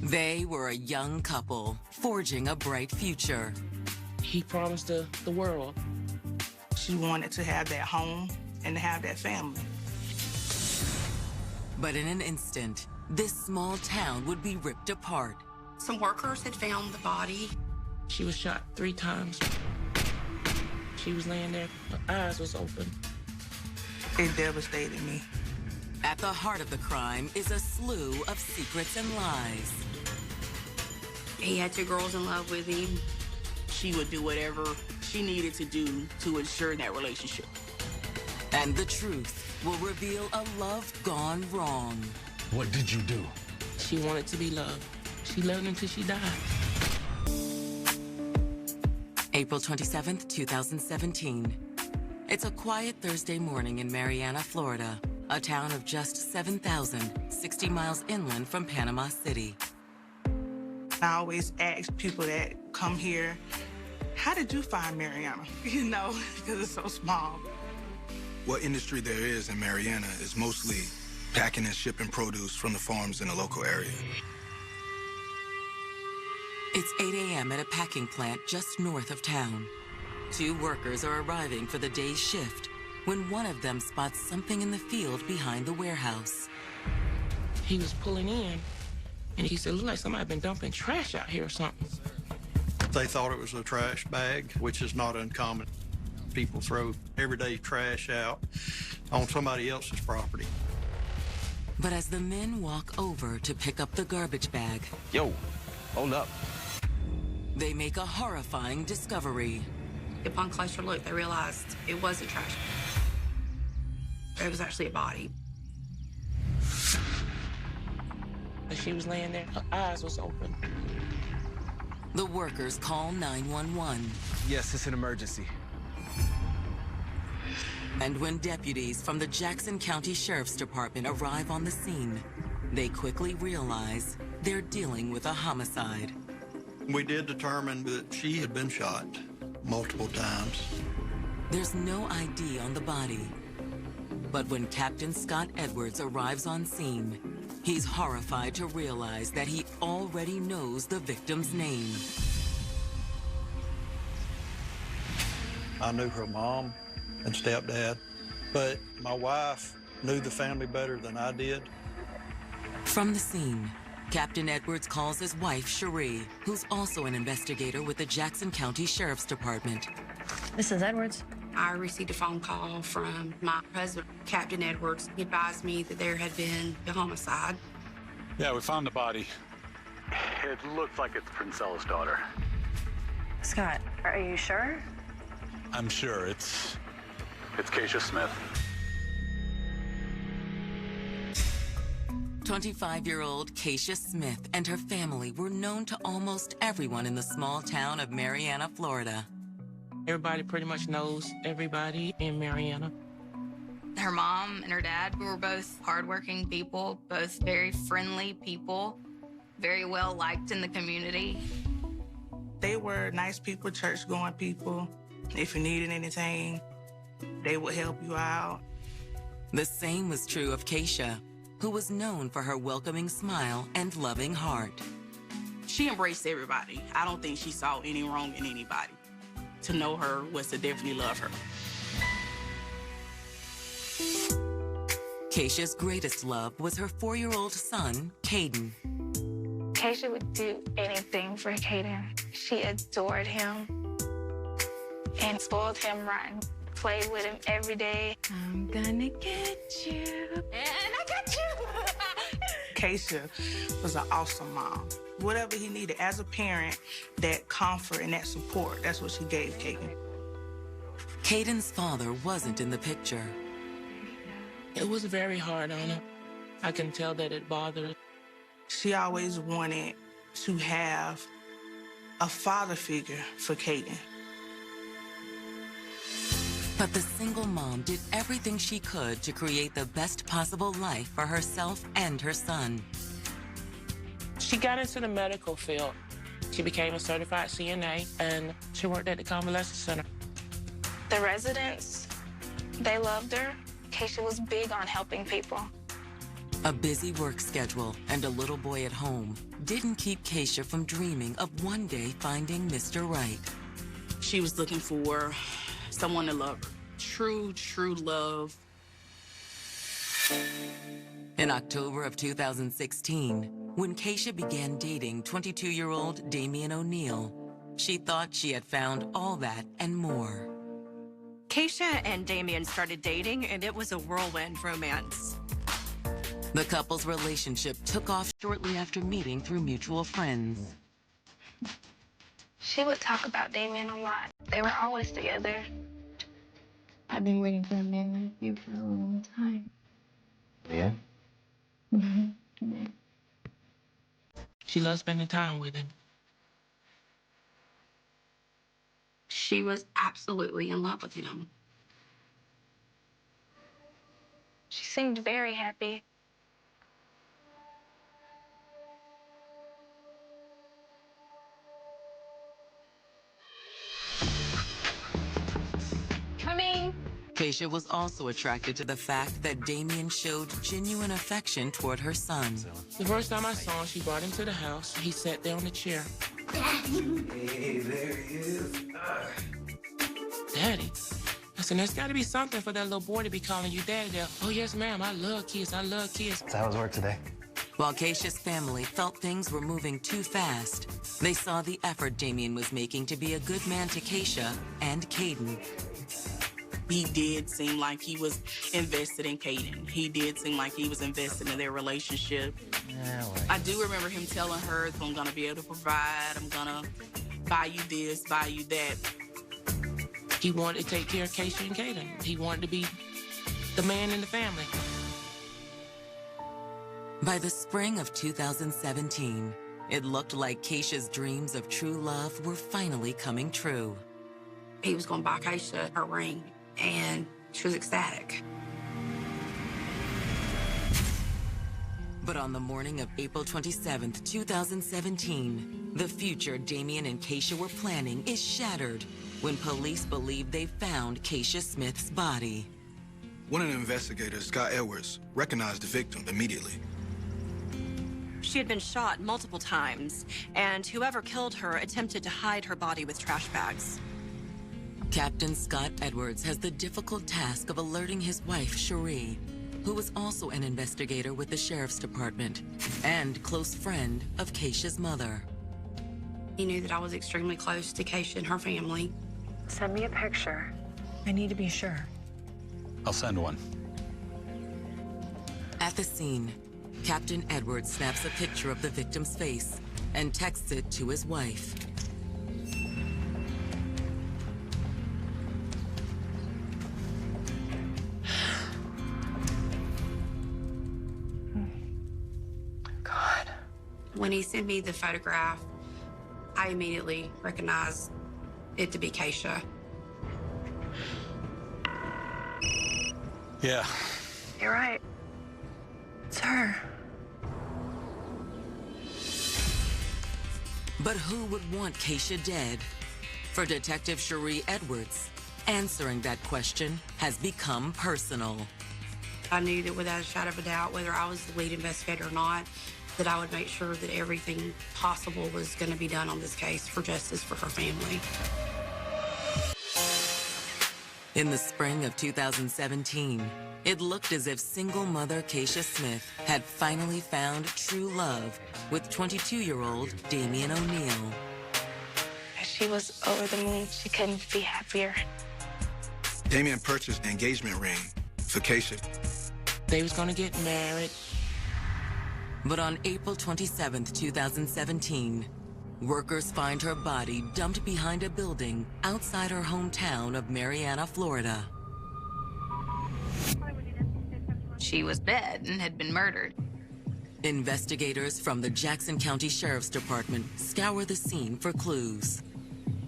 They were a young couple, forging a bright future. He promised the world. She wanted to have that home and to have that family. But in an instant, this small town would be ripped apart. Some workers had found the body. She was shot 3 times. She was laying there, her eyes was open. It devastated me. At the heart of the crime is a slew of secrets and lies. He had 2 girls in love with him. She would do whatever she needed to do to ensure that relationship. And the truth will reveal a love gone wrong. What did you do? She wanted to be loved. She loved until she died. April 27th, 2017. It's a quiet Thursday morning in Marianna, Florida, a town of just 7,000, 60 miles inland from Panama City. I always ask people that come here, how did you find Marianna? You know, because it's so small. What industry there is in Marianna is mostly packing and shipping produce from the farms in the local area. It's 8 a.m. at a packing plant just north of town. 2 workers are arriving for the day's shift when one of them spots something in the field behind the warehouse. He was pulling in, and he said, look like somebody been dumping trash out here or something. They thought it was a trash bag, which is not uncommon. People throw everyday trash out on somebody else's property. But as the men walk over to pick up the garbage bag, Yo, hold up. they make a horrifying discovery. Upon closer look, they realized it wasn't trash. It was actually a body. As she was laying there, her eyes was open. The workers call 911. Yes, it's an emergency. And when deputies from the Jackson County Sheriff's Department arrive on the scene, they quickly realize they're dealing with a homicide. We did determine that she had been shot multiple times. There's no ID on the body. But when Captain Scott Edwards arrives on scene, he's horrified to realize that he already knows the victim's name. I knew her mom and stepdad, but my wife knew the family better than I did. From the scene, Captain Edwards calls his wife, Cherie, who's also an investigator with the Jackson County Sheriff's Department. This is Edwards. I received a phone call from my husband, Captain Edwards. He advised me that there had been a homicide. Yeah, we found the body. It looks like it's Princella's daughter. Scott, are you sure? I'm sure it's Keisha Smith. 25-year-old Keisha Smith and her family were known to almost everyone in the small town of Marianna, Florida. Everybody pretty much knows everybody in Marianna. Her mom and her dad were both hardworking people, both very friendly people, very well liked in the community. They were nice people, church-going people. If you needed anything, they would help you out. The same was true of Keisha, who was known for her welcoming smile and loving heart. She embraced everybody. I don't think she saw any wrong in anybody. To know her was to definitely love her. Keisha's greatest love was her 4-year-old son, Caden. Keisha would do anything for Caden. She adored him and spoiled him rotten. Played with him every day. I'm gonna get you. And I got you. Keisha was an awesome mom. Whatever he needed as a parent, that comfort and that support, that's what she gave Caden. Caden's father wasn't in the picture. It was very hard on her. I can tell that it bothered her. She always wanted to have a father figure for Caden. But the single mom did everything she could to create the best possible life for herself and her son. She got into the medical field. She became a certified CNA, and she worked at the convalescent center. The residents, they loved her. Keisha was big on helping people. A busy work schedule and a little boy at home didn't keep Keisha from dreaming of one day finding Mr. Right. She was looking for someone to love her. True, true love. In October of 2016, when Keisha began dating 22-year-old Damian O'Neal, she thought she had found all that and more. Keisha and Damian started dating, and it was a whirlwind romance. The couple's relationship took off shortly after meeting through mutual friends. She would talk about Damian a lot. They were always together. I've been waiting for a man like you for a long time. Yeah? Mm-hmm. She loves spending time with him. She was absolutely in love with him. She seemed very happy. Coming. Keisha was also attracted to the fact that Damian showed genuine affection toward her son. The first time I saw him, she brought him to the house. He sat there on the chair. Hey, there he is. Daddy. I said, there's got to be something for that little boy to be calling you daddy there. Oh, yes, ma'am. I love kids. I love kids. So how was work today? While Keisha's family felt things were moving too fast, they saw the effort Damian was making to be a good man to Keisha and Caden. He did seem like he was invested in Caden. He did seem like he was invested in their relationship. I do remember him telling her, I'm gonna be able to provide, I'm gonna buy you this, buy you that. He wanted to take care of Keisha and Caden. He wanted to be the man in the family. By the spring of 2017, it looked like Keisha's dreams of true love were finally coming true. He was gonna buy Keisha her ring, and she was ecstatic. But on the morning of April 27th, 2017, the future Damian and Keisha were planning is shattered when police believe they found Keisha Smith's body. One of the investigators, Scott Edwards, recognized the victim immediately. She had been shot multiple times, and whoever killed her attempted to hide her body with trash bags. Captain Scott Edwards has the difficult task of alerting his wife, Cherie, who was also an investigator with the Sheriff's Department and close friend of Keisha's mother. He knew that I was extremely close to Keisha and her family. Send me a picture. I need to be sure. I'll send one. At the scene, Captain Edwards snaps a picture of the victim's face and texts it to his wife. God. When he sent me the photograph, I immediately recognized it to be Keisha. Yeah. You're right. It's her. But who would want Keisha dead? For Detective Cherie Edwards, answering that question has become personal. I knew that without a shadow of a doubt, whether I was the lead investigator or not, that I would make sure that everything possible was going to be done on this case for justice for her family. In the spring of 2017, it looked as if single mother Keisha Smith had finally found true love with 22-year-old Damian O'Neal. She was over the moon. She couldn't be happier. Damian purchased an engagement ring for Keisha. They was gonna get married. But on April 27th, 2017, workers find her body dumped behind a building outside her hometown of Marianna, Florida. She was dead and had been murdered. Investigators from the Jackson County Sheriff's Department scour the scene for clues.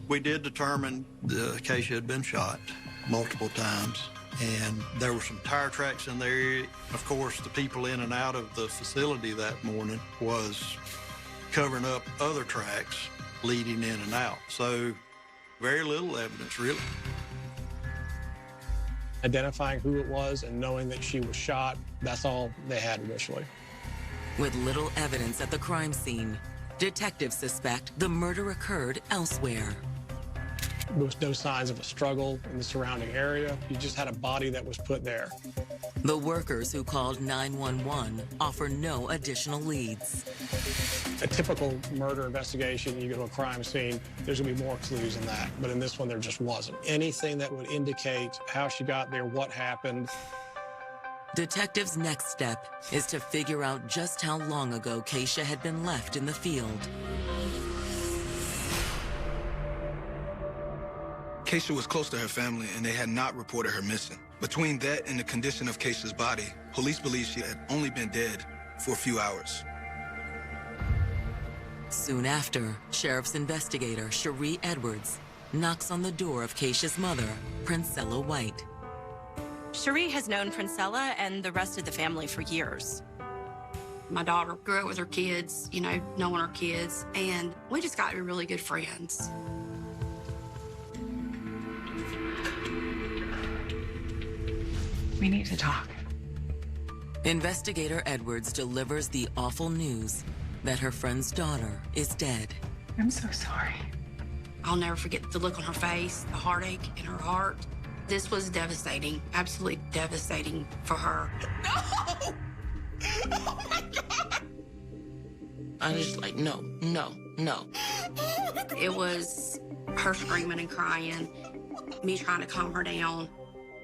We did determine that Keisha had been shot multiple times, and there were some tire tracks in the area. Of course, the people in and out of the facility that morning was covering up other tracks leading in and out. So very little evidence, really. Identifying who it was and knowing that she was shot, that's all they had initially. With little evidence at the crime scene, detectives suspect the murder occurred elsewhere. There was no signs of a struggle in the surrounding area. You just had a body that was put there. The workers who called 911 offer no additional leads. A typical murder investigation, you go to a crime scene, there's gonna be more clues in that. But in this one, there just wasn't. Anything that would indicate how she got there, what happened. Detectives' next step is to figure out just how long ago Keisha had been left in the field. Keisha was close to her family, and they had not reported her missing. Between that and the condition of Keisha's body, police believe she had only been dead for a few hours. Soon after, sheriff's investigator Cherie Edwards knocks on the door of Keisha's mother, Princella White. Cherie has known Princella and the rest of the family for years. My daughter grew up with her kids, you know, knowing her kids, and we just got to be really good friends. We need to talk. Investigator Edwards delivers the awful news that her friend's daughter is dead. I'm so sorry. I'll never forget the look on her face, the heartache in her heart. This was devastating, absolutely devastating for her. No! Oh my God! I was just like, no, no, no. It was her screaming and crying, me trying to calm her down,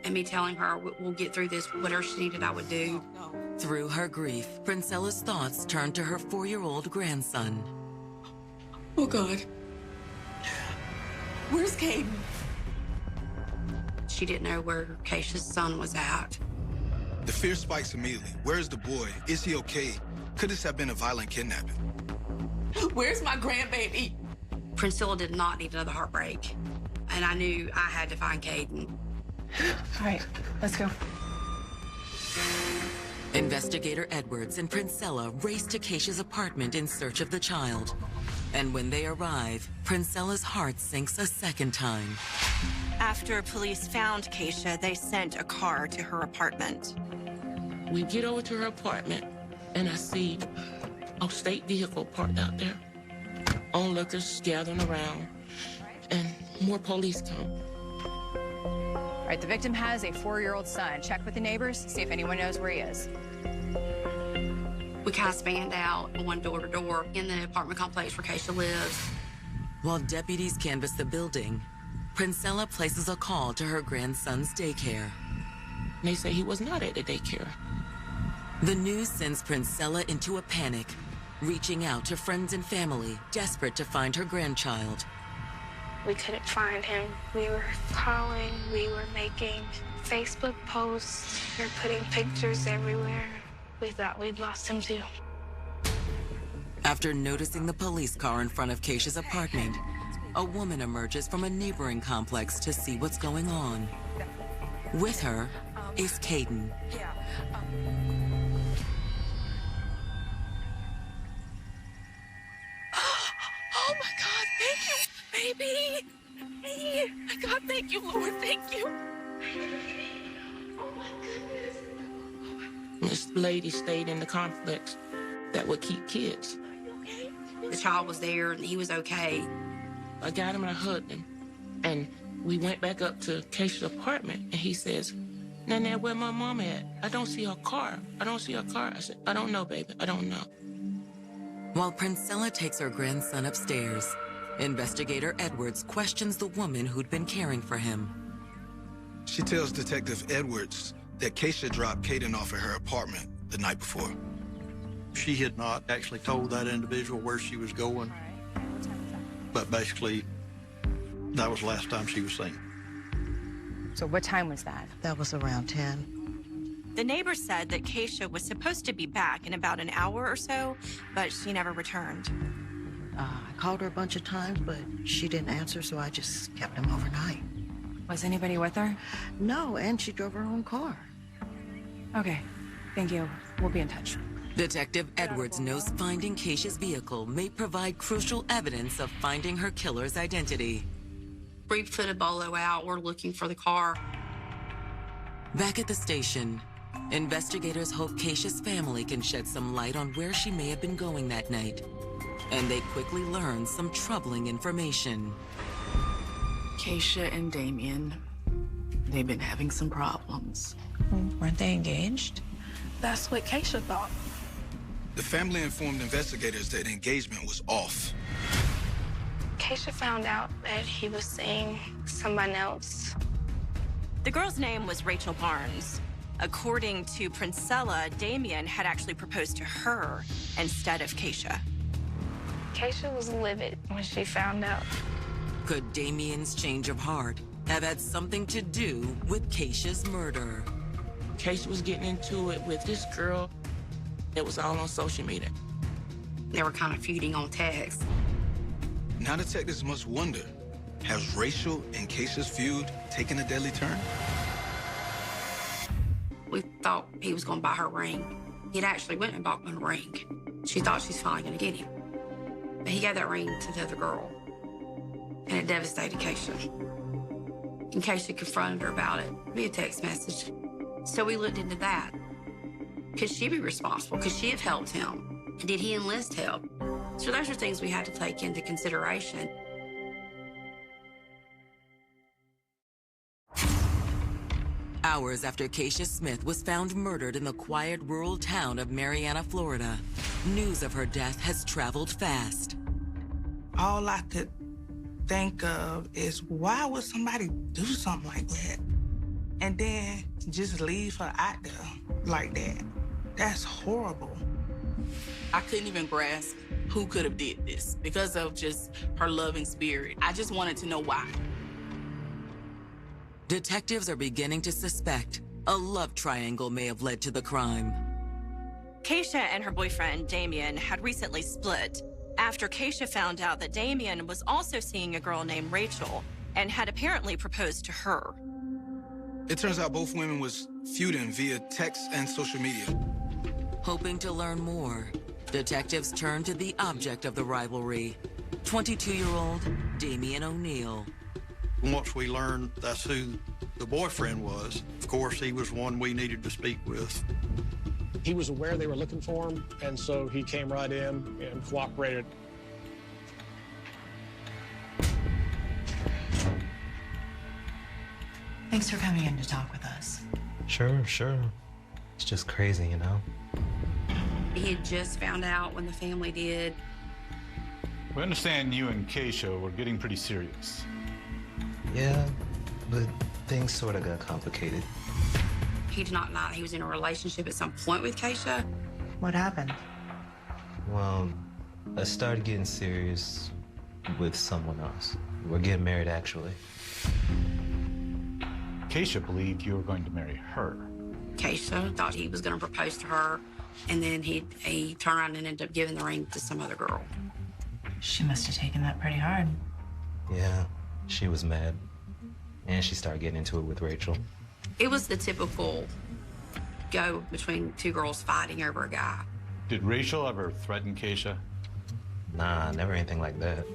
and me telling her we'll get through this, whatever she needed I would do. Through her grief, Princella's thoughts turned to her 4-year-old grandson. Oh, God. Where's Caden? She didn't know where Keisha's son was at. The fear spikes immediately. Where's the boy? Is he okay? Could this have been a violent kidnapping? Where's my grandbaby? Princella did not need another heartbreak, and I knew I had to find Caden. All right, let's go. Investigator Edwards and Princella race to Keisha's apartment in search of the child. And when they arrive, Princella's heart sinks a second time. After police found Keisha, they sent a car to her apartment. We get over to her apartment, and I see a state vehicle parked out there. Onlookers gathering around, and more police come. All right, the victim has a 4-year-old son. Check with the neighbors, see if anyone knows where he is. We kind of spanned out and went door to door in the apartment complex where Keisha lives. While deputies canvass the building, Princella places a call to her grandson's daycare. They say he was not at the daycare. The news sends Princella into a panic, reaching out to friends and family, desperate to find her grandchild. We couldn't find him. We were calling, we were making Facebook posts, we were putting pictures everywhere. We thought we'd lost him too. After noticing the police car in front of Keisha's apartment, a woman emerges from a neighboring complex to see what's going on. With her is Caden. Oh my God, thank you, baby. Hey, God, thank you, Lord, thank you. This lady stayed in the complex that would keep kids. The child was there and he was okay. I got him and I hugged him. And we went back up to Keisha's apartment and he says, Nana, where my mom at? I don't see her car. I don't see her car. I said, I don't know, baby. I don't know. While Princella takes her grandson upstairs, investigator Edwards questions the woman who'd been caring for him. She tells Detective Edwards that Keisha dropped Caden off at her apartment the night before. She had not actually told that individual where she was going, but basically, that was the last time she was seen. So what time was that? That was around 10. The neighbor said that Keisha was supposed to be back in about an hour or so, but she never returned. I called her a bunch of times, but she didn't answer, so I just kept him overnight. Was anybody with her? No, and she drove her own car. Okay, thank you. We'll be in touch. Detective Edwards knows finding Keisha's vehicle may provide crucial evidence of finding her killer's identity. We put a bolo out. We're looking for the car. Back at the station, investigators hope Keisha's family can shed some light on where she may have been going that night. And they quickly learn some troubling information. Keisha and Damien, they've been having some problems. Weren't they engaged? That's what Keisha thought. The family informed investigators that engagement was off. Keisha found out that he was seeing someone else. The girl's name was Rachel Barnes. According to Princella, Damien had actually proposed to her instead of Keisha. Keisha was livid when she found out. Could Damien's change of heart have had something to do with Keisha's murder? Keisha was getting into it with this girl. It was all on social media. They were kind of feuding on text. Now detectives must wonder, has Rachel and Keisha's feud taken a deadly turn? We thought he was going to buy her ring. He'd actually went and bought one ring. She thought she's finally going to get him. But he gave that ring to the other girl. And it devastated Keisha. And Keisha confronted her about it via text message. So we looked into that. Could she be responsible? Could she have helped him? Did he enlist help? So those are things we had to take into consideration. Hours after Keisha Smith was found murdered in the quiet rural town of Marianna, Florida, news of her death has traveled fast. All I could think of is, why would somebody do something like that? And then just leave her out there like that. That's horrible. I couldn't even grasp who could have did this because of just her loving spirit. I just wanted to know why. Detectives are beginning to suspect a love triangle may have led to the crime. Keisha and her boyfriend, Damien, had recently split after Keisha found out that Damien was also seeing a girl named Rachel and had apparently proposed to her. It turns out both women was feuding via text and social media. Hoping to learn more, detectives turn to the object of the rivalry, 22-year-old Damien O'Neill. Once we learned that's who the boyfriend was, of course, he was one we needed to speak with. He was aware they were looking for him, and so he came right in and cooperated. Thanks for coming in to talk with us. Sure. It's just crazy, you know? He had just found out when the family did. We understand you and Keisha were getting pretty serious. Yeah, but things sort of got complicated. He did not deny he was in a relationship at some point with Keisha. What happened? Well, I started getting serious with someone else. We're getting married, actually. Keisha believed you were going to marry her. Keisha thought he was going to propose to her, and then he turned around and ended up giving the ring to some other girl. She must have taken that pretty hard. Yeah, she was mad. And she started getting into it with Rachel. It was the typical go between two girls fighting over a guy. Did Rachel ever threaten Keisha? Nah, never anything like that.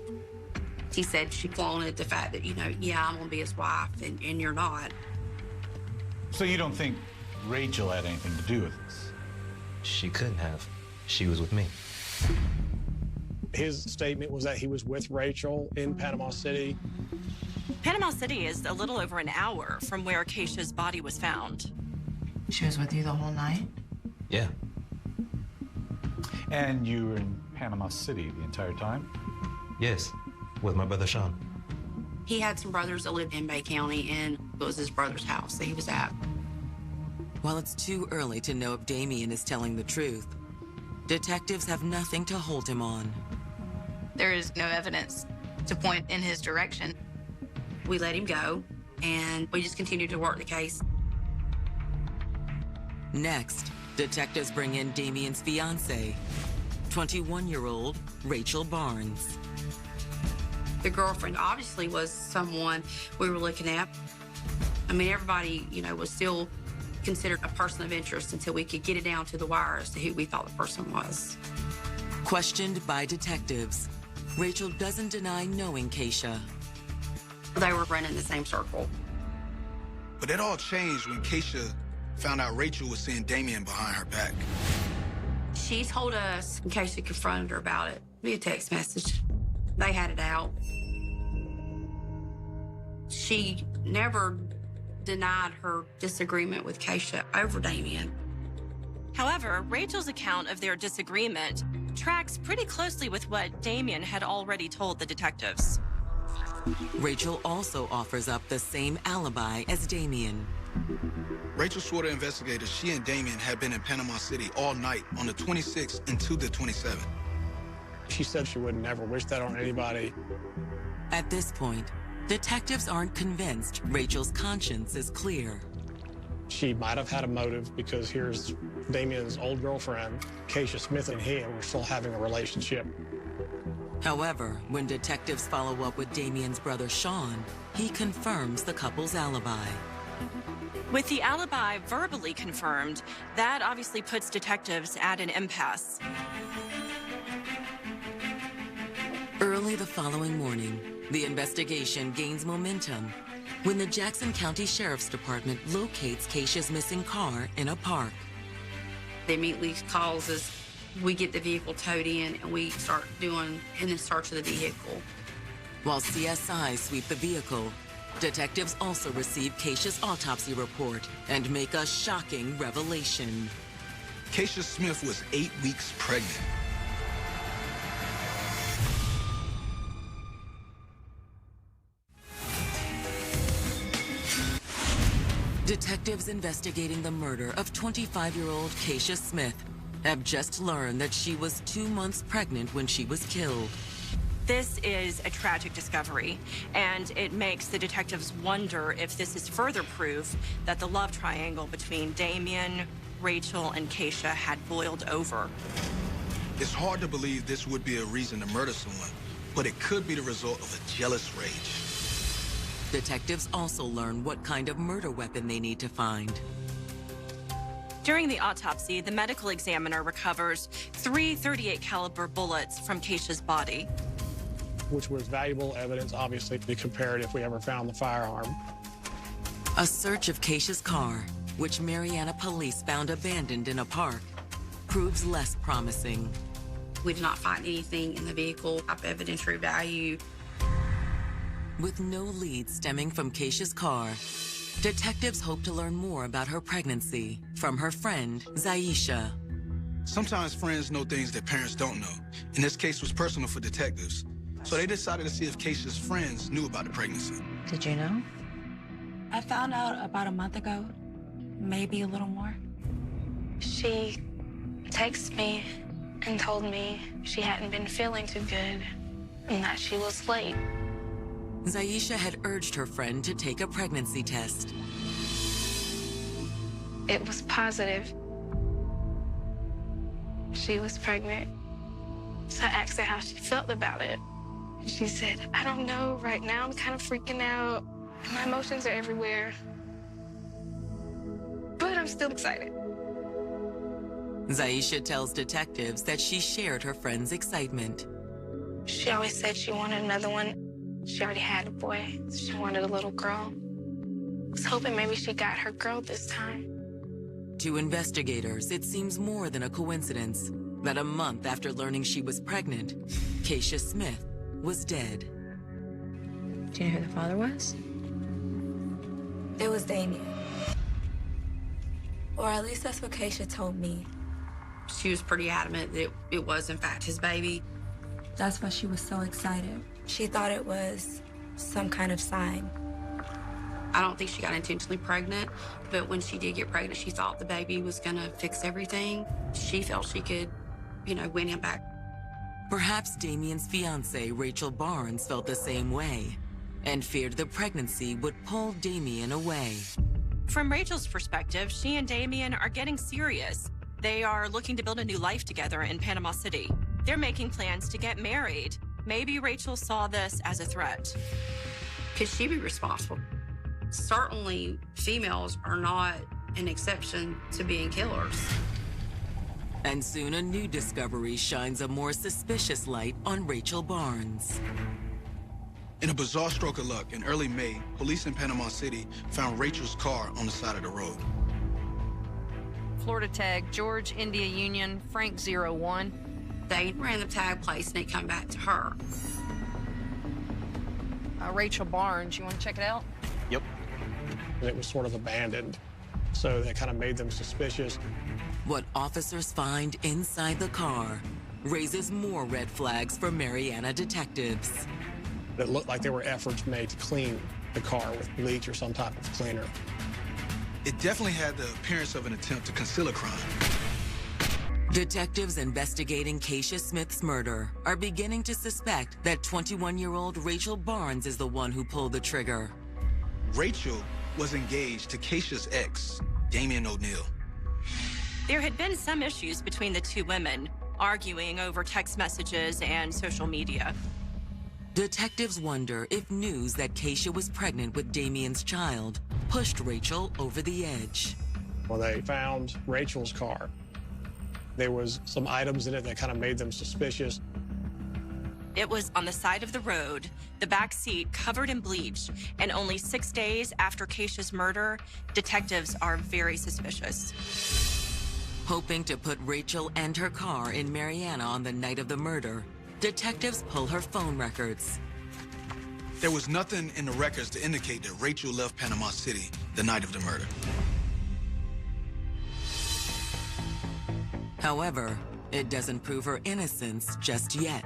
He said she flaunted the fact that, yeah, I'm going to be his wife, and you're not. So you don't think Rachel had anything to do with this? She couldn't have. She was with me. His statement was that he was with Rachel in Panama City. Panama City is a little over an hour from where Keisha's body was found. She was with you the whole night? Yeah. And you were in Panama City the entire time? Yes, with my brother Sean. He had some brothers that lived in Bay County, and it was his brother's house that he was at. While it's too early to know if Damien is telling the truth, detectives have nothing to hold him on. There is no evidence to point in his direction. We let him go, and we just continued to work the case. Next, detectives bring in Damien's fiancée, 21-year-old Rachel Barnes. The girlfriend obviously was someone we were looking at. I mean, everybody, was still considered a person of interest until we could get it down to the wire as to who we thought the person was. Questioned by detectives, Rachel doesn't deny knowing Keisha. They were running the same circle. But it all changed when Keisha found out Rachel was seeing Damien behind her back. She told us, in case she confronted her about it, via text message. They had it out. She never denied her disagreement with Keisha over Damien. However, Rachel's account of their disagreement tracks pretty closely with what Damien had already told the detectives. Rachel also offers up the same alibi as Damien. Rachel swore to investigators she and Damien had been in Panama City all night on the 26th into the 27th. She said she would never wish that on anybody. At this point, detectives aren't convinced Rachel's conscience is clear. She might have had a motive because here's Damien's old girlfriend, Keisha Smith, and he were still having a relationship. However, when detectives follow up with Damien's brother Sean, he confirms the couple's alibi. With the alibi verbally confirmed, that obviously puts detectives at an impasse. Early the following morning, the investigation gains momentum when the Jackson County Sheriff's Department locates Keisha's missing car in a park. They immediately calls us. We get the vehicle towed in, and we start doing in search of the vehicle. While CSI sweep the vehicle, detectives also receive Keisha's autopsy report and make a shocking revelation. Keisha Smith was 8 weeks pregnant. Detectives investigating the murder of 25-year-old Keisha Smith have just learned that she was 2 months pregnant when she was killed. This is a tragic discovery, and it makes the detectives wonder if this is further proof that the love triangle between Damien, Rachel, and Keisha had boiled over. It's hard to believe this would be a reason to murder someone, but it could be the result of a jealous rage. Detectives also learn what kind of murder weapon they need to find. During the autopsy, the medical examiner recovers 3 .38 caliber bullets from Keisha's body, which was valuable evidence, obviously, to compare it if we ever found the firearm. A search of Keisha's car, which Mariana police found abandoned in a park, proves less promising. We did not find anything in the vehicle of evidentiary value. With no leads stemming from Keisha's car, detectives hope to learn more about her pregnancy from her friend, Zaisha. Sometimes friends know things that parents don't know, and this case was personal for detectives. So they decided to see if Keisha's friends knew about the pregnancy. Did you know? I found out about a month ago, maybe a little more. She texted me and told me she hadn't been feeling too good and that she was late. Zaisha had urged her friend to take a pregnancy test. It was positive. She was pregnant. So I asked her how she felt about it. She said, I don't know, right now I'm kind of freaking out. My emotions are everywhere. But I'm still excited. Zaisha tells detectives that she shared her friend's excitement. She always said she wanted another one. She already had a boy, so she wanted a little girl. I was hoping maybe she got her girl this time. To investigators, it seems more than a coincidence that a month after learning she was pregnant, Keisha Smith was dead. Do you know who the father was? It was Damien. Or at least that's what Keisha told me. She was pretty adamant that it was, in fact, his baby. That's why she was so excited. She thought it was some kind of sign. I don't think she got intentionally pregnant, but when she did get pregnant, she thought the baby was gonna fix everything. She felt she could, win him back. Perhaps Damien's fiancée, Rachel Barnes, felt the same way and feared the pregnancy would pull Damien away. From Rachel's perspective, she and Damien are getting serious. They are looking to build a new life together in Panama City. They're making plans to get married. Maybe Rachel saw this as a threat. Could she be responsible? Certainly, females are not an exception to being killers. And soon a new discovery shines a more suspicious light on Rachel Barnes. In a bizarre stroke of luck, in early May, police in Panama City found Rachel's car on the side of the road. Florida tag, George India Union, Frank 01. They ran the tag place and it come back to her. Rachel Barnes, you want to check it out? Yep. It was sort of abandoned, so that kind of made them suspicious. What officers find inside the car raises more red flags for Mariana detectives. It looked like there were efforts made to clean the car with bleach or some type of cleaner. It definitely had the appearance of an attempt to conceal a crime. Detectives investigating Keisha Smith's murder are beginning to suspect that 21-year-old Rachel Barnes is the one who pulled the trigger. Rachel was engaged to Keisha's ex, Damian O'Neill. There had been some issues between the two women, arguing over text messages and social media. Detectives wonder if news that Keisha was pregnant with Damian's child pushed Rachel over the edge. When they found Rachel's car, there was some items in it that kind of made them suspicious. It was on the side of the road, the back seat covered in bleach, and only 6 days after Keisha's murder, detectives are very suspicious. Hoping to put Rachel and her car in Mariana on the night of the murder, detectives pull her phone records. There was nothing in the records to indicate that Rachel left Panama City the night of the murder. However, it doesn't prove her innocence just yet.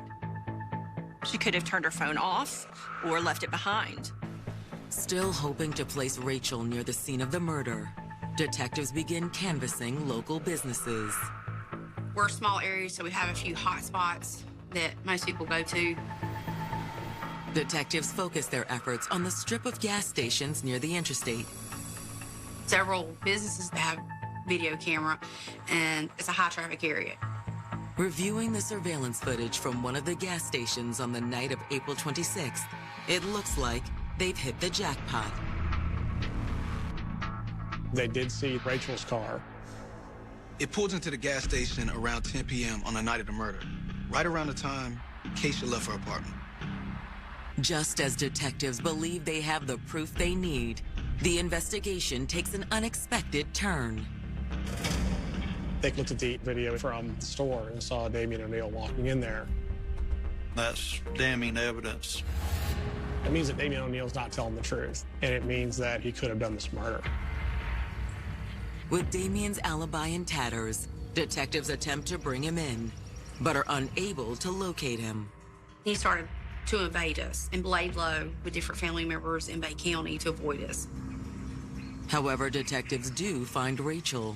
She could have turned her phone off or left it behind. Still hoping to place Rachel near the scene of the murder, detectives begin canvassing local businesses. We're a small area, so we have a few hot spots that most people go to. Detectives focus their efforts on the strip of gas stations near the interstate. Several businesses that have video camera, and it's a high traffic area. Reviewing the surveillance footage from one of the gas stations on the night of April 26th, it looks like they've hit the jackpot. They did see Rachel's car. It pulls into the gas station around 10 p.m. on the night of the murder, right around the time Keisha left her apartment. Just as detectives believe they have the proof they need, the investigation takes an unexpected turn. They looked at the video from the store and saw Damian O'Neill walking in there. That's damning evidence. It means that Damian O'Neill's not telling the truth, and it means that he could have done this murder. With Damian's alibi in tatters, detectives attempt to bring him in, but are unable to locate him. He started to evade us and laid low with different family members in Bay County to avoid us. However, detectives do find Rachel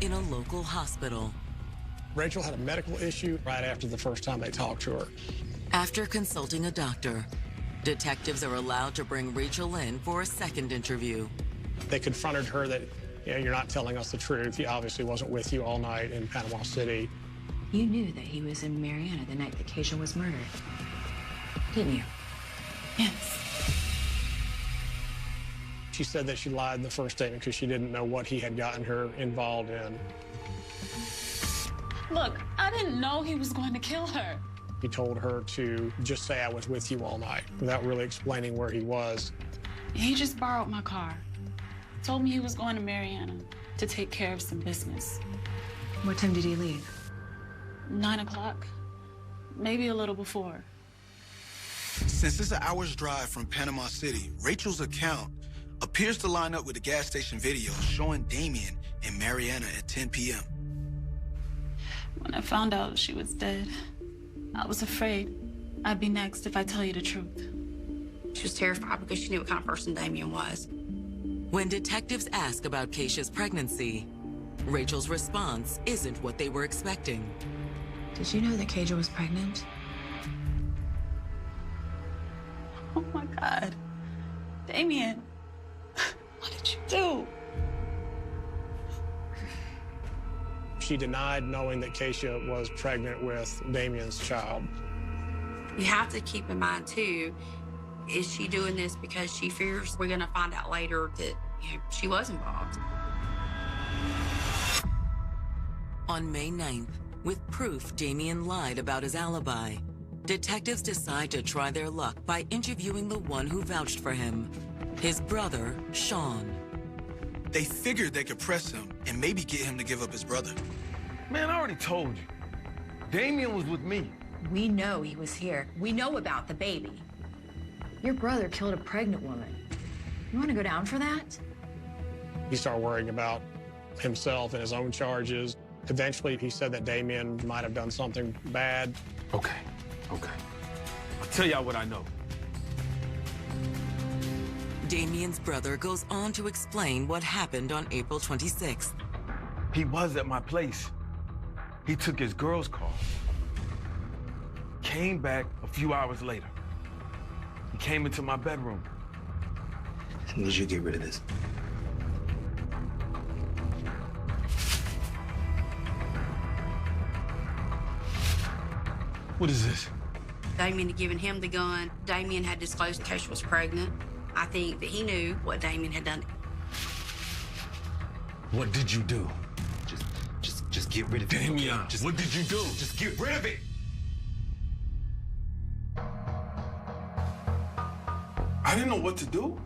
in a local hospital. Rachel had a medical issue right after the first time they talked to her. After consulting a doctor, detectives are allowed to bring Rachel in for a second interview. They confronted her that, you're not telling us the truth. He obviously wasn't with you all night in Panama City. You knew that he was in Mariana the night that Keisha was murdered, didn't you? Yes. She said that she lied in the first statement because she didn't know what he had gotten her involved in. Look, I didn't know he was going to kill her. He told her to just say I was with you all night without really explaining where he was. He just borrowed my car. Told me he was going to Mariana to take care of some business. What time did he leave? 9 o'clock, maybe a little before. Since it's an hour's drive from Panama City, Rachel's account appears to line up with the gas station video showing Damian in Mariana at 10 p.m. When I found out she was dead, I was afraid I'd be next if I tell you the truth. She was terrified because she knew what kind of person Damian was. When detectives ask about Keisha's pregnancy, Rachel's response isn't what they were expecting. Did you know that Keisha was pregnant? Oh my God. Damian, what did you do? She denied knowing that Keisha was pregnant with Damian's child. You have to keep in mind, too, is she doing this because she fears we're going to find out later that she was involved? On May 9th, with proof Damian lied about his alibi, detectives decide to try their luck by interviewing the one who vouched for him, his brother, Sean. They figured they could press him and maybe get him to give up his brother. Man, I already told you. Damien was with me. We know he was here. We know about the baby. Your brother killed a pregnant woman. You want to go down for that? He started worrying about himself and his own charges. Eventually, he said that Damien might have done something bad. Okay. I'll tell y'all what I know. Damien's brother goes on to explain what happened on April 26th. He was at my place. He took his girl's car. Came back a few hours later. He came into my bedroom. I need you to get rid of this. What is this? Damien had given him the gun. Damien had disclosed Keisha was pregnant. I think that he knew what Damien had done. What did you do? Just get rid of it. Damien, what did you do? Just get rid of it. I didn't know what to do.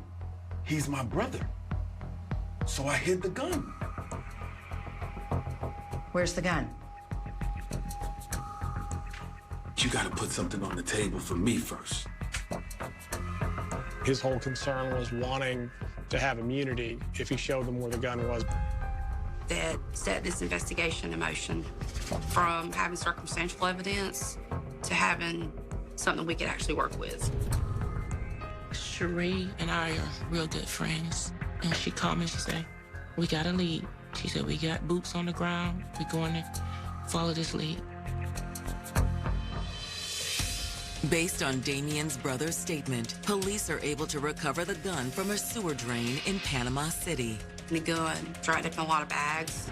He's my brother. So I hid the gun. Where's the gun? You gotta put something on the table for me first. His whole concern was wanting to have immunity if he showed them where the gun was. That set this investigation in motion, from having circumstantial evidence to having something we could actually work with. Cherie and I are real good friends. And she called me, she said, we got a lead. She said, we got boots on the ground. We're going to follow this lead. Based on Damien's brother's statement, police are able to recover the gun from a sewer drain in Panama City. The gun dried up in a lot of bags.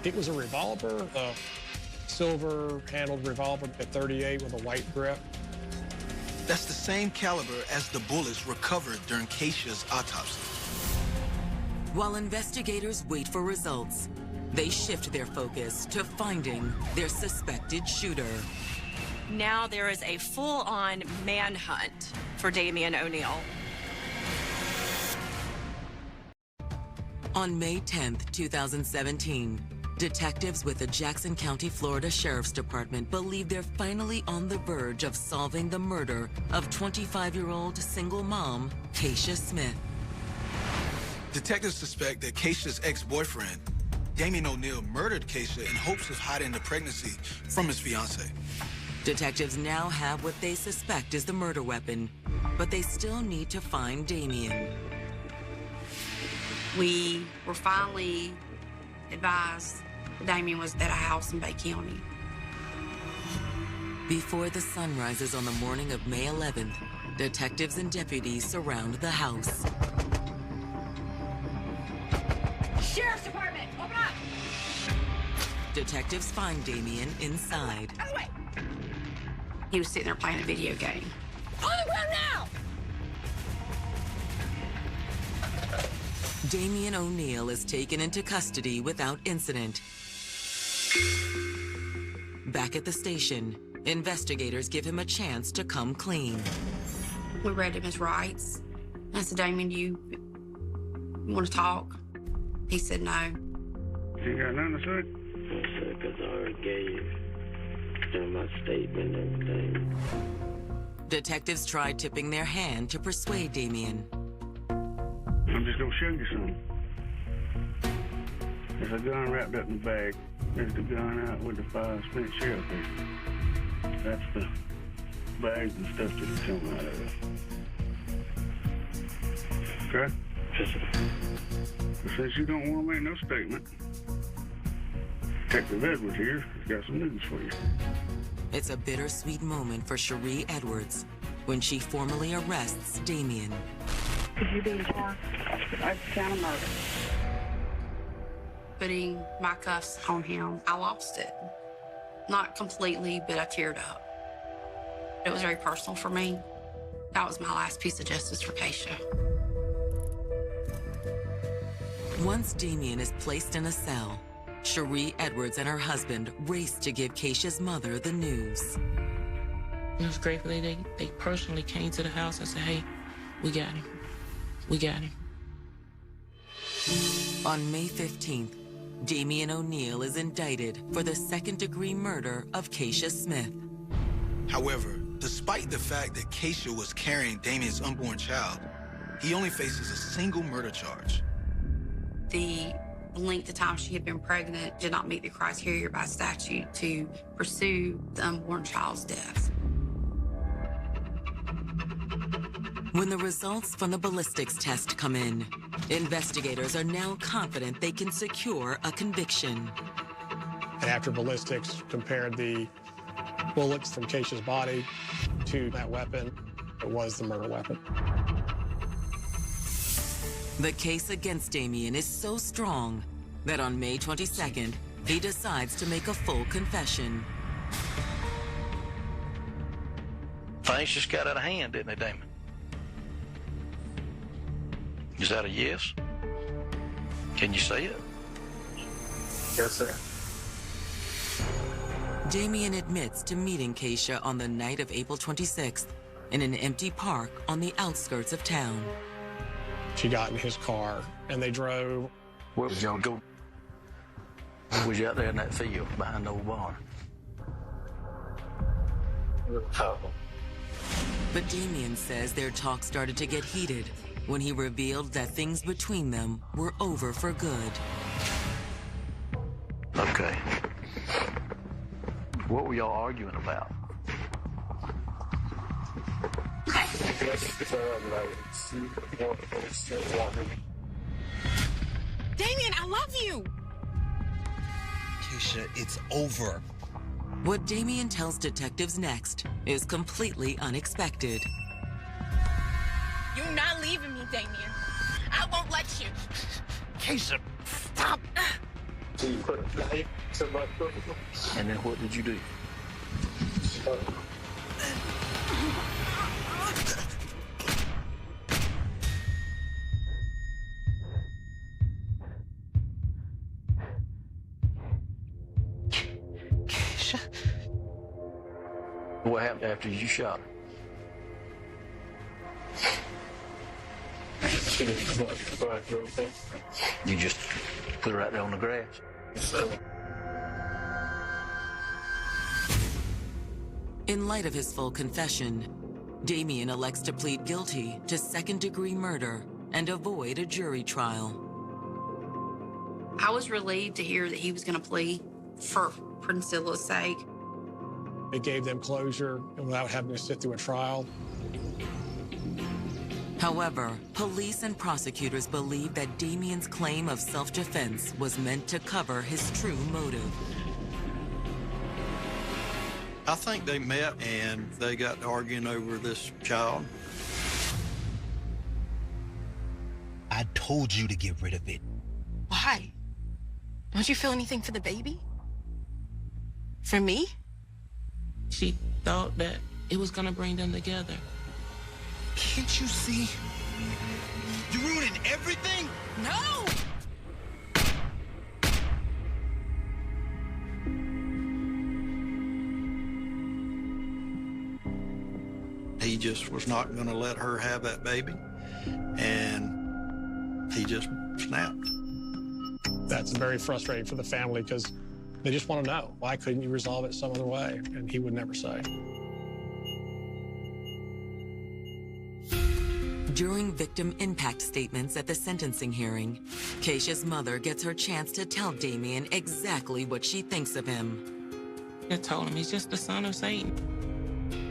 It was a revolver, a silver-handled revolver at .38 with a white grip. That's the same caliber as the bullets recovered during Keisha's autopsy. While investigators wait for results, they shift their focus to finding their suspected shooter. Now there is a full-on manhunt for Damien O'Neal. On May 10th, 2017, detectives with the Jackson County, Florida Sheriff's Department believe they're finally on the verge of solving the murder of 25-year-old single mom, Keisha Smith. Detectives suspect that Keisha's ex-boyfriend, Damien O'Neal, murdered Keisha in hopes of hiding the pregnancy from his fiancée. Detectives now have what they suspect is the murder weapon, but they still need to find Damien. We were finally advised that Damien was at a house in Bay County. Before the sun rises on the morning of May 11th, detectives and deputies surround the house. Sheriff's Department, open up! Detectives find Damien inside. Out of the way! He was sitting there playing a video game. On the ground now! Damien O'Neal is taken into custody without incident. Back at the station, investigators give him a chance to come clean. We read him his rights. I said, Damien, you want to talk? He said no. You got nothing to say? Because I already gave my statement and everything. Detectives tried tipping their hand to persuade Damien. I'm just gonna show you something. There's a gun wrapped up in the bag. There's the gun out with the 5-cent shell there. That's the bags and stuff that it's coming out of. Okay? But since you don't want to make no statement, Detective Edwards here has got some news for you. It's a bittersweet moment for Cherie Edwards when she formally arrests Damien. Could you be charged with count of murder? Putting my cuffs on him, I lost it. Not completely, but I teared up. It was very personal for me. That was my last piece of justice for Keisha. Once Damien is placed in a cell, Cherie Edwards and her husband race to give Keisha's mother the news. It was grateful they personally came to the house and said, hey, we got him. We got him. On May 15th, Damien O'Neal is indicted for the second-degree murder of Keisha Smith. However, despite the fact that Keisha was carrying Damien's unborn child, he only faces a single murder charge. The length of time she had been pregnant did not meet the criteria by statute to pursue the unborn child's death. When the results from the ballistics test come in, investigators are now confident they can secure a conviction. And after ballistics compared the bullets from Keisha's body to that weapon, it was the murder weapon. The case against Damien is so strong that on May 22nd, he decides to make a full confession. Things just got out of hand, didn't they, Damon? Is that a yes? Can you say it? Yes, sir. Damien admits to meeting Keisha on the night of April 26th in an empty park on the outskirts of town. She got in his car, and they drove. Where was y'all go? Was you out there in that field behind the old barn? But Damien says their talk started to get heated when he revealed that things between them were over for good. Okay. What were y'all arguing about? Damien, I love you! Keisha, it's over. What Damien tells detectives next is completely unexpected. You're not leaving me, Damien. I won't let you. Keisha, stop! So you put a knife to my throat? And then what did you do? Keisha? What happened after you shot her? You just put her right there on the grass? In light of his full confession, Damien elects to plead guilty to second-degree murder and avoid a jury trial. I was relieved to hear that he was going to plead for Priscilla's sake. It gave them closure without having to sit through a trial. However, police and prosecutors believe that Damien's claim of self-defense was meant to cover his true motive. I think they met and they got arguing over this child. I told you to get rid of it. Why? Don't you feel anything for the baby? For me? She thought that it was gonna bring them together. Can't you see? You're ruining everything? No! He just was not going to let her have that baby, and he just snapped. That's very frustrating for the family because they just want to know, why couldn't you resolve it some other way? And he would never say. During victim impact statements at the sentencing hearing, Keisha's mother gets her chance to tell Damien exactly what she thinks of him. I told him he's just the son of Satan.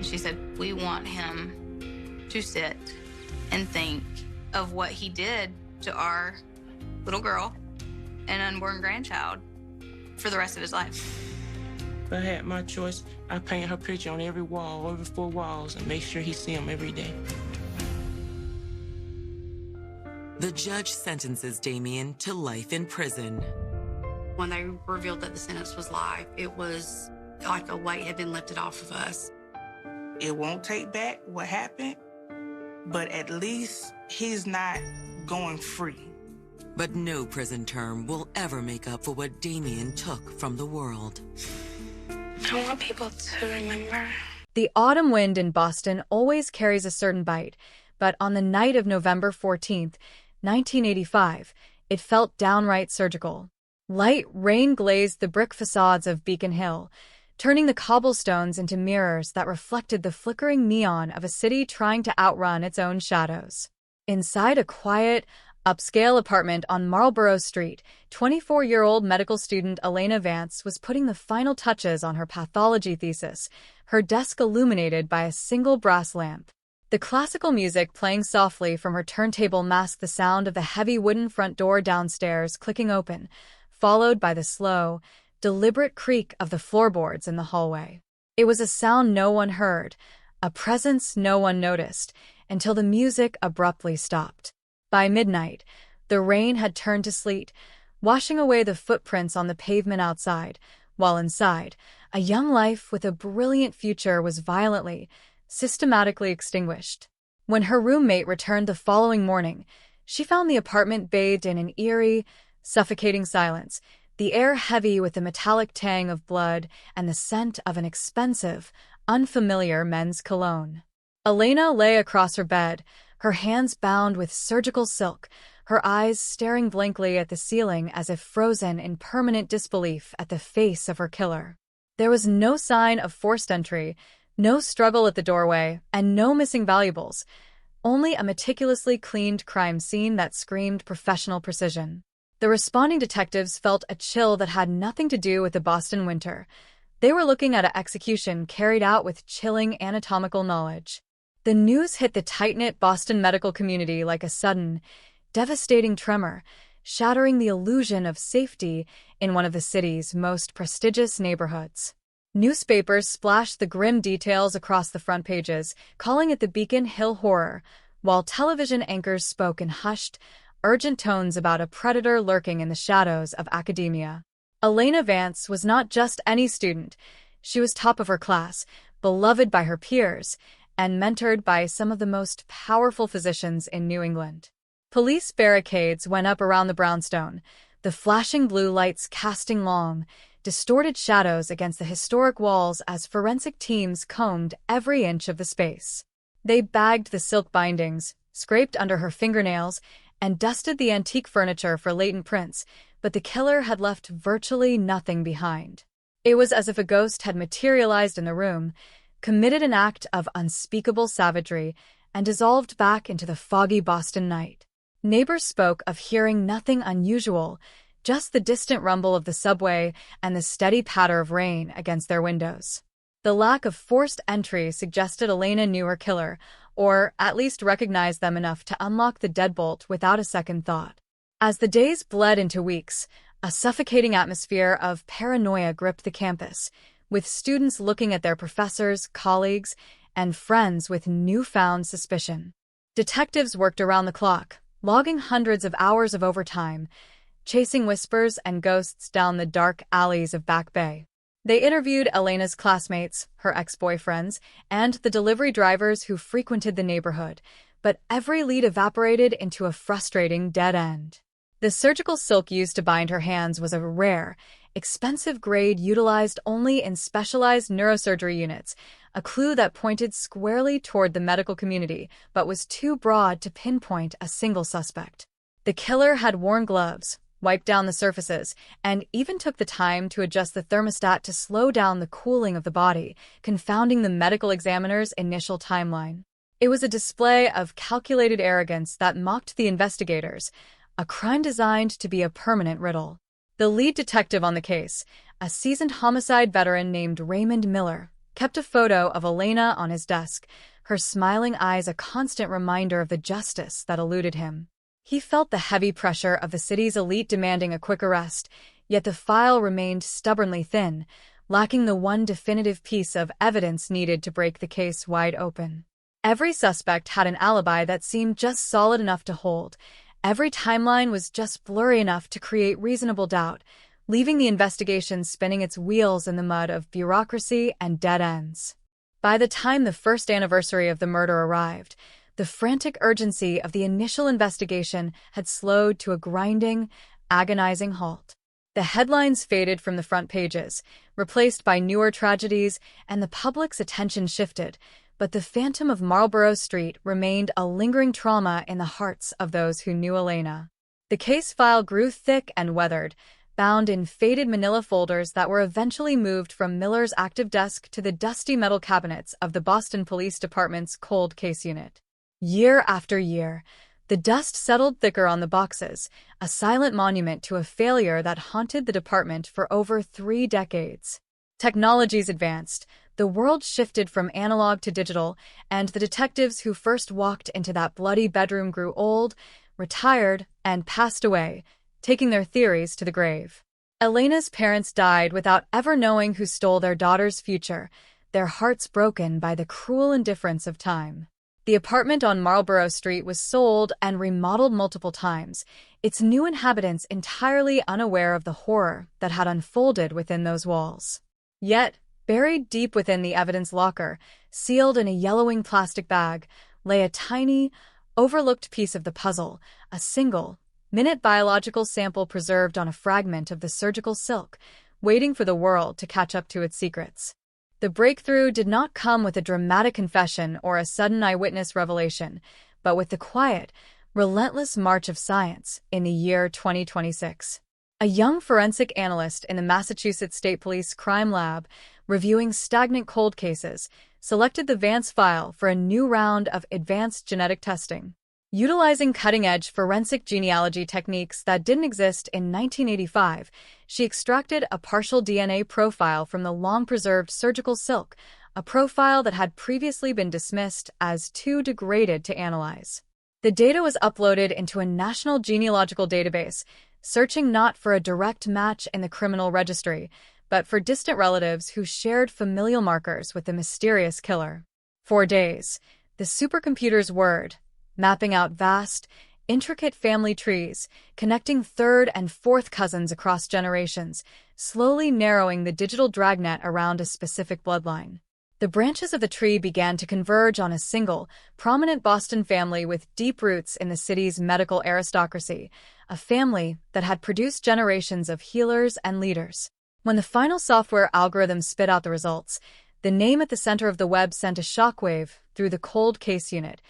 She said, we want him to sit and think of what he did to our little girl and unborn grandchild for the rest of his life. If I had my choice, I'd paint her picture on every wall, every 4 walls, and make sure he see him every day. The judge sentences Damien to life in prison. When they revealed that the sentence was life, it was like a weight had been lifted off of us. It won't take back what happened, but at least he's not going free. But no prison term will ever make up for what Damien took from the world. I want people to remember The autumn wind in Boston always carries a certain bite, but on the night of November 14th, 1985, it felt downright surgical. Light rain glazed the brick facades of Beacon Hill, turning the cobblestones into mirrors that reflected the flickering neon of a city trying to outrun its own shadows. Inside a quiet, upscale apartment on Marlborough Street, 24-year-old medical student Elena Vance was putting the final touches on her pathology thesis, her desk illuminated by a single brass lamp. The classical music playing softly from her turntable masked the sound of the heavy wooden front door downstairs clicking open, followed by the slow, deliberate creak of the floorboards in the hallway. It was a sound no one heard, a presence no one noticed, until the music abruptly stopped. By midnight, the rain had turned to sleet, washing away the footprints on the pavement outside, while inside, a young life with a brilliant future was violently, systematically extinguished. When her roommate returned the following morning, she found the apartment bathed in an eerie, suffocating silence, the air heavy with the metallic tang of blood and the scent of an expensive, unfamiliar men's cologne. Elena lay across her bed, her hands bound with surgical silk, her eyes staring blankly at the ceiling as if frozen in permanent disbelief at the face of her killer. There was no sign of forced entry, no struggle at the doorway, and no missing valuables, only a meticulously cleaned crime scene that screamed professional precision. The responding detectives felt a chill that had nothing to do with the Boston winter. They were looking at an execution carried out with chilling anatomical knowledge. The news hit the tight-knit Boston medical community like a sudden, devastating tremor, shattering the illusion of safety in one of the city's most prestigious neighborhoods. Newspapers splashed the grim details across the front pages, calling it the Beacon Hill Horror, while television anchors spoke in hushed, urgent tones about a predator lurking in the shadows of academia. Elena Vance was not just any student. She was top of her class, beloved by her peers, and mentored by some of the most powerful physicians in New England. Police barricades went up around the brownstone, the flashing blue lights casting long, distorted shadows against the historic walls as forensic teams combed every inch of the space. They bagged the silk bindings, scraped under her fingernails, and dusted the antique furniture for latent prints, but the killer had left virtually nothing behind. It was as if a ghost had materialized in the room, committed an act of unspeakable savagery, and dissolved back into the foggy Boston night. Neighbors spoke of hearing nothing unusual, just the distant rumble of the subway and the steady patter of rain against their windows. The lack of forced entry suggested Elena knew her killer, or at least recognized them enough to unlock the deadbolt without a second thought. As the days bled into weeks, a suffocating atmosphere of paranoia gripped the campus, with students looking at their professors, colleagues, and friends with newfound suspicion. Detectives worked around the clock, logging hundreds of hours of overtime, chasing whispers and ghosts down the dark alleys of Back Bay. They interviewed Elena's classmates, her ex-boyfriends, and the delivery drivers who frequented the neighborhood, but every lead evaporated into a frustrating dead end. The surgical silk used to bind her hands was a rare, expensive grade utilized only in specialized neurosurgery units, a clue that pointed squarely toward the medical community but was too broad to pinpoint a single suspect. The killer had worn gloves, wiped down the surfaces, and even took the time to adjust the thermostat to slow down the cooling of the body, confounding the medical examiner's initial timeline. It was a display of calculated arrogance that mocked the investigators, a crime designed to be a permanent riddle. The lead detective on the case, a seasoned homicide veteran named Raymond Miller, kept a photo of Elena on his desk, her smiling eyes a constant reminder of the justice that eluded him. He felt the heavy pressure of the city's elite demanding a quick arrest, yet the file remained stubbornly thin, lacking the one definitive piece of evidence needed to break the case wide open. Every suspect had an alibi that seemed just solid enough to hold. Every timeline was just blurry enough to create reasonable doubt, leaving the investigation spinning its wheels in the mud of bureaucracy and dead ends. By the time the first anniversary of the murder arrived, the frantic urgency of the initial investigation had slowed to a grinding, agonizing halt. The headlines faded from the front pages, replaced by newer tragedies, and the public's attention shifted, but the phantom of Marlborough Street remained a lingering trauma in the hearts of those who knew Elena. The case file grew thick and weathered, bound in faded manila folders that were eventually moved from Miller's active desk to the dusty metal cabinets of the Boston Police Department's cold case unit. Year after year, the dust settled thicker on the boxes, a silent monument to a failure that haunted the department for over 3 decades. Technologies advanced, the world shifted from analog to digital, and the detectives who first walked into that bloody bedroom grew old, retired, and passed away, taking their theories to the grave. Elena's parents died without ever knowing who stole their daughter's future, their hearts broken by the cruel indifference of time. The apartment on Marlborough Street was sold and remodeled multiple times, its new inhabitants entirely unaware of the horror that had unfolded within those walls. Yet, buried deep within the evidence locker, sealed in a yellowing plastic bag, lay a tiny, overlooked piece of the puzzle, a single-minute biological sample preserved on a fragment of the surgical silk, waiting for the world to catch up to its secrets. The breakthrough did not come with a dramatic confession or a sudden eyewitness revelation, but with the quiet, relentless march of science in the year 2026. A young forensic analyst in the Massachusetts State Police Crime Lab, reviewing stagnant cold cases, selected the Vance file for a new round of advanced genetic testing. Utilizing cutting-edge forensic genealogy techniques that didn't exist in 1985, she extracted a partial DNA profile from the long-preserved surgical silk, a profile that had previously been dismissed as too degraded to analyze. The data was uploaded into a national genealogical database, searching not for a direct match in the criminal registry, but for distant relatives who shared familial markers with the mysterious killer. For days, the supercomputer's whirred, mapping out vast, intricate family trees, connecting third and fourth cousins across generations, slowly narrowing the digital dragnet around a specific bloodline. The branches of the tree began to converge on a single, prominent Boston family with deep roots in the city's medical aristocracy, a family that had produced generations of healers and leaders. When the final software algorithm spit out the results, the name at the center of the web sent a shockwave through the cold case unit.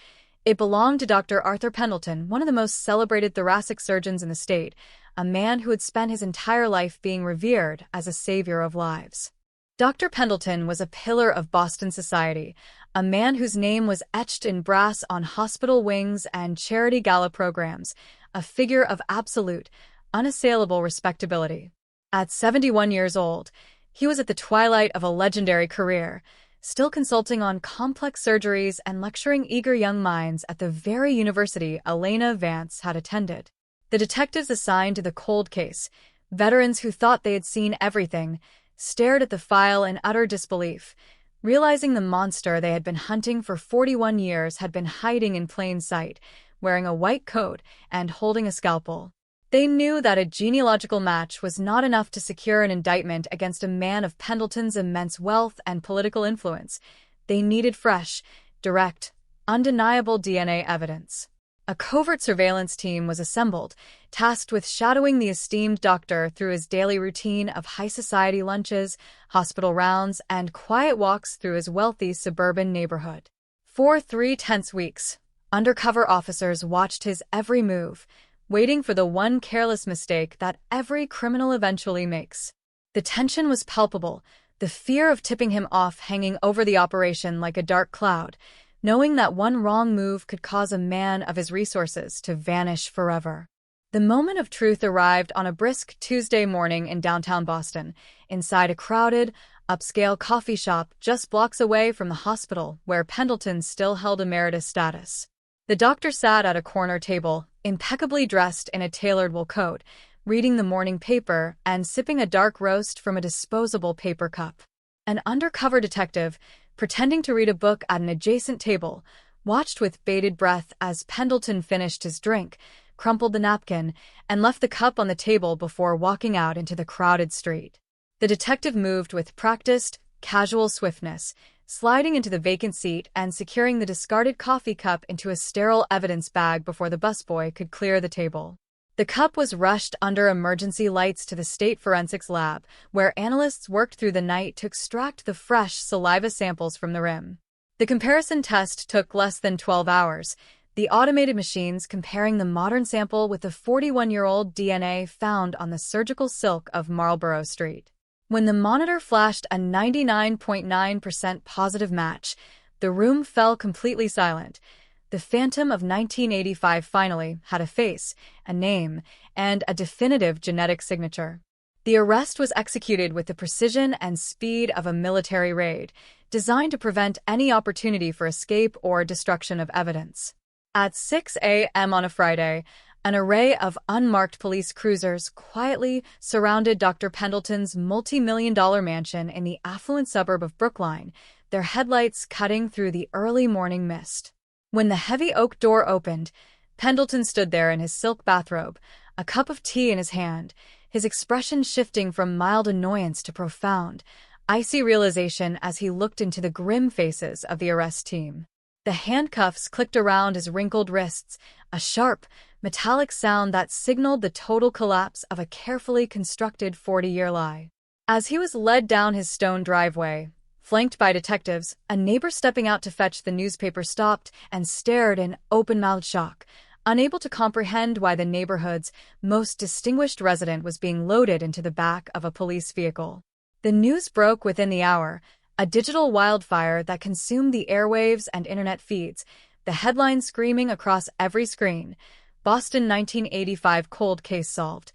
It belonged to Dr. Arthur Pendleton, one of the most celebrated thoracic surgeons in the state, a man who had spent his entire life being revered as a savior of lives. Dr. Pendleton was a pillar of Boston society, a man whose name was etched in brass on hospital wings and charity gala programs, a figure of absolute, unassailable respectability. At 71 years old, he was at the twilight of a legendary career, still consulting on complex surgeries and lecturing eager young minds at the very university Elena Vance had attended. The detectives assigned to the cold case, veterans who thought they had seen everything, stared at the file in utter disbelief, realizing the monster they had been hunting for 41 years had been hiding in plain sight, wearing a white coat and holding a scalpel. They knew that a genealogical match was not enough to secure an indictment against a man of Pendleton's immense wealth and political influence. They needed fresh, direct, undeniable DNA evidence. A covert surveillance team was assembled, tasked with shadowing the esteemed doctor through his daily routine of high society lunches, hospital rounds, and quiet walks through his wealthy suburban neighborhood. For 3 tense weeks, undercover officers watched his every move, waiting for the one careless mistake that every criminal eventually makes. The tension was palpable, the fear of tipping him off hanging over the operation like a dark cloud, knowing that one wrong move could cause a man of his resources to vanish forever. The moment of truth arrived on a brisk Tuesday morning in downtown Boston, inside a crowded, upscale coffee shop just blocks away from the hospital where Pendleton still held emeritus status. The doctor sat at a corner table, impeccably dressed in a tailored wool coat, reading the morning paper and sipping a dark roast from a disposable paper cup. An undercover detective, pretending to read a book at an adjacent table, watched with bated breath as Pendleton finished his drink, crumpled the napkin, and left the cup on the table before walking out into the crowded street. The detective moved with practiced, casual swiftness, sliding into the vacant seat and securing the discarded coffee cup into a sterile evidence bag before the busboy could clear the table. The cup was rushed under emergency lights to the state forensics lab, where analysts worked through the night to extract the fresh saliva samples from the rim. The comparison test took less than 12 hours, the automated machines comparing the modern sample with the 41-year-old DNA found on the surgical silk of Marlborough Street. When the monitor flashed a 99.9% positive match, the room fell completely silent. The phantom of 1985 finally had a face, a name, and a definitive genetic signature. The arrest was executed with the precision and speed of a military raid, designed to prevent any opportunity for escape or destruction of evidence. At 6 a.m. on a Friday, an array of unmarked police cruisers quietly surrounded Dr. Pendleton's multi-million-dollar mansion in the affluent suburb of Brookline, their headlights cutting through the early morning mist. When the heavy oak door opened, Pendleton stood there in his silk bathrobe, a cup of tea in his hand, his expression shifting from mild annoyance to profound, icy realization as he looked into the grim faces of the arrest team. The handcuffs clicked around his wrinkled wrists, a sharp, metallic sound that signaled the total collapse of a carefully constructed 40-year lie. As he was led down his stone driveway, flanked by detectives, a neighbor stepping out to fetch the newspaper stopped and stared in open-mouthed shock, unable to comprehend why the neighborhood's most distinguished resident was being loaded into the back of a police vehicle. The news broke within the hour, a digital wildfire that consumed the airwaves and internet feeds, the headline screaming across every screen. Boston 1985 cold case solved.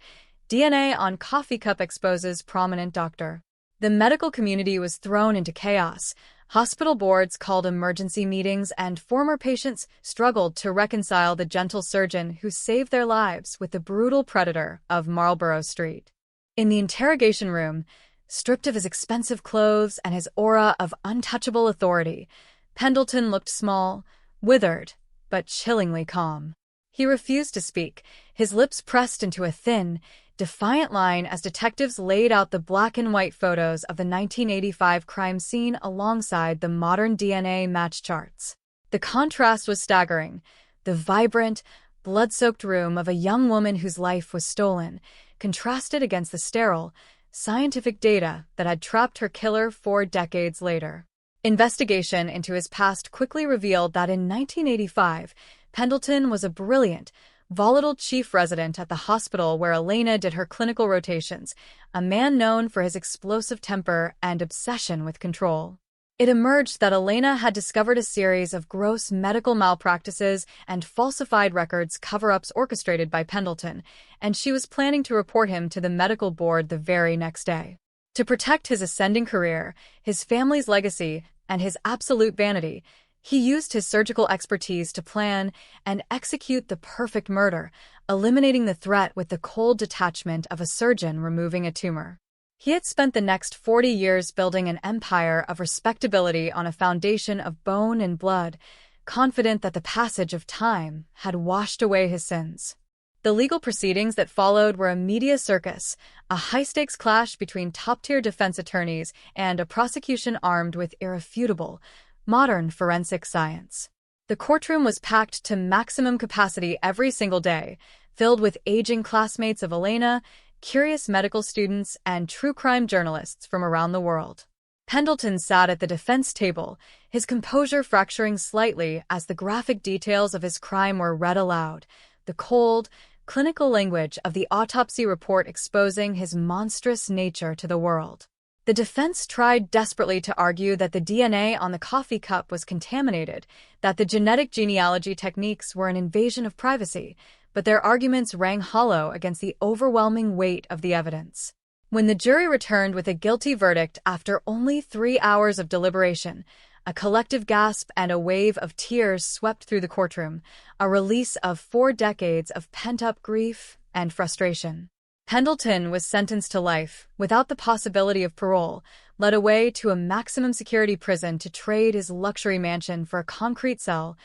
DNA on coffee cup exposes prominent doctor. The medical community was thrown into chaos. Hospital boards called emergency meetings, and former patients struggled to reconcile the gentle surgeon who saved their lives with the brutal predator of Marlborough Street. In the interrogation room, stripped of his expensive clothes and his aura of untouchable authority, Pendleton looked small, withered, but chillingly calm. He refused to speak, his lips pressed into a thin, defiant line as detectives laid out the black and white photos of the 1985 crime scene alongside the modern DNA match charts. The contrast was staggering. The vibrant, blood-soaked room of a young woman whose life was stolen, contrasted against the sterile, scientific data that had trapped her killer 4 decades later. Investigation into his past quickly revealed that in 1985, Pendleton was a brilliant, volatile chief resident at the hospital where Elena did her clinical rotations, a man known for his explosive temper and obsession with control. It emerged that Elena had discovered a series of gross medical malpractices and falsified records cover-ups orchestrated by Pendleton, and she was planning to report him to the medical board the very next day. To protect his ascending career, his family's legacy, and his absolute vanity, he used his surgical expertise to plan and execute the perfect murder, eliminating the threat with the cold detachment of a surgeon removing a tumor. He had spent the next 40 years building an empire of respectability on a foundation of bone and blood, confident that the passage of time had washed away his sins. The legal proceedings that followed were a media circus, a high-stakes clash between top-tier defense attorneys and a prosecution armed with irrefutable, modern forensic science. The courtroom was packed to maximum capacity every single day, filled with aging classmates of Elena, curious medical students, and true crime journalists from around the world. Pendleton sat at the defense table, his composure fracturing slightly as the graphic details of his crime were read aloud, the cold, clinical language of the autopsy report exposing his monstrous nature to the world. The defense tried desperately to argue that the DNA on the coffee cup was contaminated, that the genetic genealogy techniques were an invasion of privacy, but their arguments rang hollow against the overwhelming weight of the evidence. When the jury returned with a guilty verdict after only 3 hours of deliberation, a collective gasp and a wave of tears swept through the courtroom, a release of 4 decades of pent-up grief and frustration. Pendleton was sentenced to life, without the possibility of parole, led away to a maximum security prison to trade his luxury mansion for a concrete cell,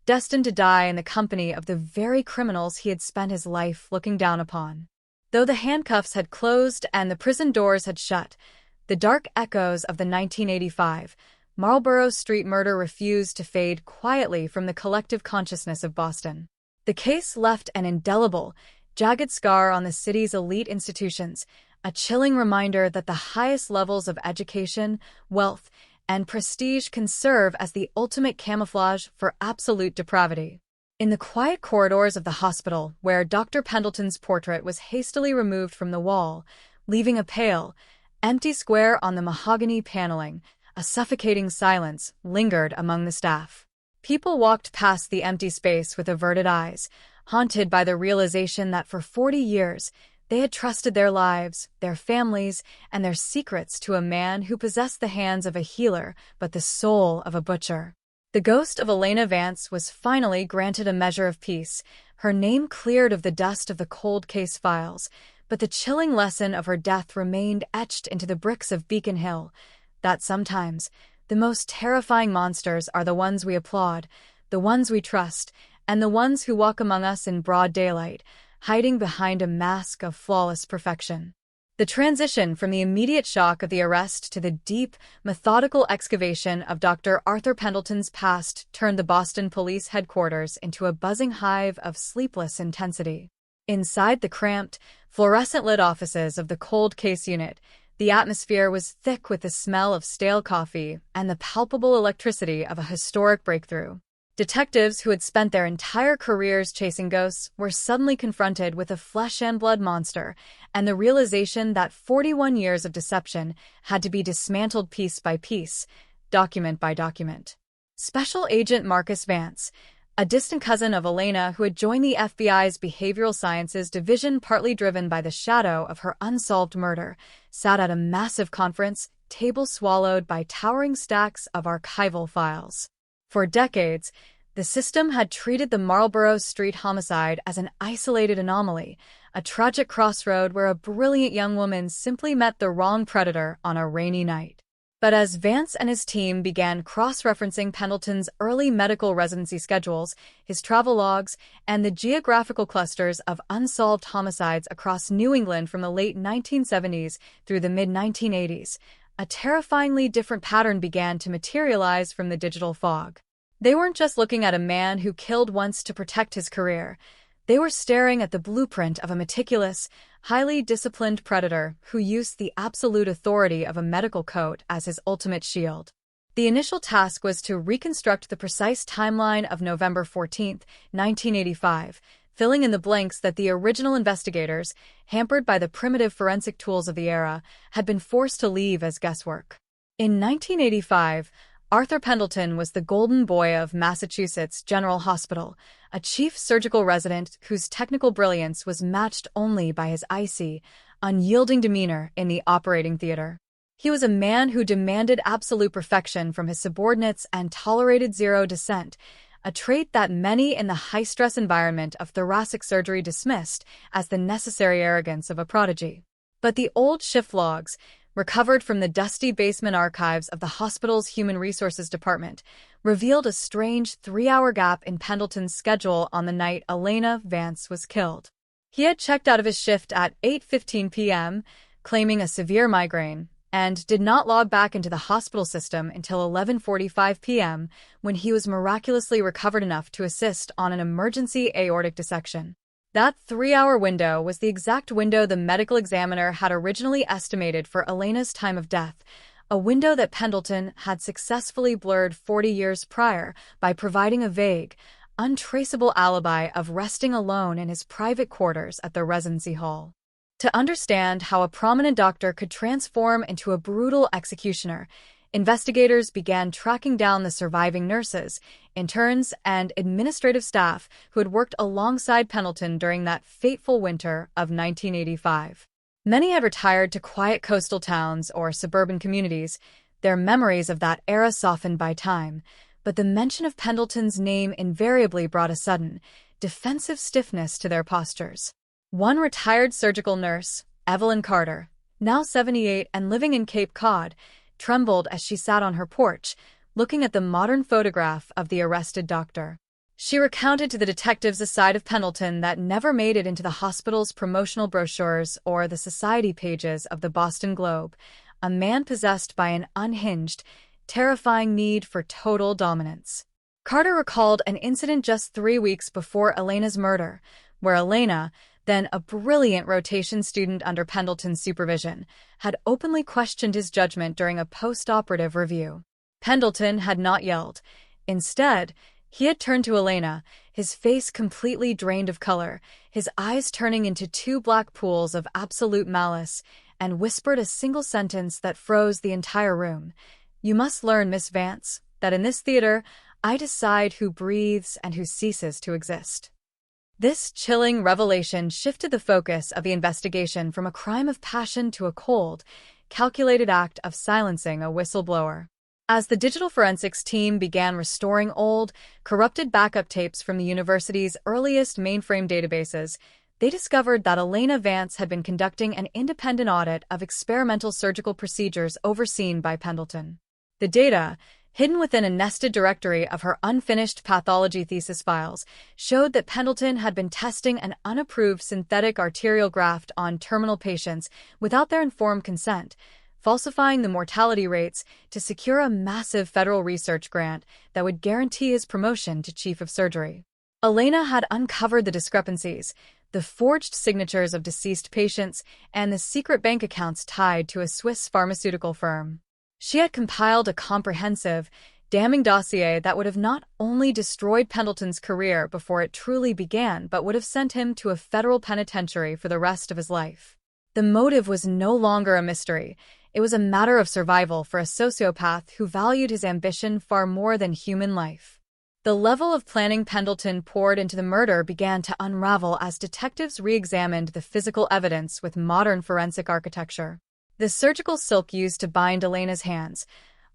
destined to die in the company of the very criminals he had spent his life looking down upon. Though the handcuffs had closed and the prison doors had shut, the dark echoes of the 1985 Marlborough Street murder refused to fade quietly from the collective consciousness of Boston. The case left an indelible, jagged scar on the city's elite institutions, a chilling reminder that the highest levels of education, wealth, and prestige can serve as the ultimate camouflage for absolute depravity. In the quiet corridors of the hospital, where Dr. Pendleton's portrait was hastily removed from the wall, leaving a pale, empty square on the mahogany paneling, a suffocating silence lingered among the staff. People walked past the empty space with averted eyes, haunted by the realization that for 40 years, they had trusted their lives, their families, and their secrets to a man who possessed the hands of a healer but the soul of a butcher. The ghost of Elena Vance was finally granted a measure of peace, her name cleared of the dust of the cold case files, but the chilling lesson of her death remained etched into the bricks of Beacon Hill, that sometimes the most terrifying monsters are the ones we applaud, the ones we trust, and the ones who walk among us in broad daylight, hiding behind a mask of flawless perfection. The transition from the immediate shock of the arrest to the deep, methodical excavation of Dr. Arthur Pendleton's past turned the Boston Police Headquarters into a buzzing hive of sleepless intensity. Inside the cramped, fluorescent-lit offices of the cold case unit, the atmosphere was thick with the smell of stale coffee and the palpable electricity of a historic breakthrough. Detectives who had spent their entire careers chasing ghosts were suddenly confronted with a flesh-and-blood monster and the realization that 41 years of deception had to be dismantled piece by piece, document by document. Special Agent Marcus Vance, a distant cousin of Elena who had joined the FBI's Behavioral Sciences Division partly driven by the shadow of her unsolved murder, sat at a massive conference, table swallowed by towering stacks of archival files. For decades, the system had treated the Marlborough Street homicide as an isolated anomaly, a tragic crossroad where a brilliant young woman simply met the wrong predator on a rainy night. But as Vance and his team began cross-referencing Pendleton's early medical residency schedules, his travel logs, and the geographical clusters of unsolved homicides across New England from the late 1970s through the mid-1980s, a terrifyingly different pattern began to materialize from the digital fog. They weren't just looking at a man who killed once to protect his career. They were staring at the blueprint of a meticulous, highly disciplined predator who used the absolute authority of a medical code as his ultimate shield. The initial task was to reconstruct the precise timeline of November 14, 1985, filling in the blanks that the original investigators, hampered by the primitive forensic tools of the era, had been forced to leave as guesswork. In 1985, Arthur Pendleton was the golden boy of Massachusetts General Hospital, a chief surgical resident whose technical brilliance was matched only by his icy, unyielding demeanor in the operating theater. He was a man who demanded absolute perfection from his subordinates and tolerated zero dissent, a trait that many in the high-stress environment of thoracic surgery dismissed as the necessary arrogance of a prodigy. But the old shift logs, recovered from the dusty basement archives of the hospital's Human Resources Department, revealed a strange 3-hour gap in Pendleton's schedule on the night Elena Vance was killed. He had checked out of his shift at 8:15 p.m., claiming a severe migraine, and did not log back into the hospital system until 11:45 p.m., when he was miraculously recovered enough to assist on an emergency aortic dissection. That 3-hour window was the exact window the medical examiner had originally estimated for Elena's time of death, a window that Pendleton had successfully blurred 40 years prior by providing a vague, untraceable alibi of resting alone in his private quarters at the residency hall. To understand how a prominent doctor could transform into a brutal executioner, investigators began tracking down the surviving nurses, interns, and administrative staff who had worked alongside Pendleton during that fateful winter of 1985. Many had retired to quiet coastal towns or suburban communities, their memories of that era softened by time, but the mention of Pendleton's name invariably brought a sudden, defensive stiffness to their postures. One retired surgical nurse, Evelyn Carter, now 78 and living in Cape Cod, trembled as she sat on her porch, looking at the modern photograph of the arrested doctor. She recounted to the detectives a side of Pendleton that never made it into the hospital's promotional brochures or the society pages of the Boston Globe, a man possessed by an unhinged, terrifying need for total dominance. Carter recalled an incident just 3 weeks before Elena's murder, where Elena, Then a brilliant rotation student under Pendleton's supervision had openly questioned his judgment during a post-operative review. Pendleton had not yelled. Instead, he had turned to Elena, his face completely drained of color, his eyes turning into two black pools of absolute malice, and whispered a single sentence that froze the entire room. "You must learn, Miss Vance, that in this theater, I decide who breathes and who ceases to exist." This chilling revelation shifted the focus of the investigation from a crime of passion to a cold, calculated act of silencing a whistleblower. As the digital forensics team began restoring old, corrupted backup tapes from the university's earliest mainframe databases, they discovered that Elena Vance had been conducting an independent audit of experimental surgical procedures overseen by Pendleton. The data, hidden within a nested directory of her unfinished pathology thesis files, showed that Pendleton had been testing an unapproved synthetic arterial graft on terminal patients without their informed consent, falsifying the mortality rates to secure a massive federal research grant that would guarantee his promotion to chief of surgery. Elena had uncovered the discrepancies, the forged signatures of deceased patients, and the secret bank accounts tied to a Swiss pharmaceutical firm. She had compiled a comprehensive, damning dossier that would have not only destroyed Pendleton's career before it truly began, but would have sent him to a federal penitentiary for the rest of his life. The motive was no longer a mystery. It was a matter of survival for a sociopath who valued his ambition far more than human life. The level of planning Pendleton poured into the murder began to unravel as detectives re-examined the physical evidence with modern forensic architecture. The surgical silk used to bind Elena's hands,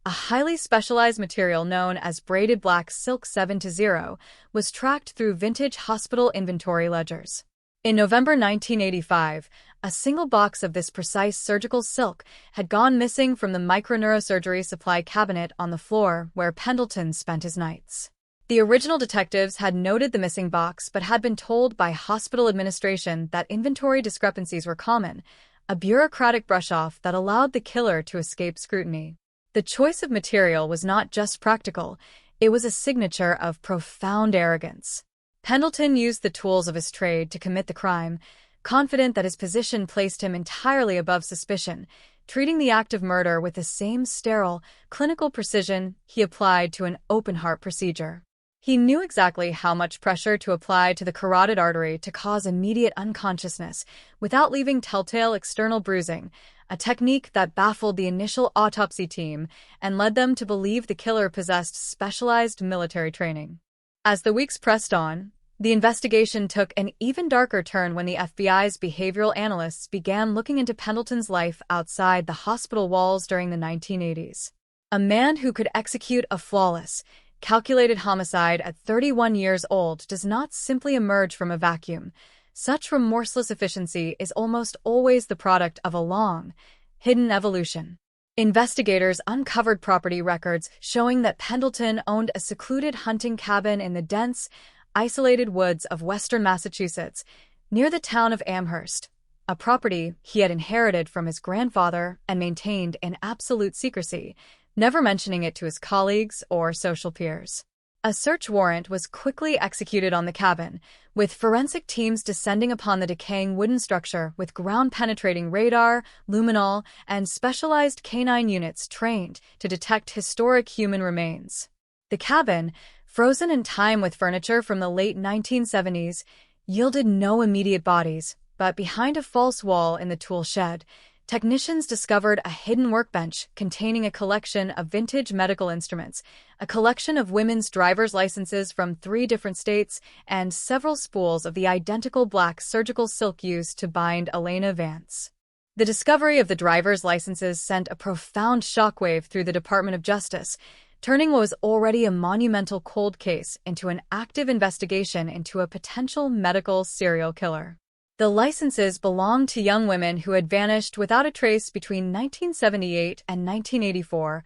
a highly specialized material known as braided black silk 7-0, was tracked through vintage hospital inventory ledgers. In November 1985, a single box of this precise surgical silk had gone missing from the microneurosurgery supply cabinet on the floor where Pendleton spent his nights. The original detectives had noted the missing box but had been told by hospital administration that inventory discrepancies were common, a bureaucratic brush-off that allowed the killer to escape scrutiny. The choice of material was not just practical, it was a signature of profound arrogance. Pendleton used the tools of his trade to commit the crime, confident that his position placed him entirely above suspicion, treating the act of murder with the same sterile, clinical precision he applied to an open-heart procedure. He knew exactly how much pressure to apply to the carotid artery to cause immediate unconsciousness without leaving telltale external bruising, a technique that baffled the initial autopsy team and led them to believe the killer possessed specialized military training. As the weeks pressed on, the investigation took an even darker turn when the FBI's behavioral analysts began looking into Pendleton's life outside the hospital walls during the 1980s. A man who could execute a flawless, calculated homicide at 31 years old does not simply emerge from a vacuum. Such remorseless efficiency is almost always the product of a long, hidden evolution. Investigators uncovered property records showing that Pendleton owned a secluded hunting cabin in the dense, isolated woods of western Massachusetts, near the town of Amherst, a property he had inherited from his grandfather and maintained in absolute secrecy, never mentioning it to his colleagues or social peers. A search warrant was quickly executed on the cabin, with forensic teams descending upon the decaying wooden structure with ground-penetrating radar, luminol, and specialized canine units trained to detect historic human remains. The cabin, frozen in time with furniture from the late 1970s, yielded no immediate bodies, but behind a false wall in the tool shed, technicians discovered a hidden workbench containing a collection of vintage medical instruments, a collection of women's driver's licenses from 3 different states, and several spools of the identical black surgical silk used to bind Elena Vance. The discovery of the driver's licenses sent a profound shockwave through the Department of Justice, turning what was already a monumental cold case into an active investigation into a potential medical serial killer. The licenses belonged to young women who had vanished without a trace between 1978 and 1984,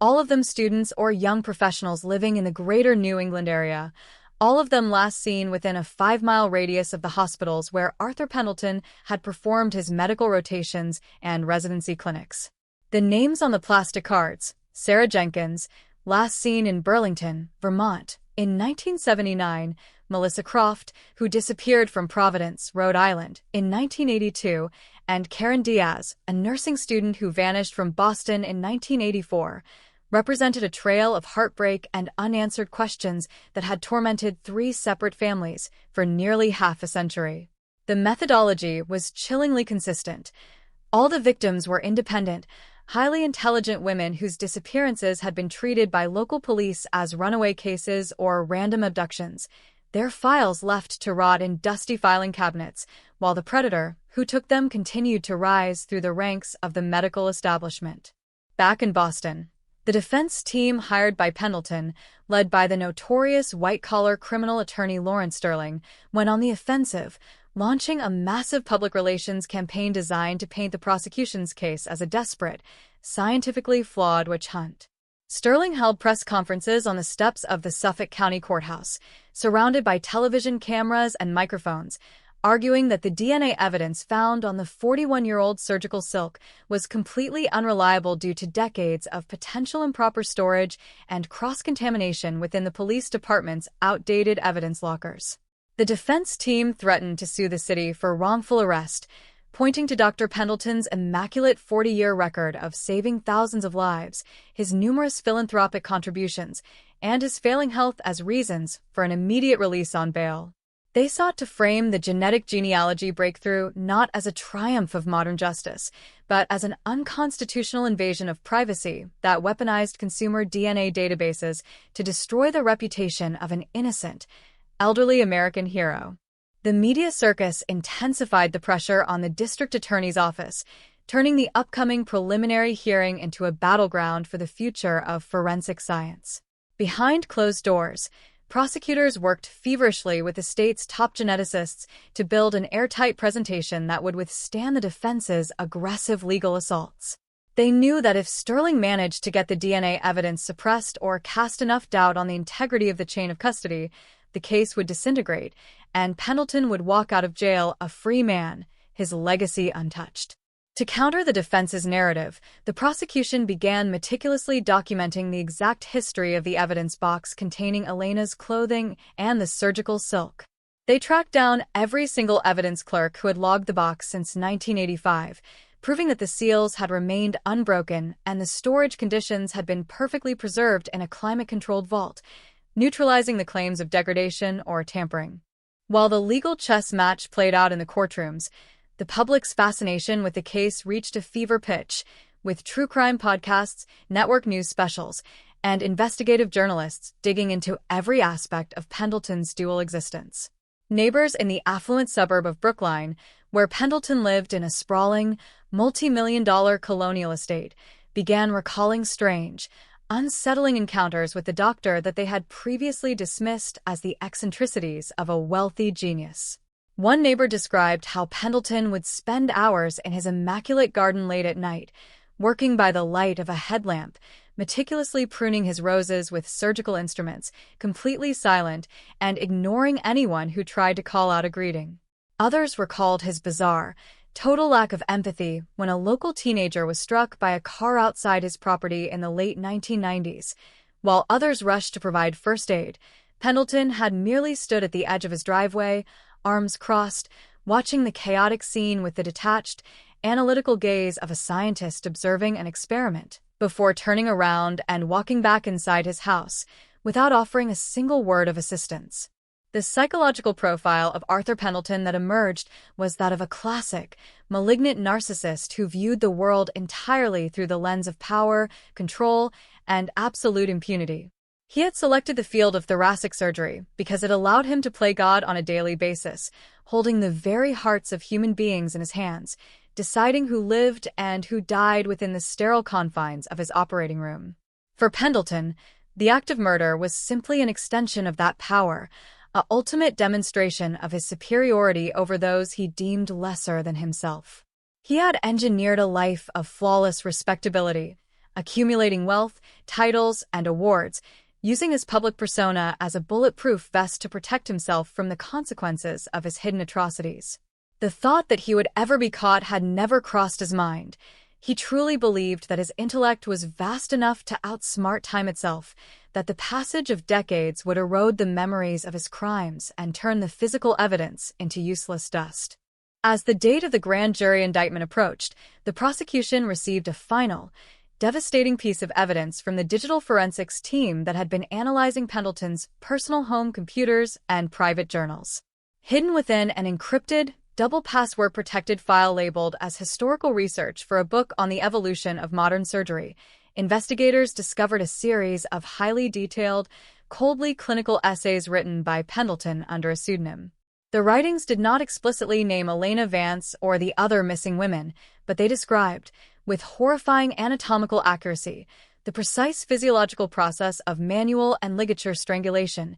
all of them students or young professionals living in the greater New England area, all of them last seen within a 5-mile radius of the hospitals where Arthur Pendleton had performed his medical rotations and residency clinics. The names on the plastic cards: Sarah Jenkins, last seen in Burlington, Vermont; In 1979, Melissa Croft, who disappeared from Providence, Rhode Island, in 1982, and Karen Diaz, a nursing student who vanished from Boston in 1984, represented a trail of heartbreak and unanswered questions that had tormented 3 separate families for nearly half a century. The methodology was chillingly consistent. All the victims were independent, highly intelligent women whose disappearances had been treated by local police as runaway cases or random abductions, their files left to rot in dusty filing cabinets, while the predator who took them continued to rise through the ranks of the medical establishment. Back in Boston, the defense team hired by Pendleton, led by the notorious white-collar criminal attorney Lawrence Sterling, went on the offensive, launching a massive public relations campaign designed to paint the prosecution's case as a desperate, scientifically flawed witch hunt. Sterling held press conferences on the steps of the Suffolk County Courthouse, surrounded by television cameras and microphones, arguing that the DNA evidence found on the 41-year-old surgical silk was completely unreliable due to decades of potential improper storage and cross-contamination within the police department's outdated evidence lockers. The defense team threatened to sue the city for wrongful arrest, pointing to Dr. Pendleton's immaculate 40-year record of saving thousands of lives, his numerous philanthropic contributions, and his failing health as reasons for an immediate release on bail. They sought to frame the genetic genealogy breakthrough not as a triumph of modern justice, but as an unconstitutional invasion of privacy that weaponized consumer DNA databases to destroy the reputation of an innocent, elderly American hero. The media circus intensified the pressure on the district attorney's office, turning the upcoming preliminary hearing into a battleground for the future of forensic science. Behind closed doors, prosecutors worked feverishly with the state's top geneticists to build an airtight presentation that would withstand the defense's aggressive legal assaults. They knew that if Sterling managed to get the DNA evidence suppressed or cast enough doubt on the integrity of the chain of custody, the case would disintegrate, and Pendleton would walk out of jail a free man, his legacy untouched. To counter the defense's narrative, the prosecution began meticulously documenting the exact history of the evidence box containing Elena's clothing and the surgical silk. They tracked down every single evidence clerk who had logged the box since 1985, proving that the seals had remained unbroken and the storage conditions had been perfectly preserved in a climate-controlled vault, neutralizing the claims of degradation or tampering. While the legal chess match played out in the courtrooms, the public's fascination with the case reached a fever pitch, with true crime podcasts, network news specials, and investigative journalists digging into every aspect of Pendleton's dual existence. Neighbors in the affluent suburb of Brookline, where Pendleton lived in a sprawling, multi-million-dollar colonial estate, began recalling strange, unsettling encounters with the doctor that they had previously dismissed as the eccentricities of a wealthy genius. One neighbor described how Pendleton would spend hours in his immaculate garden late at night, working by the light of a headlamp, meticulously pruning his roses with surgical instruments, completely silent, and ignoring anyone who tried to call out a greeting. Others recalled his bizarre, total lack of empathy when a local teenager was struck by a car outside his property in the late 1990s. While others rushed to provide first aid, Pendleton had merely stood at the edge of his driveway, arms crossed, watching the chaotic scene with the detached, analytical gaze of a scientist observing an experiment, before turning around and walking back inside his house, without offering a single word of assistance. The psychological profile of Arthur Pendleton that emerged was that of a classic, malignant narcissist who viewed the world entirely through the lens of power, control, and absolute impunity. He had selected the field of thoracic surgery because it allowed him to play God on a daily basis, holding the very hearts of human beings in his hands, deciding who lived and who died within the sterile confines of his operating room. For Pendleton, the act of murder was simply an extension of that power, an ultimate demonstration of his superiority over those he deemed lesser than himself. He had engineered a life of flawless respectability, accumulating wealth, titles, and awards, using his public persona as a bulletproof vest to protect himself from the consequences of his hidden atrocities. The thought that he would ever be caught had never crossed his mind. He truly believed that his intellect was vast enough to outsmart time itself, that the passage of decades would erode the memories of his crimes and turn the physical evidence into useless dust. As the date of the grand jury indictment approached, the prosecution received a final, devastating piece of evidence from the digital forensics team that had been analyzing Pendleton's personal home computers and private journals. Hidden within an encrypted, double password-protected file labeled as historical research for a book on the evolution of modern surgery, investigators discovered a series of highly detailed, coldly clinical essays written by Pendleton under a pseudonym. The writings did not explicitly name Elena Vance or the other missing women, but they described, with horrifying anatomical accuracy, the precise physiological process of manual and ligature strangulation,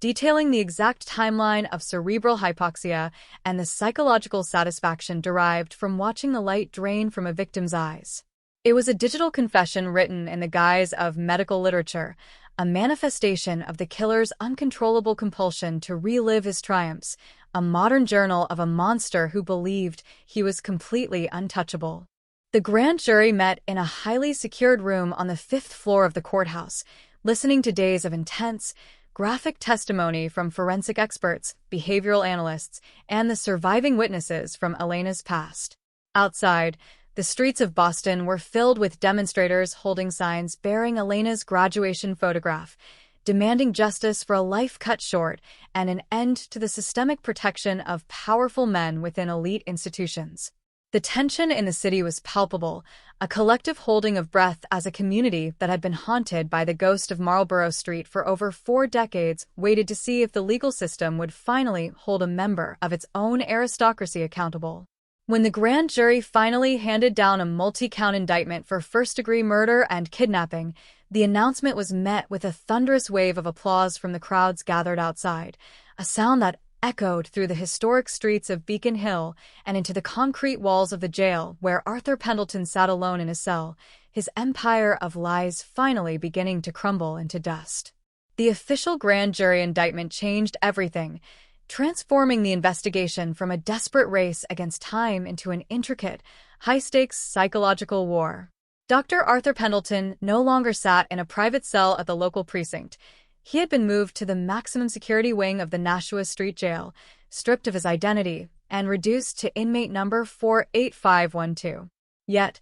detailing the exact timeline of cerebral hypoxia and the psychological satisfaction derived from watching the light drain from a victim's eyes. It was a digital confession written in the guise of medical literature, a manifestation of the killer's uncontrollable compulsion to relive his triumphs, a modern journal of a monster who believed he was completely untouchable. The grand jury met in a highly secured room on the 5th floor of the courthouse, listening to days of intense, graphic testimony from forensic experts, behavioral analysts, and the surviving witnesses from Elena's past. Outside, the streets of Boston were filled with demonstrators holding signs bearing Elena's graduation photograph, demanding justice for a life cut short and an end to the systemic protection of powerful men within elite institutions. The tension in the city was palpable, a collective holding of breath as a community that had been haunted by the ghost of Marlborough Street for over 4 decades waited to see if the legal system would finally hold a member of its own aristocracy accountable. When the grand jury finally handed down a multi-count indictment for first-degree murder and kidnapping, the announcement was met with a thunderous wave of applause from the crowds gathered outside, a sound that echoed through the historic streets of Beacon Hill and into the concrete walls of the jail where Arthur Pendleton sat alone in his cell, his empire of lies finally beginning to crumble into dust. The official grand jury indictment changed everything, transforming the investigation from a desperate race against time into an intricate, high-stakes psychological war. Dr. Arthur Pendleton no longer sat in a private cell at the local precinct. He had been moved to the maximum security wing of the Nashua Street Jail, stripped of his identity, and reduced to inmate number 48512. Yet,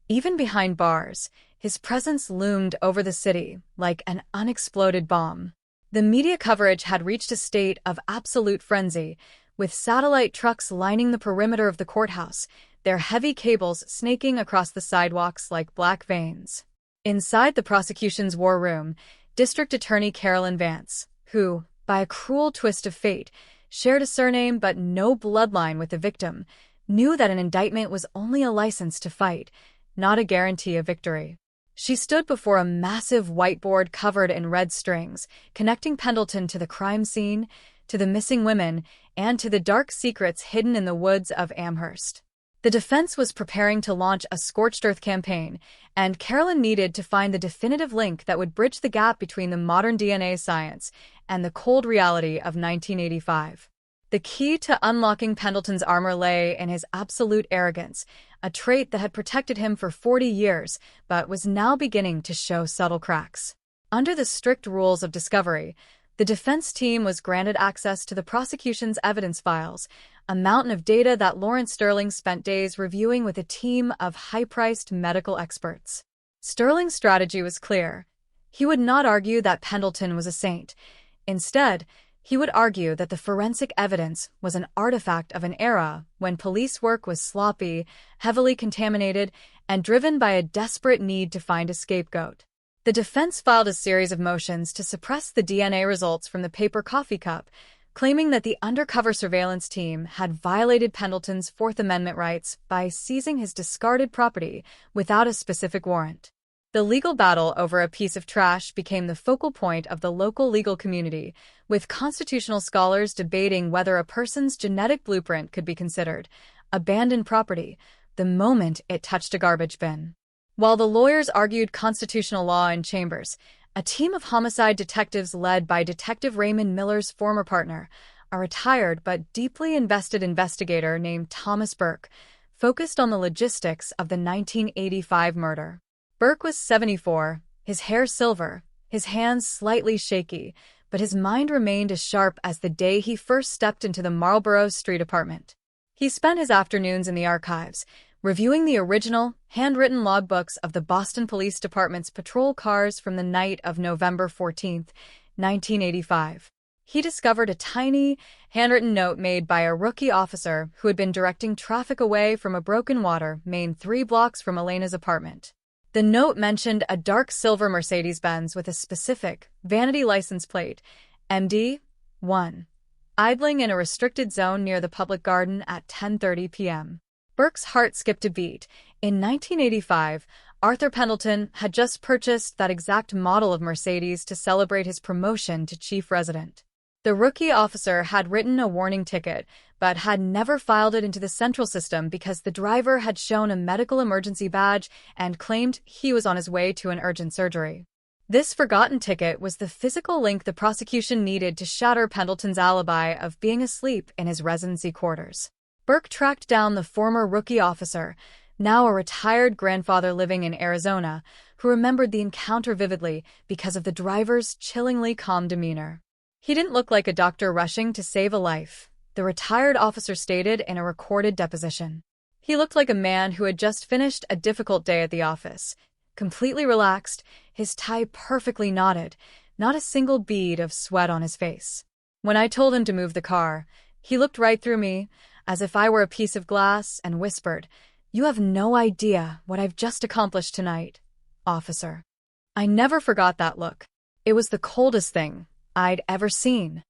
even behind bars, his presence loomed over the city like an unexploded bomb. The media coverage had reached a state of absolute frenzy, with satellite trucks lining the perimeter of the courthouse, their heavy cables snaking across the sidewalks like black veins. Inside the prosecution's war room, District Attorney Carolyn Vance, who, by a cruel twist of fate, shared a surname but no bloodline with the victim, knew that an indictment was only a license to fight, not a guarantee of victory. She stood before a massive whiteboard covered in red strings, connecting Pendleton to the crime scene, to the missing women, and to the dark secrets hidden in the woods of Amherst. The defense was preparing to launch a scorched earth campaign, and Carolyn needed to find the definitive link that would bridge the gap between the modern DNA science and the cold reality of 1985. The key to unlocking Pendleton's armor lay in his absolute arrogance, a trait that had protected him for 40 years but was now beginning to show subtle cracks. Under the strict rules of discovery, the defense team was granted access to the prosecution's evidence files, a mountain of data that Lawrence Sterling spent days reviewing with a team of high-priced medical experts. Sterling's strategy was clear. He would not argue that Pendleton was a saint. Instead, he would argue that the forensic evidence was an artifact of an era when police work was sloppy, heavily contaminated, and driven by a desperate need to find a scapegoat. The defense filed a series of motions to suppress the DNA results from the paper coffee cup, claiming that the undercover surveillance team had violated Pendleton's Fourth Amendment rights by seizing his discarded property without a specific warrant. The legal battle over a piece of trash became the focal point of the local legal community, with constitutional scholars debating whether a person's genetic blueprint could be considered abandoned property the moment it touched a garbage bin. While the lawyers argued constitutional law in chambers, a team of homicide detectives led by Detective Raymond Miller's former partner, a retired but deeply invested investigator named Thomas Burke, focused on the logistics of the 1985 murder. Burke was 74, his hair silver, his hands slightly shaky, but his mind remained as sharp as the day he first stepped into the Marlborough Street apartment. He spent his afternoons in the archives, reviewing the original, handwritten logbooks of the Boston Police Department's patrol cars from the night of November 14, 1985. He discovered a tiny, handwritten note made by a rookie officer who had been directing traffic away from a Broken Water Main 3 blocks from Elena's apartment. The note mentioned a dark silver Mercedes-Benz with a specific, vanity license plate, MD-1, idling in a restricted zone near the public garden at 10:30 p.m. Burke's heart skipped a beat. In 1985, Arthur Pendleton had just purchased that exact model of Mercedes to celebrate his promotion to chief resident. The rookie officer had written a warning ticket, but had never filed it into the central system because the driver had shown a medical emergency badge and claimed he was on his way to an urgent surgery. This forgotten ticket was the physical link the prosecution needed to shatter Pendleton's alibi of being asleep in his residency quarters. Burke tracked down the former rookie officer, now a retired grandfather living in Arizona, who remembered the encounter vividly because of the driver's chillingly calm demeanor. He didn't look like a doctor rushing to save a life, the retired officer stated in a recorded deposition. He looked like a man who had just finished a difficult day at the office, completely relaxed, his tie perfectly knotted, not a single bead of sweat on his face. When I told him to move the car, he looked right through me, as if I were a piece of glass, and whispered, "You have no idea what I've just accomplished tonight, officer." I never forgot that look. It was the coldest thing I'd ever seen.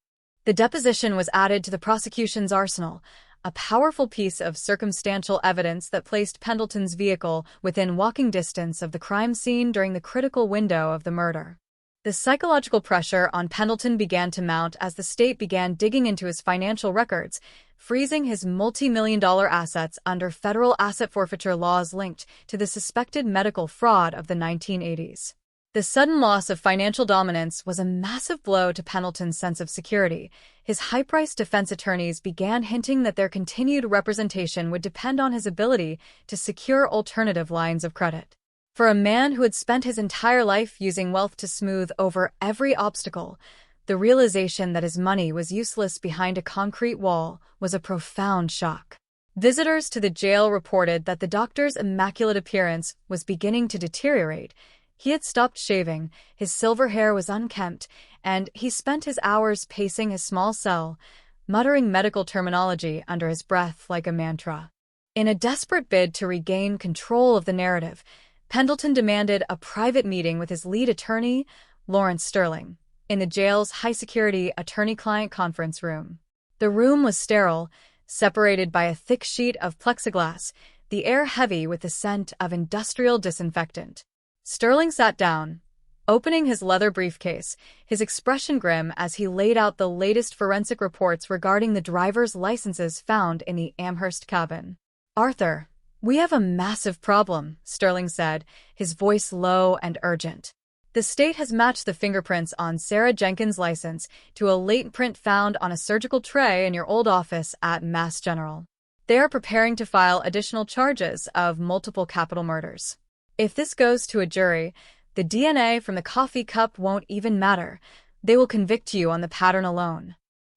The deposition was added to the prosecution's arsenal, a powerful piece of circumstantial evidence that placed Pendleton's vehicle within walking distance of the crime scene during the critical window of the murder. The psychological pressure on Pendleton began to mount as the state began digging into his financial records, freezing his multi-million-dollar assets under federal asset forfeiture laws linked to the suspected medical fraud of the 1980s. The sudden loss of financial dominance was a massive blow to Pendleton's sense of security. His high-priced defense attorneys began hinting that their continued representation would depend on his ability to secure alternative lines of credit. For a man who had spent his entire life using wealth to smooth over every obstacle, the realization that his money was useless behind a concrete wall was a profound shock. Visitors to the jail reported that the doctor's immaculate appearance was beginning to deteriorate. He had stopped shaving, his silver hair was unkempt, and he spent his hours pacing his small cell, muttering medical terminology under his breath like a mantra. In a desperate bid to regain control of the narrative, Pendleton demanded a private meeting with his lead attorney, Lawrence Sterling, in the jail's high-security attorney-client conference room. The room was sterile, separated by a thick sheet of plexiglass, the air heavy with the scent of industrial disinfectant. Sterling sat down, opening his leather briefcase, his expression grim as he laid out the latest forensic reports regarding the driver's licenses found in the Amherst cabin. "Arthur, we have a massive problem," Sterling said, his voice low and urgent. "The state has matched the fingerprints on Sarah Jenkins' license to a latent print found on a surgical tray in your old office at Mass General. They are preparing to file additional charges of multiple capital murders. If this goes to a jury, the DNA from the coffee cup won't even matter. They will convict you on the pattern alone."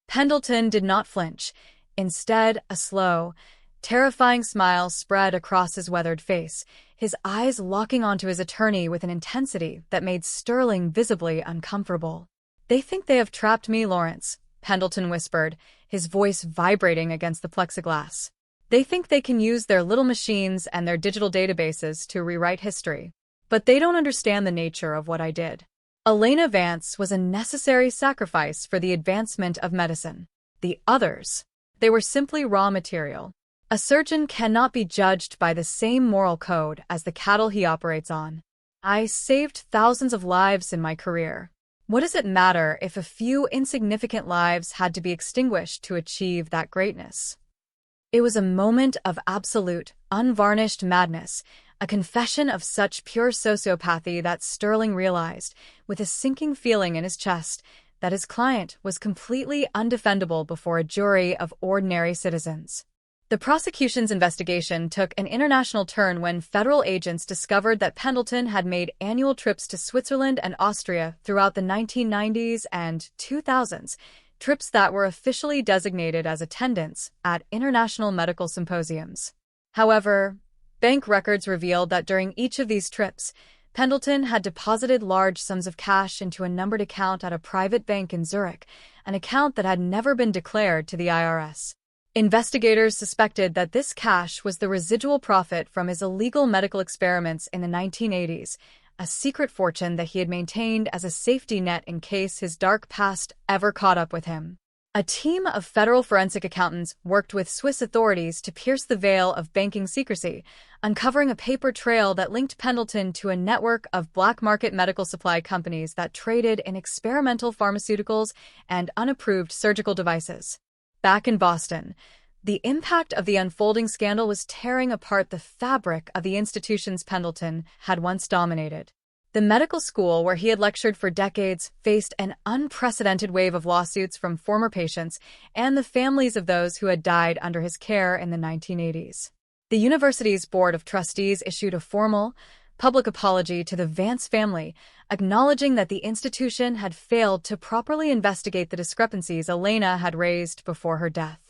Pendleton did not flinch. Instead, a slow, terrifying smile spread across his weathered face, his eyes locking onto his attorney with an intensity that made Sterling visibly uncomfortable. "They think they have trapped me, Lawrence," Pendleton whispered, his voice vibrating against the plexiglass. "They think they can use their little machines and their digital databases to rewrite history. But they don't understand the nature of what I did. Elena Vance was a necessary sacrifice for the advancement of medicine. The others, they were simply raw material. A surgeon cannot be judged by the same moral code as the cattle he operates on. I saved thousands of lives in my career. What does it matter if a few insignificant lives had to be extinguished to achieve that greatness?" It was a moment of absolute, unvarnished madness, a confession of such pure sociopathy that Sterling realized, with a sinking feeling in his chest, that his client was completely undefendable before a jury of ordinary citizens. The prosecution's investigation took an international turn when federal agents discovered that Pendleton had made annual trips to Switzerland and Austria throughout the 1990s and 2000s, trips that were officially designated as attendance at international medical symposiums. However, bank records revealed that during each of these trips, Pendleton had deposited large sums of cash into a numbered account at a private bank in Zurich, an account that had never been declared to the IRS. Investigators suspected that this cash was the residual profit from his illegal medical experiments in the 1980s, a secret fortune that he had maintained as a safety net in case his dark past ever caught up with him. A team of federal forensic accountants worked with Swiss authorities to pierce the veil of banking secrecy, uncovering a paper trail that linked Pendleton to a network of black market medical supply companies that traded in experimental pharmaceuticals and unapproved surgical devices. Back in Boston, the impact of the unfolding scandal was tearing apart the fabric of the institutions Pendleton had once dominated. The medical school where he had lectured for decades faced an unprecedented wave of lawsuits from former patients and the families of those who had died under his care in the 1980s. The university's board of trustees issued a formal, public apology to the Vance family, acknowledging that the institution had failed to properly investigate the discrepancies Elena had raised before her death.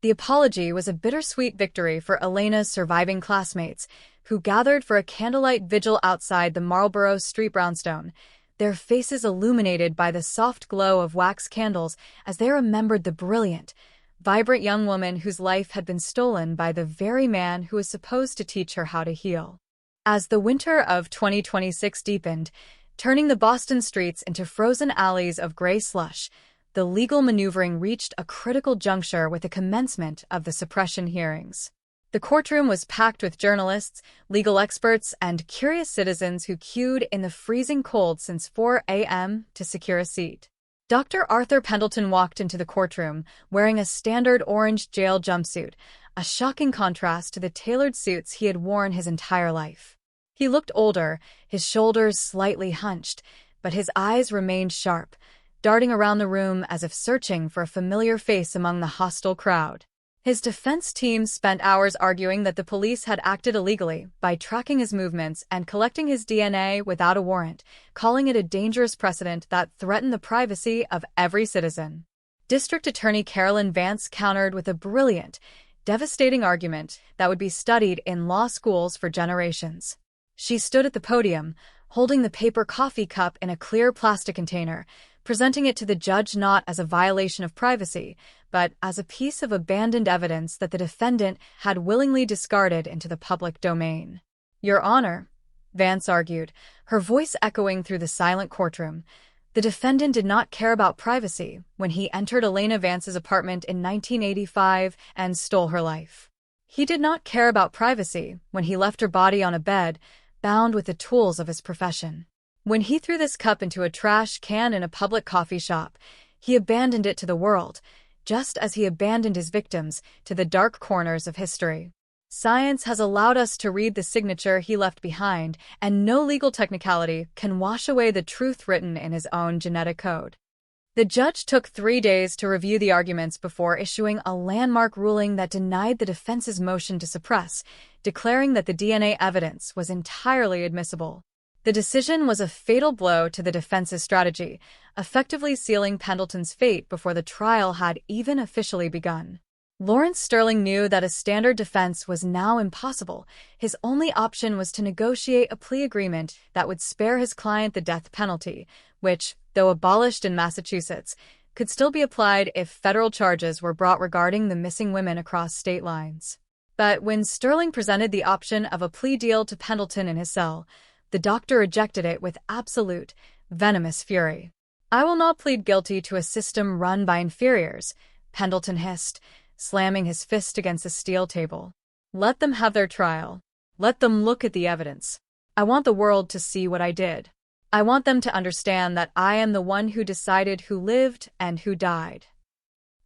The apology was a bittersweet victory for Elena's surviving classmates, who gathered for a candlelight vigil outside the Marlborough Street brownstone, their faces illuminated by the soft glow of wax candles as they remembered the brilliant, vibrant young woman whose life had been stolen by the very man who was supposed to teach her how to heal. As the winter of 2026 deepened, turning the Boston streets into frozen alleys of gray slush, the legal maneuvering reached a critical juncture with the commencement of the suppression hearings. The courtroom was packed with journalists, legal experts, and curious citizens who queued in the freezing cold since 4 a.m. to secure a seat. Dr. Arthur Pendleton walked into the courtroom wearing a standard orange jail jumpsuit, a shocking contrast to the tailored suits he had worn his entire life. He looked older, his shoulders slightly hunched, but his eyes remained sharp, darting around the room as if searching for a familiar face among the hostile crowd. His defense team spent hours arguing that the police had acted illegally by tracking his movements and collecting his DNA without a warrant, calling it a dangerous precedent that threatened the privacy of every citizen. District Attorney Carolyn Vance countered with a brilliant, devastating argument that would be studied in law schools for generations. She stood at the podium, holding the paper coffee cup in a clear plastic container, presenting it to the judge not as a violation of privacy, but as a piece of abandoned evidence that the defendant had willingly discarded into the public domain. Your Honor, Vance argued, her voice echoing through the silent courtroom, the defendant did not care about privacy when he entered Elena Vance's apartment in 1985 and stole her life. He did not care about privacy when he left her body on a bed, bound with the tools of his profession. When he threw this cup into a trash can in a public coffee shop, he abandoned it to the world, just as he abandoned his victims to the dark corners of history. Science has allowed us to read the signature he left behind, and no legal technicality can wash away the truth written in his own genetic code. The judge took 3 days to review the arguments before issuing a landmark ruling that denied the defense's motion to suppress, declaring that the DNA evidence was entirely admissible. The decision was a fatal blow to the defense's strategy, effectively sealing Pendleton's fate before the trial had even officially begun. Lawrence Sterling knew that a standard defense was now impossible. His only option was to negotiate a plea agreement that would spare his client the death penalty, which, though abolished in Massachusetts, could still be applied if federal charges were brought regarding the missing women across state lines. But when Sterling presented the option of a plea deal to Pendleton in his cell, the doctor rejected it with absolute, venomous fury. "I will not plead guilty to a system run by inferiors," Pendleton hissed, slamming his fist against the steel table. "Let them have their trial. Let them look at the evidence. I want the world to see what I did. I want them to understand that I am the one who decided who lived and who died."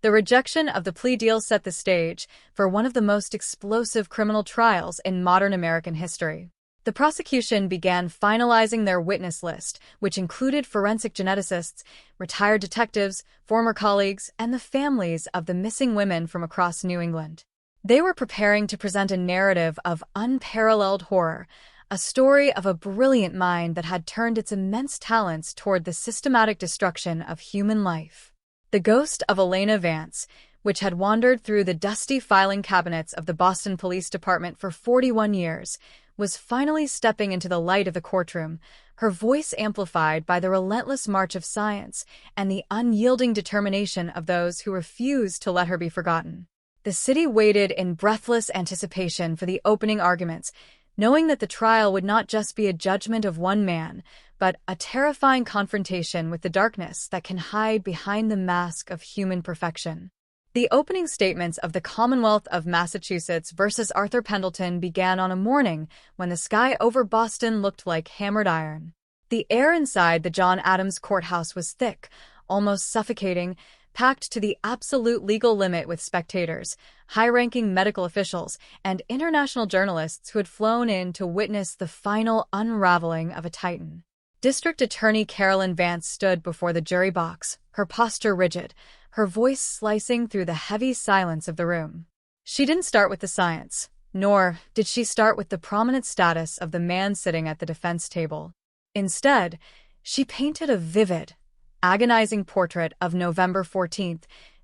The rejection of the plea deal set the stage for one of the most explosive criminal trials in modern American history. The prosecution began finalizing their witness list, which included forensic geneticists, retired detectives, former colleagues, and the families of the missing women from across New England. They were preparing to present a narrative of unparalleled horror, a story of a brilliant mind that had turned its immense talents toward the systematic destruction of human life. The ghost of Elena Vance, which had wandered through the dusty filing cabinets of the Boston Police Department for 41 years, was finally stepping into the light of the courtroom, her voice amplified by the relentless march of science and the unyielding determination of those who refused to let her be forgotten. The city waited in breathless anticipation for the opening arguments, knowing that the trial would not just be a judgment of one man, but a terrifying confrontation with the darkness that can hide behind the mask of human perfection. The opening statements of the Commonwealth of Massachusetts versus Arthur Pendleton began on a morning when the sky over Boston looked like hammered iron. The air inside the John Adams Courthouse was thick, almost suffocating, packed to the absolute legal limit with spectators, high-ranking medical officials, and international journalists who had flown in to witness the final unraveling of a titan. District Attorney Carolyn Vance stood before the jury box, her posture rigid, her voice slicing through the heavy silence of the room. She didn't start with the science, nor did she start with the prominent status of the man sitting at the defense table. Instead, she painted a vivid, agonizing portrait of November 14,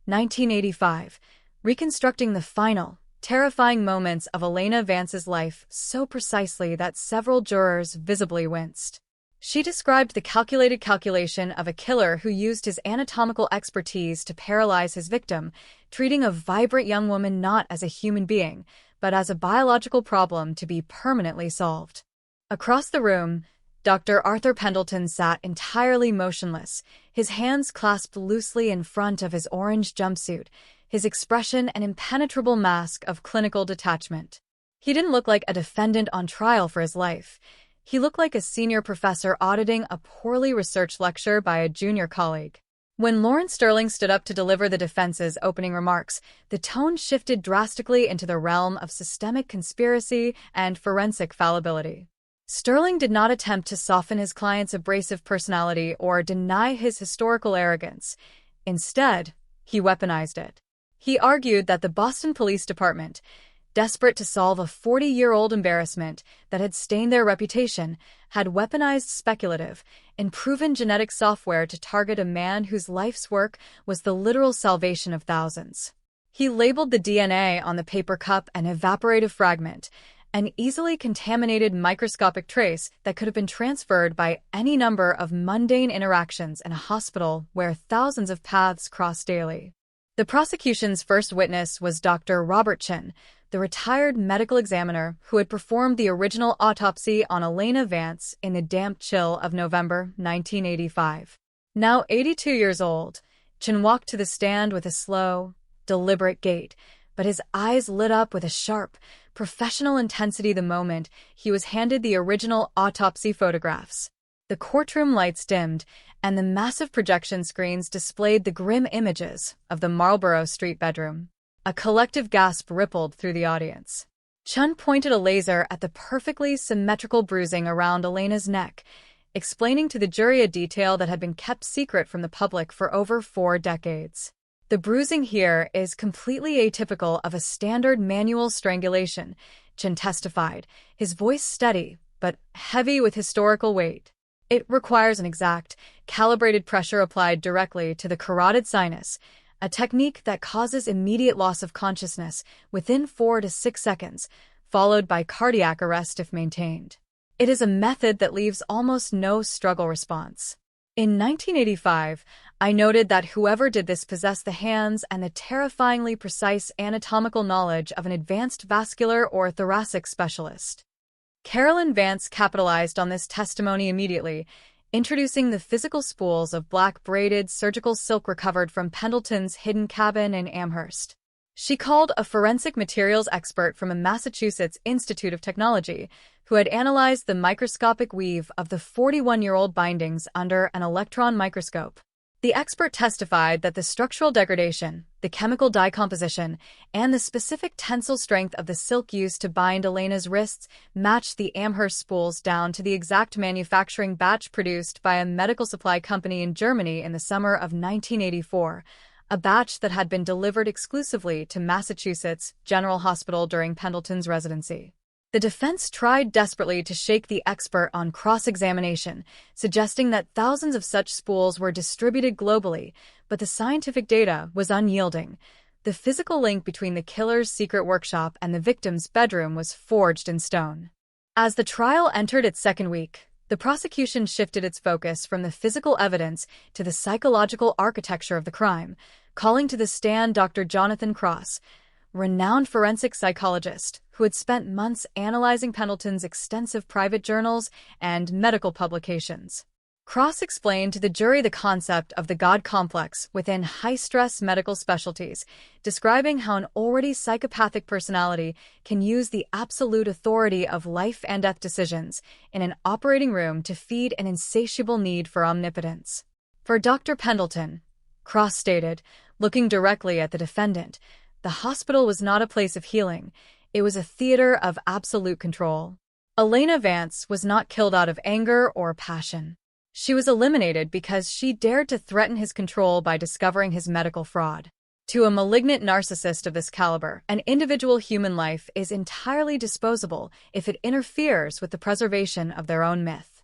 1985, reconstructing the final, terrifying moments of Elena Vance's life so precisely that several jurors visibly winced. She described the calculated calculation of a killer who used his anatomical expertise to paralyze his victim, treating a vibrant young woman not as a human being, but as a biological problem to be permanently solved. Across the room, Dr. Arthur Pendleton sat entirely motionless, his hands clasped loosely in front of his orange jumpsuit, his expression an impenetrable mask of clinical detachment. He didn't look like a defendant on trial for his life. He looked like a senior professor auditing a poorly researched lecture by a junior colleague. When Lawrence Sterling stood up to deliver the defense's opening remarks, the tone shifted drastically into the realm of systemic conspiracy and forensic fallibility. Sterling did not attempt to soften his client's abrasive personality or deny his historical arrogance. Instead, he weaponized it. He argued that the Boston Police Department, desperate to solve a 40-year-old embarrassment that had stained their reputation, had weaponized speculative, unproven genetic software to target a man whose life's work was the literal salvation of thousands. He labeled the DNA on the paper cup an evaporative fragment, an easily contaminated microscopic trace that could have been transferred by any number of mundane interactions in a hospital where thousands of paths cross daily. The prosecution's first witness was Dr. Robert Chin, the retired medical examiner who had performed the original autopsy on Elena Vance in the damp chill of November 1985. Now 82 years old, Chin walked to the stand with a slow, deliberate gait, but his eyes lit up with a sharp, professional intensity the moment he was handed the original autopsy photographs. The courtroom lights dimmed, and the massive projection screens displayed the grim images of the Marlborough Street bedroom. A collective gasp rippled through the audience. Chun pointed a laser at the perfectly symmetrical bruising around Elena's neck, explaining to the jury a detail that had been kept secret from the public for over 4 decades. The bruising here is completely atypical of a standard manual strangulation, Chin testified, his voice steady but heavy with historical weight. It requires an exact, calibrated pressure applied directly to the carotid sinus, a technique that causes immediate loss of consciousness within 4 to 6 seconds, followed by cardiac arrest if maintained. It is a method that leaves almost no struggle response. In 1985, I noted that whoever did this possessed the hands and the terrifyingly precise anatomical knowledge of an advanced vascular or thoracic specialist. Carolyn Vance capitalized on this testimony immediately, introducing the physical spools of black braided surgical silk recovered from Pendleton's hidden cabin in Amherst. She called a forensic materials expert from a Massachusetts Institute of Technology, who had analyzed the microscopic weave of the 41-year-old bindings under an electron microscope. The expert testified that the structural degradation, the chemical decomposition, and the specific tensile strength of the silk used to bind Elena's wrists matched the Amherst spools down to the exact manufacturing batch produced by a medical supply company in Germany in the summer of 1984, a batch that had been delivered exclusively to Massachusetts General Hospital during Pendleton's residency. The defense tried desperately to shake the expert on cross-examination, suggesting that thousands of such spools were distributed globally, but the scientific data was unyielding. The physical link between the killer's secret workshop and the victim's bedroom was forged in stone. As the trial entered its second week, the prosecution shifted its focus from the physical evidence to the psychological architecture of the crime, calling to the stand Dr. Jonathan Cross, renowned forensic psychologist who had spent months analyzing Pendleton's extensive private journals and medical publications. Cross explained to the jury the concept of the God complex within high-stress medical specialties, describing how an already psychopathic personality can use the absolute authority of life and death decisions in an operating room to feed an insatiable need for omnipotence. For Dr. Pendleton, Cross stated, looking directly at the defendant, the hospital was not a place of healing, it was a theater of absolute control. Elena Vance was not killed out of anger or passion. She was eliminated because she dared to threaten his control by discovering his medical fraud. To a malignant narcissist of this caliber, an individual human life is entirely disposable if it interferes with the preservation of their own myth.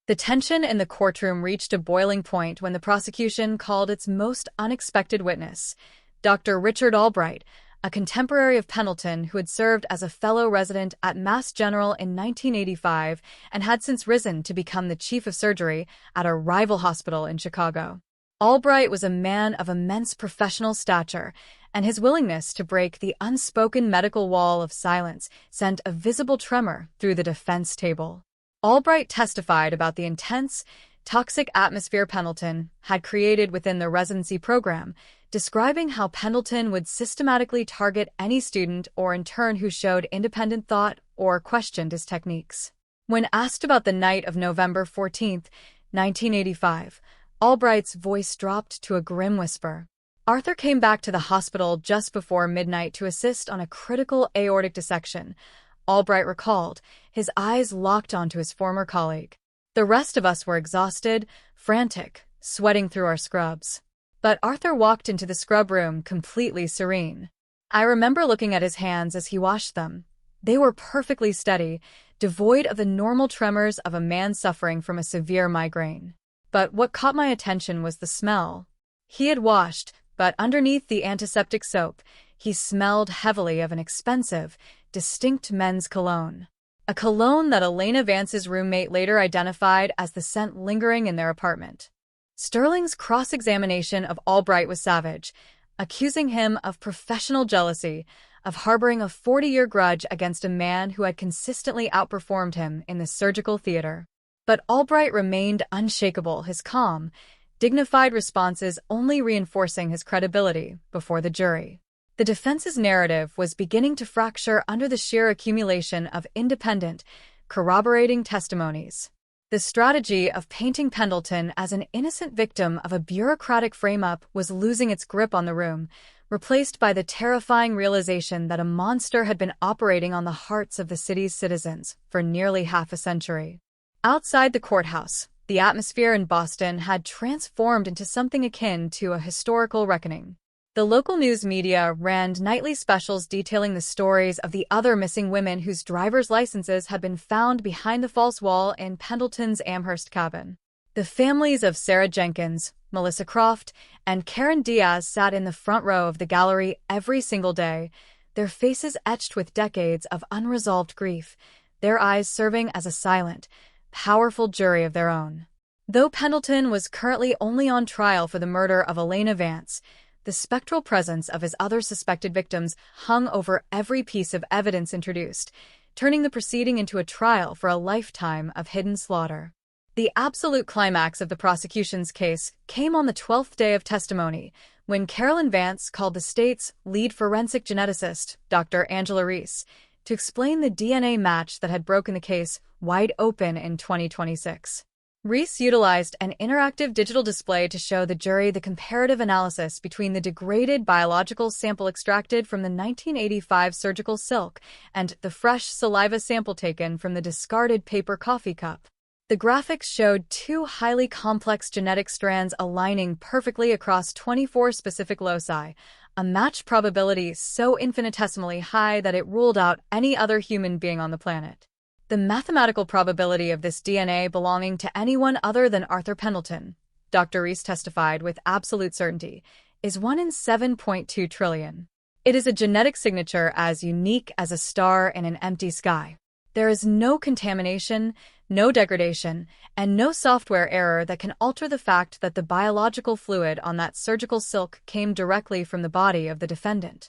The tension in the courtroom reached a boiling point when the prosecution called its most unexpected witness, Dr. Richard Albright, a contemporary of Pendleton who had served as a fellow resident at Mass General in 1985 and had since risen to become the chief of surgery at a rival hospital in Chicago. Albright was a man of immense professional stature, and his willingness to break the unspoken medical wall of silence sent a visible tremor through the defense table. Albright testified about the intense, toxic atmosphere Pendleton had created within the residency program, describing how Pendleton would systematically target any student or intern who showed independent thought or questioned his techniques. When asked about the night of November 14, 1985, Albright's voice dropped to a grim whisper. Arthur came back to the hospital just before midnight to assist on a critical aortic dissection, Albright recalled, his eyes locked onto his former colleague. The rest of us were exhausted, frantic, sweating through our scrubs. But Arthur walked into the scrub room completely serene. I remember looking at his hands as he washed them. They were perfectly steady, devoid of the normal tremors of a man suffering from a severe migraine. But what caught my attention was the smell. He had washed, but underneath the antiseptic soap, he smelled heavily of an expensive, distinct men's cologne. A cologne that Elena Vance's roommate later identified as the scent lingering in their apartment. Sterling's cross-examination of Albright was savage, accusing him of professional jealousy, of harboring a 40-year grudge against a man who had consistently outperformed him in the surgical theater. But Albright remained unshakable, his calm, dignified responses only reinforcing his credibility before the jury. The defense's narrative was beginning to fracture under the sheer accumulation of independent, corroborating testimonies. The strategy of painting Pendleton as an innocent victim of a bureaucratic frame-up was losing its grip on the room, replaced by the terrifying realization that a monster had been operating on the hearts of the city's citizens for nearly half a century. Outside the courthouse, the atmosphere in Boston had transformed into something akin to a historical reckoning. The local news media ran nightly specials detailing the stories of the other missing women whose driver's licenses had been found behind the false wall in Pendleton's Amherst cabin. The families of Sarah Jenkins, Melissa Croft, and Karen Diaz sat in the front row of the gallery every single day, their faces etched with decades of unresolved grief, their eyes serving as a silent, powerful jury of their own. Though Pendleton was currently only on trial for the murder of Elena Vance, the spectral presence of his other suspected victims hung over every piece of evidence introduced, turning the proceeding into a trial for a lifetime of hidden slaughter. The absolute climax of the prosecution's case came on the 12th day of testimony, when Carolyn Vance called the state's lead forensic geneticist, Dr. Angela Reese, to explain the DNA match that had broken the case wide open in 2026. Reese utilized an interactive digital display to show the jury the comparative analysis between the degraded biological sample extracted from the 1985 surgical silk and the fresh saliva sample taken from the discarded paper coffee cup. The graphics showed two highly complex genetic strands aligning perfectly across 24 specific loci, a match probability so infinitesimally high that it ruled out any other human being on the planet. The mathematical probability of this DNA belonging to anyone other than Arthur Pendleton, Dr. Reese testified with absolute certainty, is 1 in 7.2 trillion. It is a genetic signature as unique as a star in an empty sky. There is no contamination, no degradation, and no software error that can alter the fact that the biological fluid on that surgical silk came directly from the body of the defendant.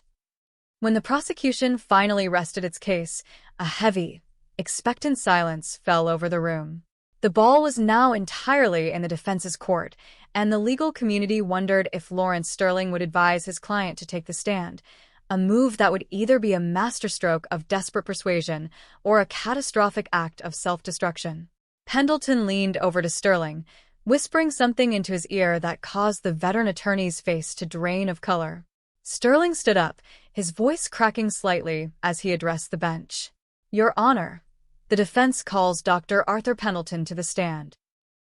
When the prosecution finally rested its case, a heavy, expectant silence fell over the room. The ball was now entirely in the defense's court, and the legal community wondered if Lawrence Sterling would advise his client to take the stand, a move that would either be a masterstroke of desperate persuasion or a catastrophic act of self-destruction. Pendleton leaned over to Sterling, whispering something into his ear that caused the veteran attorney's face to drain of color. Sterling stood up, his voice cracking slightly as he addressed the bench. "Your Honor, the defense calls Dr. Arthur Pendleton to the stand."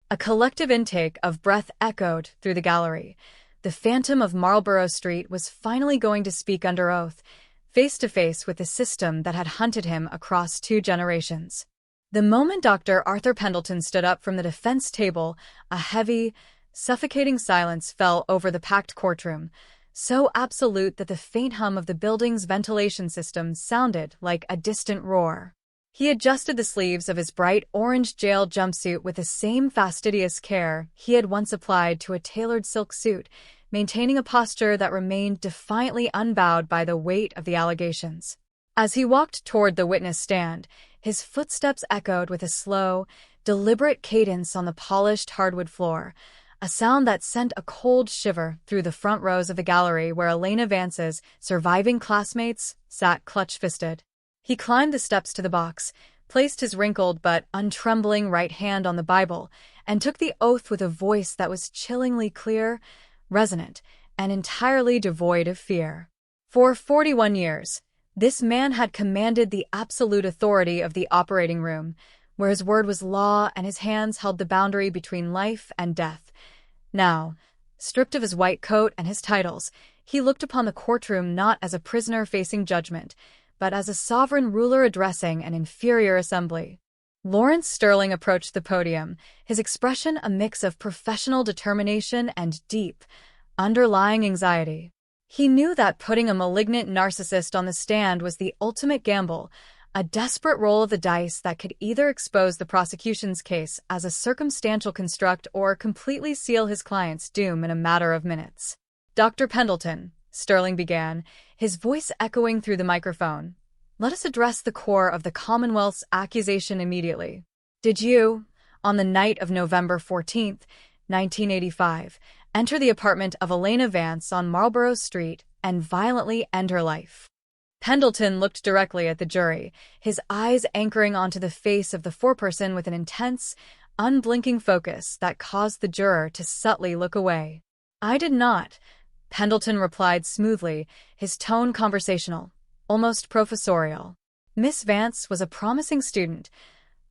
A collective intake of breath echoed through the gallery. The phantom of Marlborough Street was finally going to speak under oath, face to face with the system that had hunted him across 2 generations. The moment Dr. Arthur Pendleton stood up from the defense table, a heavy, suffocating silence fell over the packed courtroom, so absolute that the faint hum of the building's ventilation system sounded like a distant roar. He adjusted the sleeves of his bright orange jail jumpsuit with the same fastidious care he had once applied to a tailored silk suit, maintaining a posture that remained defiantly unbowed by the weight of the allegations. As he walked toward the witness stand, his footsteps echoed with a slow, deliberate cadence on the polished hardwood floor, a sound that sent a cold shiver through the front rows of the gallery where Elena Vance's surviving classmates sat clutch-fisted. He climbed the steps to the box, placed his wrinkled but untrembling right hand on the Bible, and took the oath with a voice that was chillingly clear, resonant, and entirely devoid of fear. For 41 years, this man had commanded the absolute authority of the operating room, where his word was law and his hands held the boundary between life and death. Now, stripped of his white coat and his titles, he looked upon the courtroom not as a prisoner facing judgment, but as a sovereign ruler addressing an inferior assembly. Lawrence Sterling approached the podium, his expression a mix of professional determination and deep, underlying anxiety. He knew that putting a malignant narcissist on the stand was the ultimate gamble, a desperate roll of the dice that could either expose the prosecution's case as a circumstantial construct or completely seal his client's doom in a matter of minutes. "Dr. Pendleton," Sterling began, his voice echoing through the microphone, "let us address the core of the Commonwealth's accusation immediately. Did you, on the night of November 14th, 1985, enter the apartment of Elena Vance on Marlborough Street and violently end her life?" Pendleton looked directly at the jury, his eyes anchoring onto the face of the foreperson with an intense, unblinking focus that caused the juror to subtly look away. "I did not," Pendleton replied smoothly, his tone conversational, almost professorial. "Miss Vance was a promising student,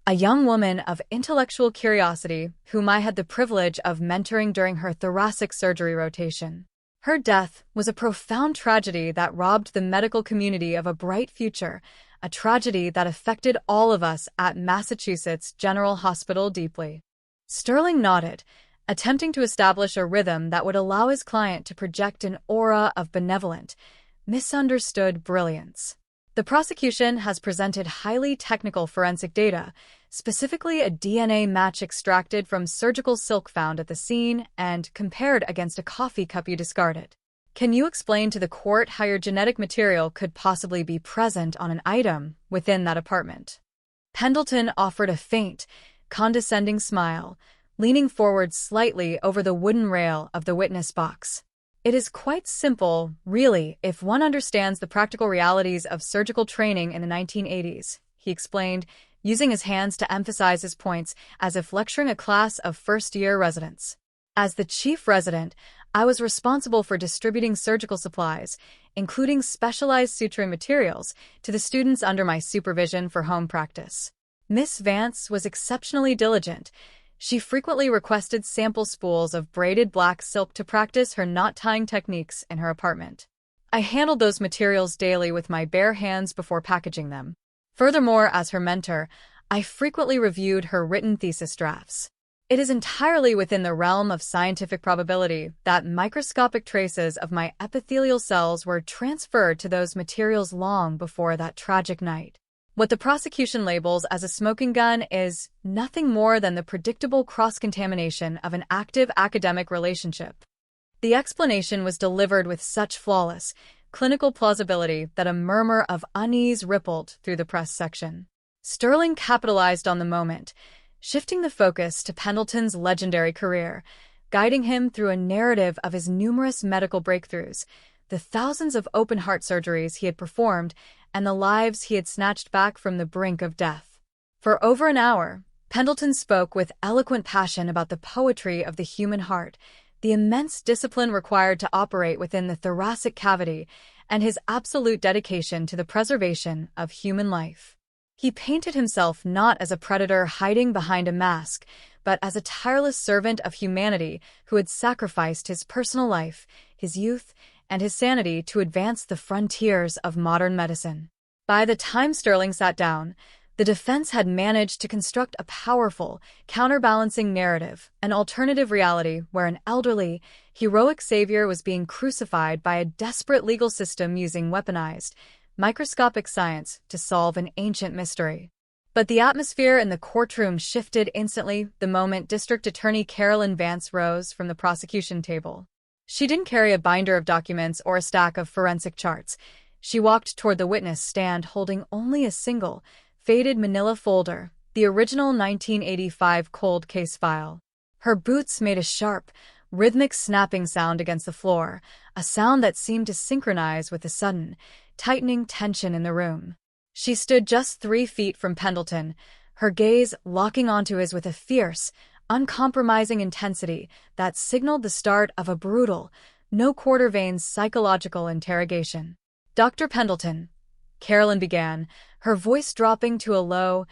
a young woman of intellectual curiosity whom I had the privilege of mentoring during her thoracic surgery rotation. Her death was a profound tragedy that robbed the medical community of a bright future, a tragedy that affected all of us at Massachusetts General Hospital deeply." Sterling nodded, attempting to establish a rhythm that would allow his client to project an aura of benevolent, misunderstood brilliance. "The prosecution has presented highly technical forensic data, specifically a DNA match extracted from surgical silk found at the scene and compared against a coffee cup you discarded. Can you explain to the court how your genetic material could possibly be present on an item within that apartment?" Pendleton offered a faint, condescending smile, leaning forward slightly over the wooden rail of the witness box. "It is quite simple, really, if one understands the practical realities of surgical training in the 1980s, he explained, using his hands to emphasize his points as if lecturing a class of first-year residents. "As the chief resident, I was responsible for distributing surgical supplies, including specialized suturing materials, to the students under my supervision for home practice. Miss Vance was exceptionally diligent. She frequently requested sample spools of braided black silk to practice her knot-tying techniques in her apartment. I handled those materials daily with my bare hands before packaging them. Furthermore, as her mentor, I frequently reviewed her written thesis drafts. It is entirely within the realm of scientific probability that microscopic traces of my epithelial cells were transferred to those materials long before that tragic night. What the prosecution labels as a smoking gun is nothing more than the predictable cross-contamination of an active academic relationship. The explanation was delivered with such flawless, clinical plausibility that a murmur of unease rippled through the press section. Sterling capitalized on the moment, shifting the focus to Pendleton's legendary career, guiding him through a narrative of his numerous medical breakthroughs, the thousands of open-heart surgeries he had performed, and the lives he had snatched back from the brink of death. For over an hour, Pendleton spoke with eloquent passion about the poetry of the human heart, the immense discipline required to operate within the thoracic cavity, and his absolute dedication to the preservation of human life. He painted himself not as a predator hiding behind a mask, but as a tireless servant of humanity who had sacrificed his personal life, his youth, and his sanity to advance the frontiers of modern medicine. By the time Sterling sat down, the defense had managed to construct a powerful, counterbalancing narrative, an alternative reality where an elderly, heroic savior was being crucified by a desperate legal system using weaponized, microscopic science to solve an ancient mystery. But the atmosphere in the courtroom shifted instantly the moment District Attorney Carolyn Vance rose from the prosecution table. She didn't carry a binder of documents or a stack of forensic charts. She walked toward the witness stand holding only a single, faded manila folder, the original 1985 cold case file. Her boots made a sharp, rhythmic snapping sound against the floor, a sound that seemed to synchronize with the sudden, tightening tension in the room. She stood just 3 feet from Pendleton, her gaze locking onto his with a fierce, uncompromising intensity that signaled the start of a brutal, no-quarter-veins psychological interrogation. "Dr. Pendleton," Carolyn began, her voice dropping to a low,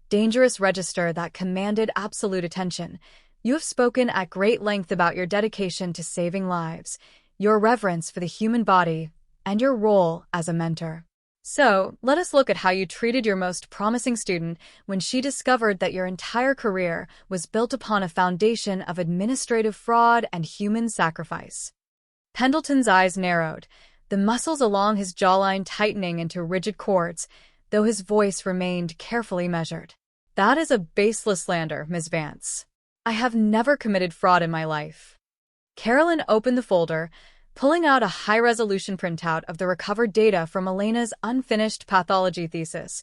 dangerous register that commanded absolute attention. "You have spoken at great length about your dedication to saving lives, your reverence for the human body, and your role as a mentor. So, let us look at how you treated your most promising student when she discovered that your entire career was built upon a foundation of administrative fraud and human sacrifice." Pendleton's eyes narrowed, the muscles along his jawline tightening into rigid cords, though his voice remained carefully measured. "That is a baseless slander, Ms. Vance. I have never committed fraud in my life." Carolyn opened the folder, pulling out a high-resolution printout of the recovered data from Elena's unfinished pathology thesis,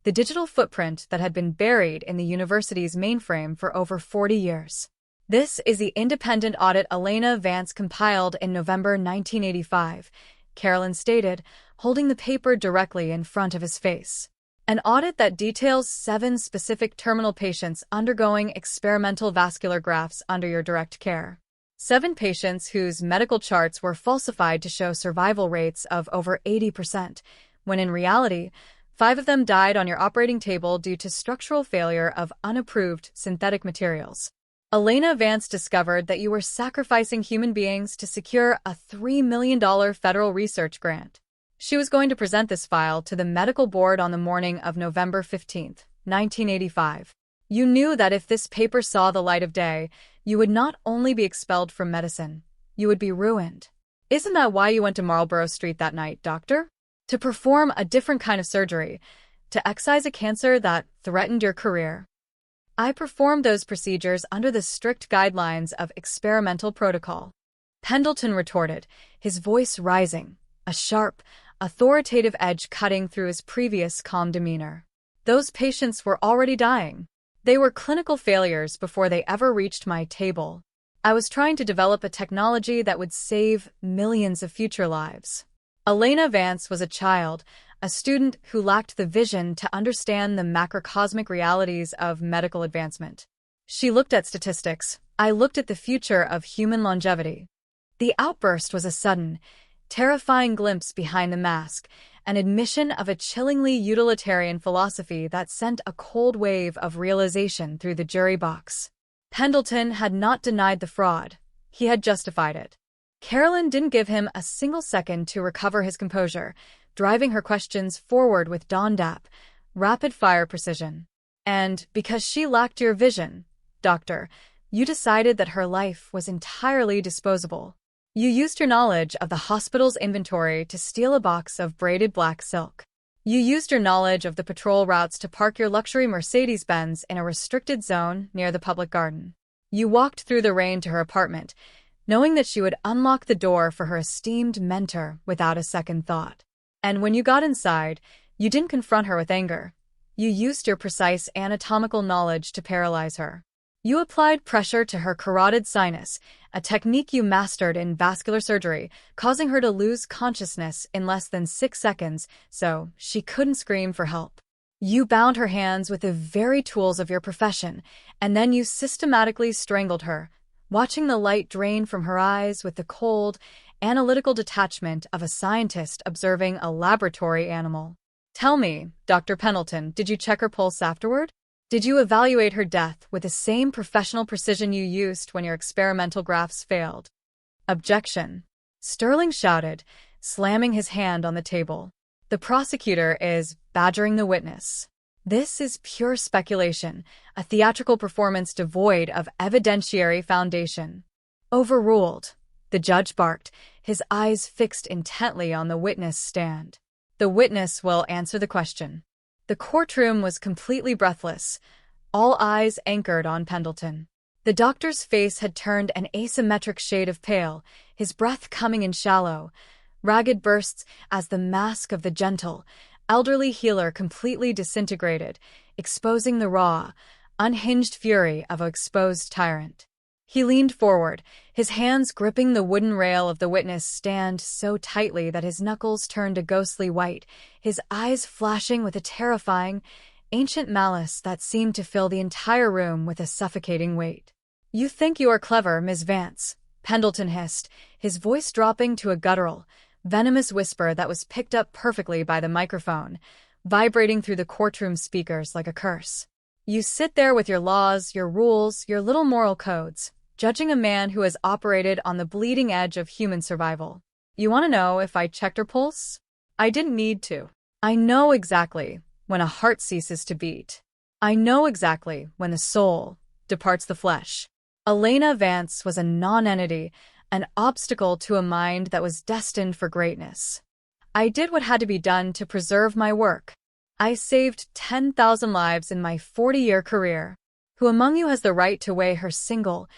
the digital footprint that had been buried in the university's mainframe for over 40 years. "This is the independent audit Elena Vance compiled in November 1985, Carolyn stated, holding the paper directly in front of his face. "An audit that details 7 specific terminal patients undergoing experimental vascular grafts under your direct care. 7 patients whose medical charts were falsified to show survival rates of over 80%, when in reality, 5 of them died on your operating table due to structural failure of unapproved synthetic materials. Elena Vance discovered that you were sacrificing human beings to secure a $3 million federal research grant. She was going to present this file to the medical board on the morning of November 15, 1985. You knew that if this paper saw the light of day, you would not only be expelled from medicine, you would be ruined. Isn't that why you went to Marlborough Street that night, doctor? To perform a different kind of surgery, to excise a cancer that threatened your career. I performed those procedures under the strict guidelines of experimental protocol." Pendleton retorted, his voice rising, a sharp, authoritative edge cutting through his previous calm demeanor. "Those patients were already dying. They were clinical failures before they ever reached my table. I was trying to develop a technology that would save millions of future lives." Elena Vance was a child, a student who lacked the vision to understand the macrocosmic realities of medical advancement. She looked at statistics. I looked at the future of human longevity. The outburst was a sudden, terrifying glimpse behind the mask, an admission of a chillingly utilitarian philosophy that sent a cold wave of realization through the jury box. Pendleton had not denied the fraud. He had justified it. Carolyn didn't give him a single second to recover his composure, driving her questions forward with Dondap, rapid-fire precision. And because she lacked your vision, Doctor, you decided that her life was entirely disposable. You used your knowledge of the hospital's inventory to steal a box of braided black silk. You used your knowledge of the patrol routes to park your luxury Mercedes-Benz in a restricted zone near the public garden. You walked through the rain to her apartment, knowing that she would unlock the door for her esteemed mentor without a second thought. And when you got inside, you didn't confront her with anger. You used your precise anatomical knowledge to paralyze her. You applied pressure to her carotid sinus, a technique you mastered in vascular surgery, causing her to lose consciousness in less than 6 seconds, so she couldn't scream for help. You bound her hands with the very tools of your profession, and then you systematically strangled her, watching the light drain from her eyes with the cold, analytical detachment of a scientist observing a laboratory animal. Tell me, Dr. Pendleton, did you check her pulse afterward? Did you evaluate her death with the same professional precision you used when your experimental graphs failed? Objection. Sterling shouted, slamming his hand on the table. The prosecutor is badgering the witness. This is pure speculation, a theatrical performance devoid of evidentiary foundation. Overruled. The judge barked, his eyes fixed intently on the witness stand. The witness will answer the question. The courtroom was completely breathless, all eyes anchored on Pendleton. The doctor's face had turned an asymmetric shade of pale, his breath coming in shallow, ragged bursts as the mask of the gentle, elderly healer completely disintegrated, exposing the raw, unhinged fury of an exposed tyrant. He leaned forward, his hands gripping the wooden rail of the witness stand so tightly that his knuckles turned a ghostly white, his eyes flashing with a terrifying, ancient malice that seemed to fill the entire room with a suffocating weight. You think you are clever, Miss Vance, Pendleton hissed, his voice dropping to a guttural, venomous whisper that was picked up perfectly by the microphone, vibrating through the courtroom speakers like a curse. You sit there with your laws, your rules, your little moral codes, judging a man who has operated on the bleeding edge of human survival. You want to know if I checked her pulse? I didn't need to. I know exactly when a heart ceases to beat. I know exactly when the soul departs the flesh. Elena Vance was a non-entity, an obstacle to a mind that was destined for greatness. I did what had to be done to preserve my work. I saved 10,000 lives in my 40-year career. Who among you has the right to weigh her single,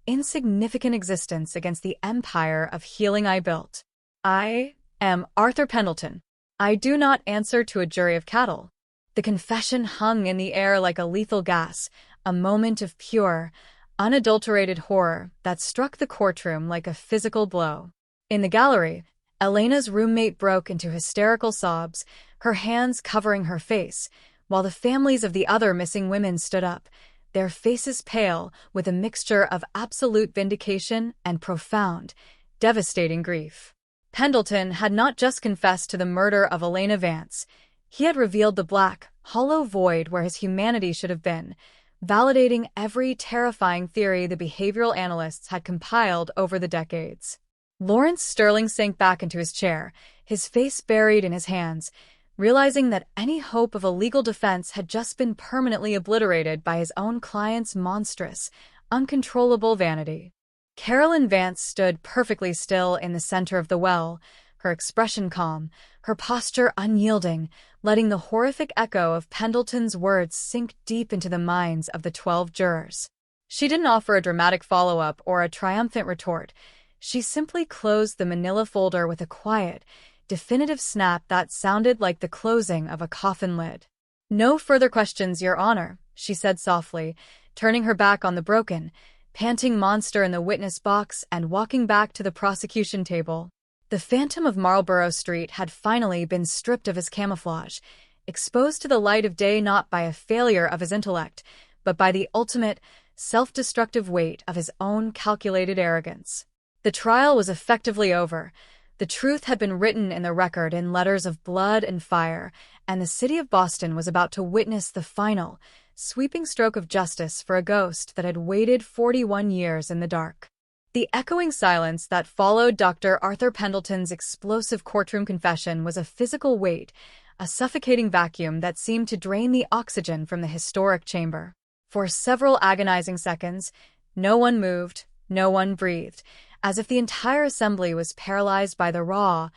insignificant existence against the empire of healing I built? I am Arthur Pendleton. I do not answer to a jury of cattle. The confession hung in the air like a lethal gas, a moment of pure, unadulterated horror that struck the courtroom like a physical blow. In the gallery, Elena's roommate broke into hysterical sobs, her hands covering her face, while the families of the other missing women stood up, their faces pale with a mixture of absolute vindication and profound, devastating grief. Pendleton had not just confessed to the murder of Elena Vance. He had revealed the black, hollow void where his humanity should have been, validating every terrifying theory the behavioral analysts had compiled over the decades. Lawrence Sterling sank back into his chair, his face buried in his hands, realizing that any hope of a legal defense had just been permanently obliterated by his own client's monstrous, uncontrollable vanity. Carolyn Vance stood perfectly still in the center of the well, her expression calm, her posture unyielding, letting the horrific echo of Pendleton's words sink deep into the minds of the 12 jurors. She didn't offer a dramatic follow-up or a triumphant retort. She simply closed the manila folder with a quiet, definitive snap that sounded like the closing of a coffin lid. "No further questions, Your Honor," she said softly, turning her back on the broken, panting monster in the witness box and walking back to the prosecution table. The Phantom of Marlborough Street had finally been stripped of his camouflage, exposed to the light of day not by a failure of his intellect, but by the ultimate, self-destructive weight of his own calculated arrogance. The trial was effectively over. The truth had been written in the record in letters of blood and fire, and the city of Boston was about to witness the final, sweeping stroke of justice for a ghost that had waited 41 years in the dark. The echoing silence that followed Dr. Arthur Pendleton's explosive courtroom confession was a physical weight, a suffocating vacuum that seemed to drain the oxygen from the historic chamber. For several agonizing seconds, no one moved, no one breathed, as if the entire assembly was paralyzed by the raw,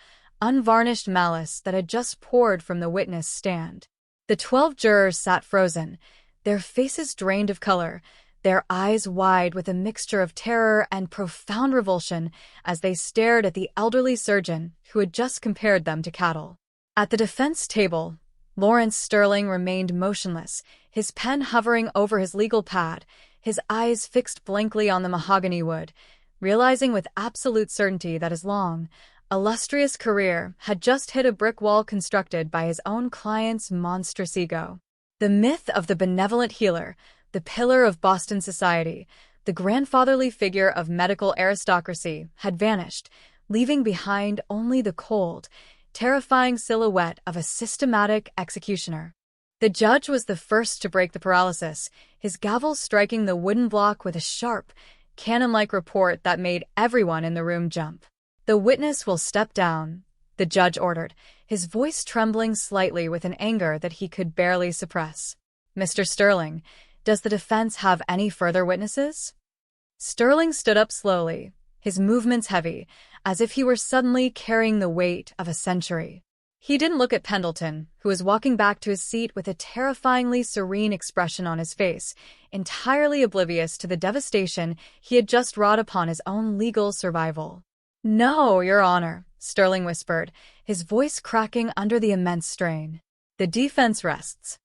unvarnished malice that had just poured from the witness stand. The 12 jurors sat frozen, their faces drained of color, their eyes wide with a mixture of terror and profound revulsion as they stared at the elderly surgeon who had just compared them to cattle. At the defense table, Lawrence Sterling remained motionless, his pen hovering over his legal pad, his eyes fixed blankly on the mahogany wood, realizing with absolute certainty that his long, illustrious career had just hit a brick wall constructed by his own client's monstrous ego. The myth of the benevolent healer, the pillar of Boston society, the grandfatherly figure of medical aristocracy, had vanished, leaving behind only the cold, terrifying silhouette of a systematic executioner. The judge was the first to break the paralysis, his gavel striking the wooden block with a sharp, cannon-like report that made everyone in the room jump. "The witness will step down," the judge ordered, his voice trembling slightly with an anger that he could barely suppress. "Mr. Sterling, does the defense have any further witnesses?" Sterling stood up slowly, his movements heavy, as if he were suddenly carrying the weight of a century. He didn't look at Pendleton, who was walking back to his seat with a terrifyingly serene expression on his face, entirely oblivious to the devastation he had just wrought upon his own legal survival. "No, Your Honor," Sterling whispered, his voice cracking under the immense strain. "The defense rests."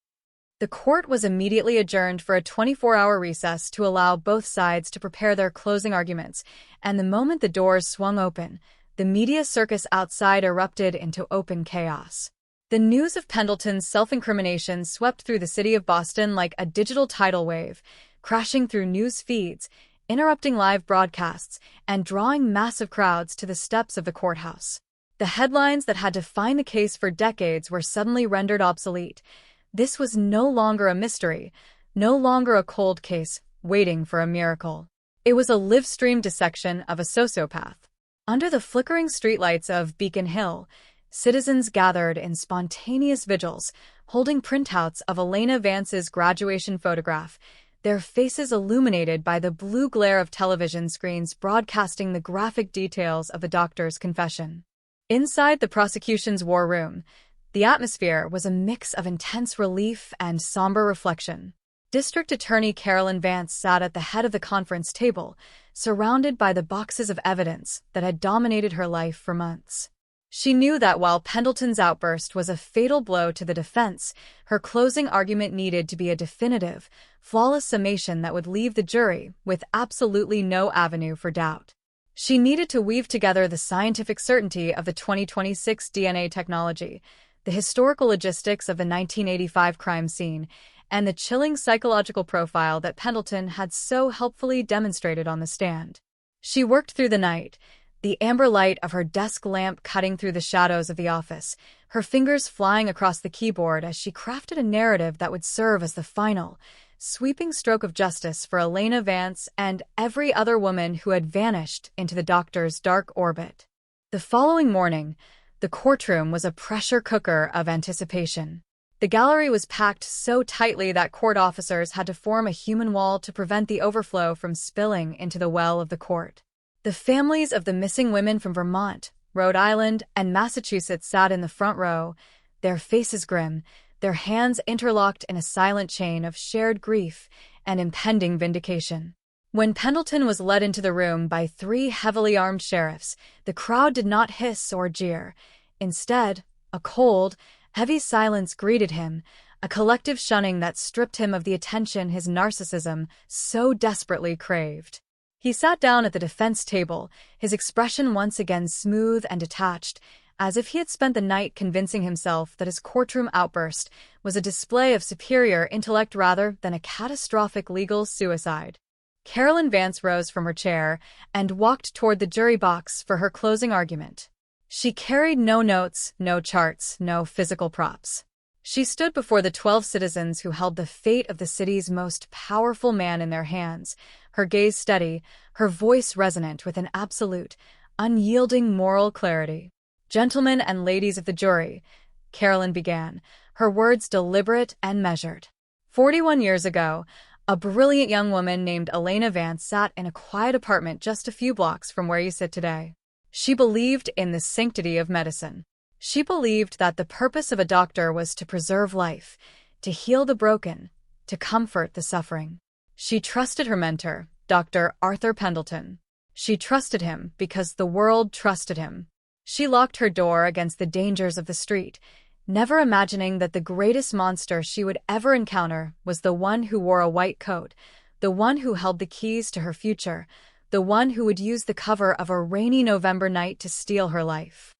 The court was immediately adjourned for a 24-hour recess to allow both sides to prepare their closing arguments, and the moment the doors swung open, the media circus outside erupted into open chaos. The news of Pendleton's self-incrimination swept through the city of Boston like a digital tidal wave, crashing through news feeds, interrupting live broadcasts, and drawing massive crowds to the steps of the courthouse. The headlines that had defined the case for decades were suddenly rendered obsolete. This was no longer a mystery, no longer a cold case waiting for a miracle. It was a live-stream dissection of a sociopath. Under the flickering streetlights of Beacon Hill, citizens gathered in spontaneous vigils, holding printouts of Elena Vance's graduation photograph, their faces illuminated by the blue glare of television screens broadcasting the graphic details of the doctor's confession. Inside the prosecution's war room, the atmosphere was a mix of intense relief and somber reflection. District Attorney Carolyn Vance sat at the head of the conference table, surrounded by the boxes of evidence that had dominated her life for months. She knew that while Pendleton's outburst was a fatal blow to the defense, her closing argument needed to be a definitive, flawless summation that would leave the jury with absolutely no avenue for doubt. She needed to weave together the scientific certainty of the 2026 DNA technology, the historical logistics of the 1985 crime scene, and the chilling psychological profile that Pendleton had so helpfully demonstrated on the stand. She worked through the night, the amber light of her desk lamp cutting through the shadows of the office, her fingers flying across the keyboard as she crafted a narrative that would serve as the final, sweeping stroke of justice for Elena Vance and every other woman who had vanished into the doctor's dark orbit. The following morning, the courtroom was a pressure cooker of anticipation. The gallery was packed so tightly that court officers had to form a human wall to prevent the overflow from spilling into the well of the court. The families of the missing women from Vermont, Rhode Island, and Massachusetts sat in the front row, their faces grim, their hands interlocked in a silent chain of shared grief and impending vindication. When Pendleton was led into the room by 3 heavily armed sheriffs, the crowd did not hiss or jeer. Instead, a cold, heavy silence greeted him, a collective shunning that stripped him of the attention his narcissism so desperately craved. He sat down at the defense table, his expression once again smooth and detached, as if he had spent the night convincing himself that his courtroom outburst was a display of superior intellect rather than a catastrophic legal suicide. Carolyn Vance rose from her chair and walked toward the jury box for her closing argument. She carried no notes, no charts, no physical props. She stood before the 12 citizens who held the fate of the city's most powerful man in their hands, her gaze steady, her voice resonant with an absolute, unyielding moral clarity. "Gentlemen and ladies of the jury," Carolyn began, her words deliberate and measured. 41 years ago, a brilliant young woman named Elena Vance sat in a quiet apartment just a few blocks from where you sit today. She believed in the sanctity of medicine. She believed that the purpose of a doctor was to preserve life, to heal the broken, to comfort the suffering. She trusted her mentor, Dr. Arthur Pendleton. She trusted him because the world trusted him. She locked her door against the dangers of the street, never imagining that the greatest monster she would ever encounter was the one who wore a white coat, the one who held the keys to her future, the one who would use the cover of a rainy November night to steal her life.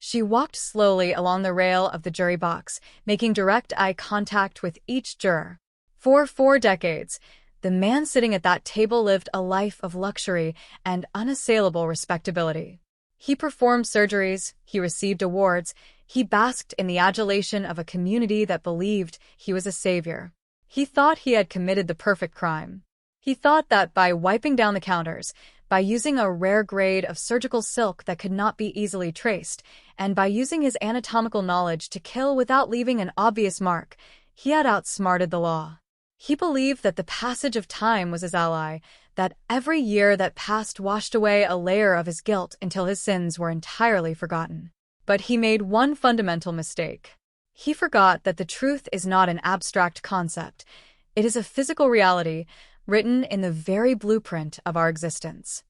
She walked slowly along the rail of the jury box, making direct eye contact with each juror. For 4 decades, the man sitting at that table lived a life of luxury and unassailable respectability. He performed surgeries, he received awards, he basked in the adulation of a community that believed he was a savior. He thought he had committed the perfect crime. He thought that by wiping down the counters, by using a rare grade of surgical silk that could not be easily traced, and by using his anatomical knowledge to kill without leaving an obvious mark, he had outsmarted the law. He believed that the passage of time was his ally, that every year that passed washed away a layer of his guilt until his sins were entirely forgotten. But he made one fundamental mistake. He forgot that the truth is not an abstract concept. It is a physical reality, written in the very blueprint of our existence.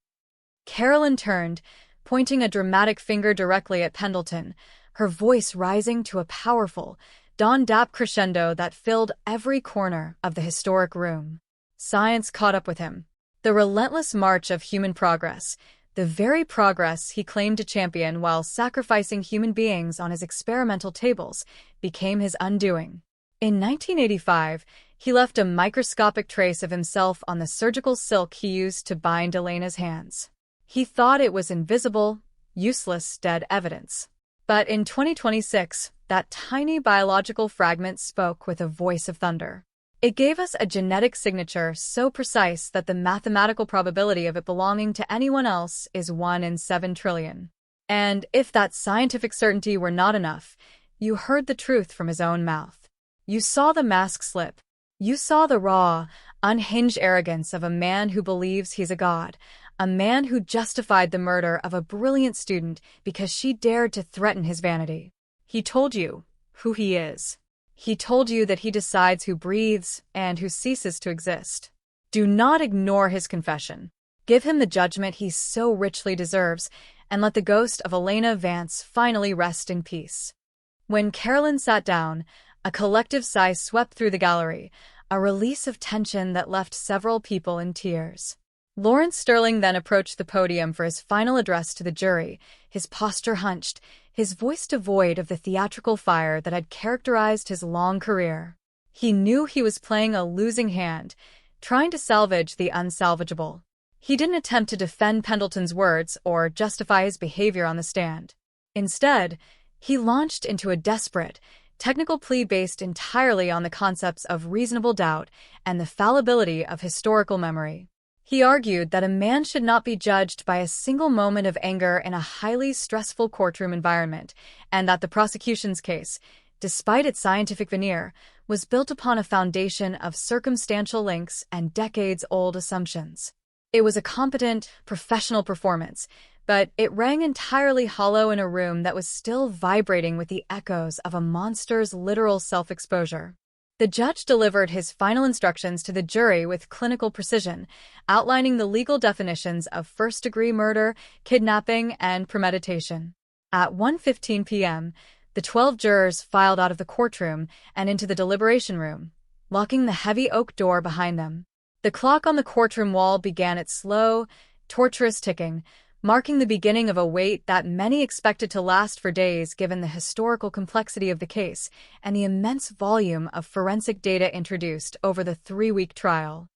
Carolyn turned, pointing a dramatic finger directly at Pendleton, her voice rising to a powerful, dawn-dap crescendo that filled every corner of the historic room. Science caught up with him. The relentless march of human progress, the very progress he claimed to champion while sacrificing human beings on his experimental tables, became his undoing. In 1985, he left a microscopic trace of himself on the surgical silk he used to bind Elena's hands. He thought it was invisible, useless, dead evidence. But in 2026, that tiny biological fragment spoke with a voice of thunder. It gave us a genetic signature so precise that the mathematical probability of it belonging to anyone else is 1 in 7 trillion. And if that scientific certainty were not enough, you heard the truth from his own mouth. You saw the mask slip. You saw the raw, unhinged arrogance of a man who believes he's a god, a man who justified the murder of a brilliant student because she dared to threaten his vanity. He told you who he is. He told you that he decides who breathes and who ceases to exist. Do not ignore his confession. Give him the judgment he so richly deserves, and let the ghost of Elena Vance finally rest in peace. When Carolyn sat down, a collective sigh swept through the gallery, a release of tension that left several people in tears. Lawrence Sterling then approached the podium for his final address to the jury, his posture hunched, his voice devoid of the theatrical fire that had characterized his long career. He knew he was playing a losing hand, trying to salvage the unsalvageable. He didn't attempt to defend Pendleton's words or justify his behavior on the stand. Instead, he launched into a desperate, technical plea based entirely on the concepts of reasonable doubt and the fallibility of historical memory. He argued that a man should not be judged by a single moment of anger in a highly stressful courtroom environment, and that the prosecution's case, despite its scientific veneer, was built upon a foundation of circumstantial links and decades-old assumptions. It was a competent, professional performance, but it rang entirely hollow in a room that was still vibrating with the echoes of a monster's literal self-exposure. The judge delivered his final instructions to the jury with clinical precision, outlining the legal definitions of first-degree murder, kidnapping, and premeditation. At 1:15 p.m., the 12 jurors filed out of the courtroom and into the deliberation room, locking the heavy oak door behind them. The clock on the courtroom wall began its slow, torturous ticking, marking the beginning of a wait that many expected to last for days given the historical complexity of the case and the immense volume of forensic data introduced over the 3-week trial.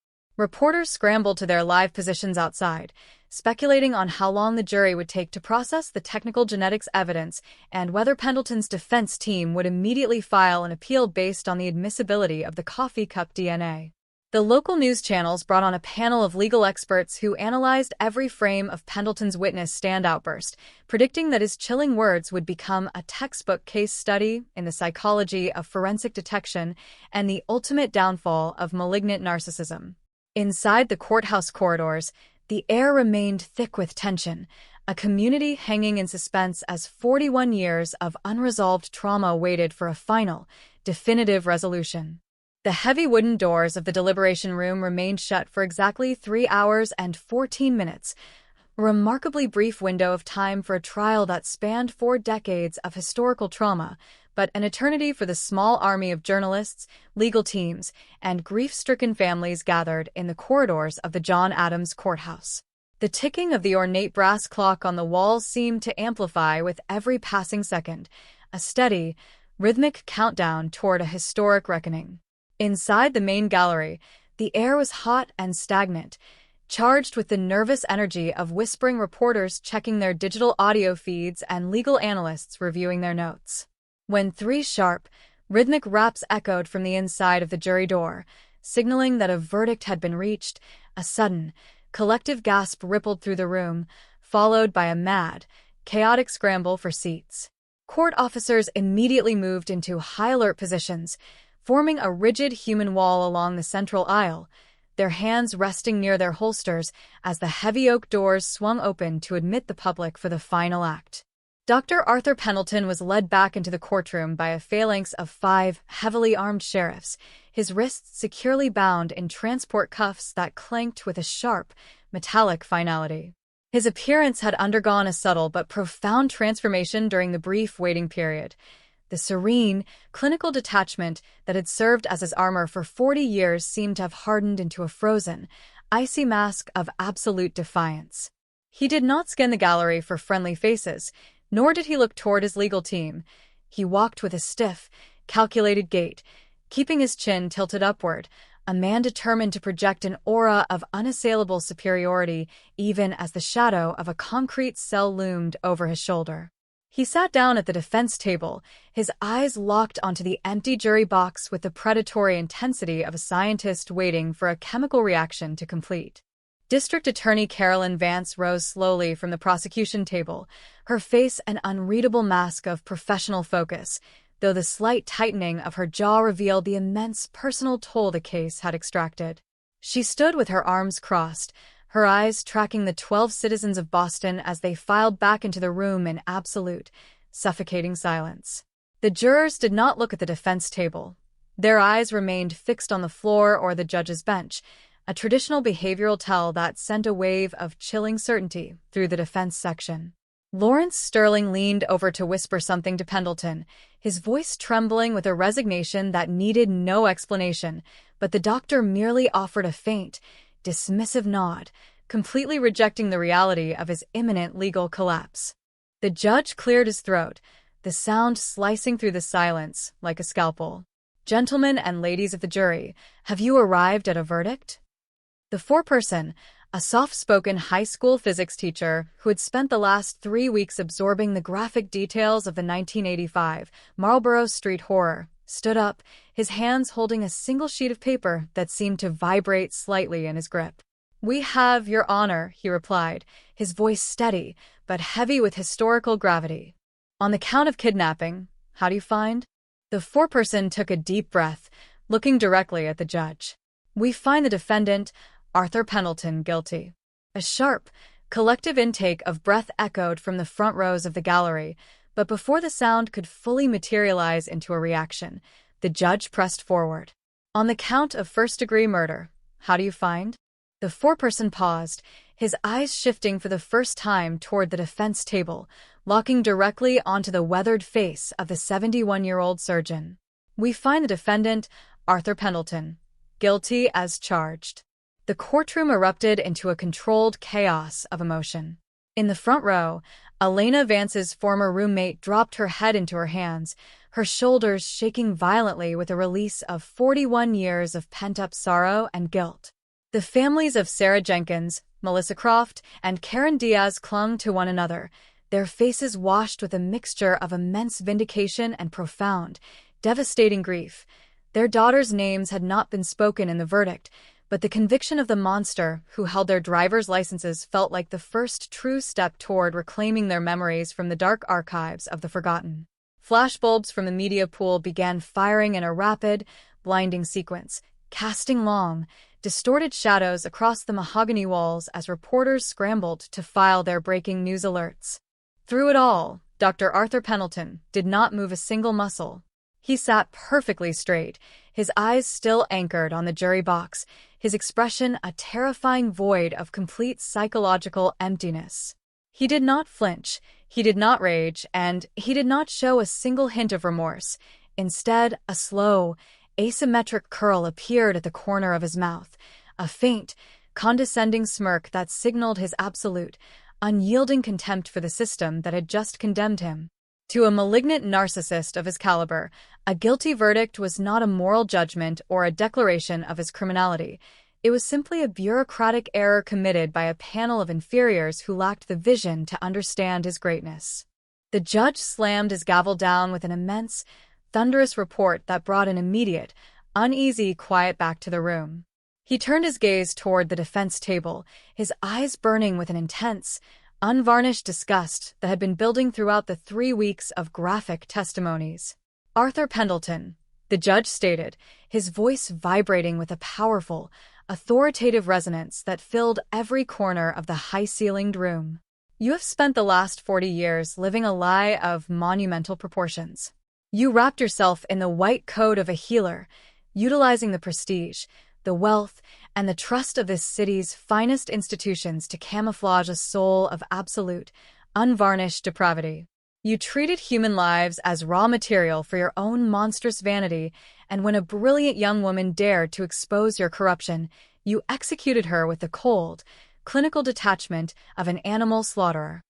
Reporters scrambled to their live positions outside, speculating on how long the jury would take to process the technical genetics evidence and whether Pendleton's defense team would immediately file an appeal based on the admissibility of the coffee cup DNA. The local news channels brought on a panel of legal experts who analyzed every frame of Pendleton's witness stand outburst, predicting that his chilling words would become a textbook case study in the psychology of forensic detection and the ultimate downfall of malignant narcissism. Inside the courthouse corridors, the air remained thick with tension, a community hanging in suspense as 41 years of unresolved trauma waited for a final, definitive resolution. The heavy wooden doors of the deliberation room remained shut for exactly 3 hours and 14 minutes, a remarkably brief window of time for a trial that spanned 4 decades of historical trauma, but an eternity for the small army of journalists, legal teams, and grief-stricken families gathered in the corridors of the John Adams Courthouse. The ticking of the ornate brass clock on the walls seemed to amplify with every passing second, a steady, rhythmic countdown toward a historic reckoning. Inside the main gallery, the air was hot and stagnant, charged with the nervous energy of whispering reporters checking their digital audio feeds and legal analysts reviewing their notes. When 3 sharp, rhythmic raps echoed from the inside of the jury door, signaling that a verdict had been reached, a sudden, collective gasp rippled through the room, followed by a mad, chaotic scramble for seats. Court officers immediately moved into high-alert positions, forming a rigid human wall along the central aisle, their hands resting near their holsters as the heavy oak doors swung open to admit the public for the final act. Dr. Arthur Pendleton was led back into the courtroom by a phalanx of 5 heavily armed sheriffs, his wrists securely bound in transport cuffs that clanked with a sharp, metallic finality. His appearance had undergone a subtle but profound transformation during the brief waiting period. The serene, clinical detachment that had served as his armor for 40 years seemed to have hardened into a frozen, icy mask of absolute defiance. He did not scan the gallery for friendly faces, nor did he look toward his legal team. He walked with a stiff, calculated gait, keeping his chin tilted upward, a man determined to project an aura of unassailable superiority even as the shadow of a concrete cell loomed over his shoulder. He sat down at the defense table, his eyes locked onto the empty jury box with the predatory intensity of a scientist waiting for a chemical reaction to complete. District Attorney Carolyn Vance rose slowly from the prosecution table, her face an unreadable mask of professional focus, though the slight tightening of her jaw revealed the immense personal toll the case had extracted. She stood with her arms crossed, her eyes tracking the 12 citizens of Boston as they filed back into the room in absolute, suffocating silence. The jurors did not look at the defense table. Their eyes remained fixed on the floor or the judge's bench, a traditional behavioral tell that sent a wave of chilling certainty through the defense section. Lawrence Sterling leaned over to whisper something to Pendleton, his voice trembling with a resignation that needed no explanation, but the doctor merely offered a faint, dismissive nod, completely rejecting the reality of his imminent legal collapse. The judge cleared his throat, the sound slicing through the silence like a scalpel. "Gentlemen and ladies of the jury, have you arrived at a verdict?" The foreperson, a soft-spoken high school physics teacher who had spent the last 3 weeks absorbing the graphic details of the 1985 Marlborough Street horror, stood up, his hands holding a single sheet of paper that seemed to vibrate slightly in his grip. "We have, Your Honor," he replied, his voice steady but heavy with historical gravity. "On the count of kidnapping, how do you find?" The foreperson took a deep breath, looking directly at the judge. "We find the defendant, Arthur Pendleton, guilty." A sharp, collective intake of breath echoed from the front rows of the gallery, but before the sound could fully materialize into a reaction, the judge pressed forward. "On the count of first-degree murder, how do you find?" The foreperson paused, his eyes shifting for the first time toward the defense table, locking directly onto the weathered face of the 71-year-old surgeon. "We find the defendant, Arthur Pendleton, guilty as charged." The courtroom erupted into a controlled chaos of emotion. In the front row, Elena Vance's former roommate dropped her head into her hands, her shoulders shaking violently with a release of 41 years of pent-up sorrow and guilt. The families of Sarah Jenkins, Melissa Croft, and Karen Diaz clung to one another, their faces washed with a mixture of immense vindication and profound, devastating grief. Their daughters' names had not been spoken in the verdict, but the conviction of the monster who held their driver's licenses felt like the first true step toward reclaiming their memories from the dark archives of the forgotten. Flashbulbs from the media pool began firing in a rapid, blinding sequence, casting long, distorted shadows across the mahogany walls as reporters scrambled to file their breaking news alerts. Through it all, Dr. Arthur Pendleton did not move a single muscle. He sat perfectly straight, his eyes still anchored on the jury box, his expression a terrifying void of complete psychological emptiness. He did not flinch, he did not rage, and he did not show a single hint of remorse. Instead, a slow, asymmetric curl appeared at the corner of his mouth, a faint, condescending smirk that signaled his absolute, unyielding contempt for the system that had just condemned him. To a malignant narcissist of his caliber, a guilty verdict was not a moral judgment or a declaration of his criminality. It was simply a bureaucratic error committed by a panel of inferiors who lacked the vision to understand his greatness. The judge slammed his gavel down with an immense, thunderous report that brought an immediate, uneasy quiet back to the room. He turned his gaze toward the defense table, his eyes burning with an intense, unvarnished disgust that had been building throughout the 3 weeks of graphic testimonies. Arthur Pendleton, the judge stated, his voice vibrating with a powerful, authoritative resonance that filled every corner of the high-ceilinged room. You have spent the last 40 years living a lie of monumental proportions. You wrapped yourself in the white coat of a healer, utilizing the prestige, the wealth, and the trust of this city's finest institutions to camouflage a soul of absolute, unvarnished depravity. You treated human lives as raw material for your own monstrous vanity, and when a brilliant young woman dared to expose your corruption, you executed her with the cold, clinical detachment of an animal slaughterer.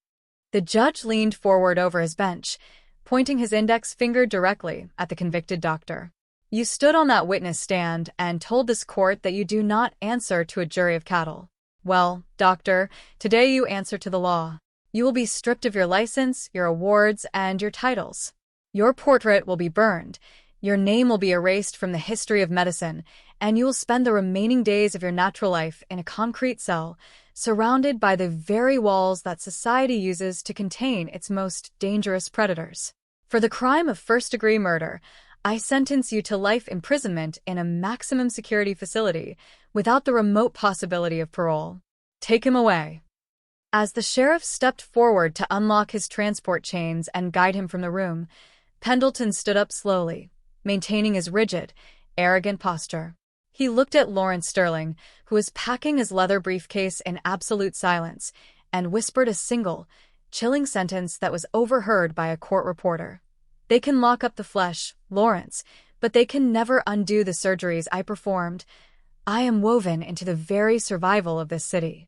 The judge leaned forward over his bench, pointing his index finger directly at the convicted doctor. You stood on that witness stand and told this court that you do not answer to a jury of cattle. Well, doctor, today you answer to the law. You will be stripped of your license, your awards, and your titles. Your portrait will be burned, your name will be erased from the history of medicine, and you will spend the remaining days of your natural life in a concrete cell, surrounded by the very walls that society uses to contain its most dangerous predators. For the crime of first-degree murder, I sentence you to life imprisonment in a maximum security facility without the remote possibility of parole. Take him away. As the sheriff stepped forward to unlock his transport chains and guide him from the room, Pendleton stood up slowly, maintaining his rigid, arrogant posture. He looked at Lawrence Sterling, who was packing his leather briefcase in absolute silence, and whispered a single, chilling sentence that was overheard by a court reporter. They can lock up the flesh, Lawrence, but they can never undo the surgeries I performed. I am woven into the very survival of this city.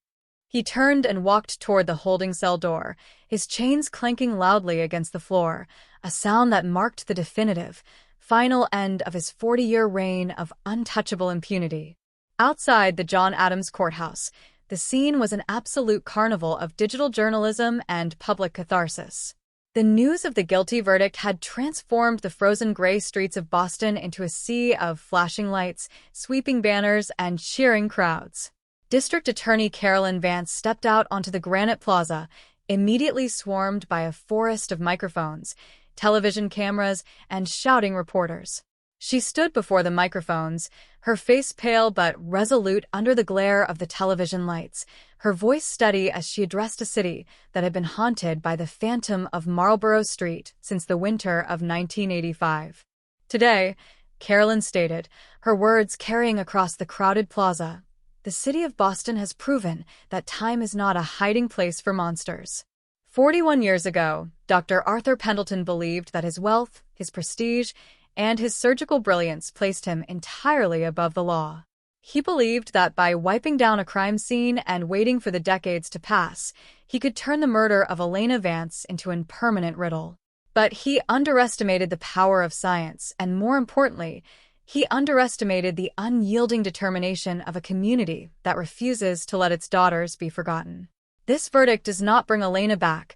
He turned and walked toward the holding cell door, his chains clanking loudly against the floor, a sound that marked the definitive, final end of his 40-year reign of untouchable impunity. Outside the John Adams Courthouse, the scene was an absolute carnival of digital journalism and public catharsis. The news of the guilty verdict had transformed the frozen gray streets of Boston into a sea of flashing lights, sweeping banners, and cheering crowds. District Attorney Carolyn Vance stepped out onto the Granite Plaza, immediately swarmed by a forest of microphones, television cameras, and shouting reporters. She stood before the microphones, her face pale but resolute under the glare of the television lights, her voice steady as she addressed a city that had been haunted by the phantom of Marlborough Street since the winter of 1985. Today, Carolyn stated, her words carrying across the crowded plaza, the city of Boston has proven that time is not a hiding place for monsters. 41 years ago, Dr. Arthur Pendleton believed that his wealth, his prestige, and his surgical brilliance placed him entirely above the law. He believed that by wiping down a crime scene and waiting for the decades to pass, he could turn the murder of Elena Vance into an permanent riddle. But he underestimated the power of science and, more importantly, He underestimated the unyielding determination of a community that refuses to let its daughters be forgotten. This verdict does not bring Elena back,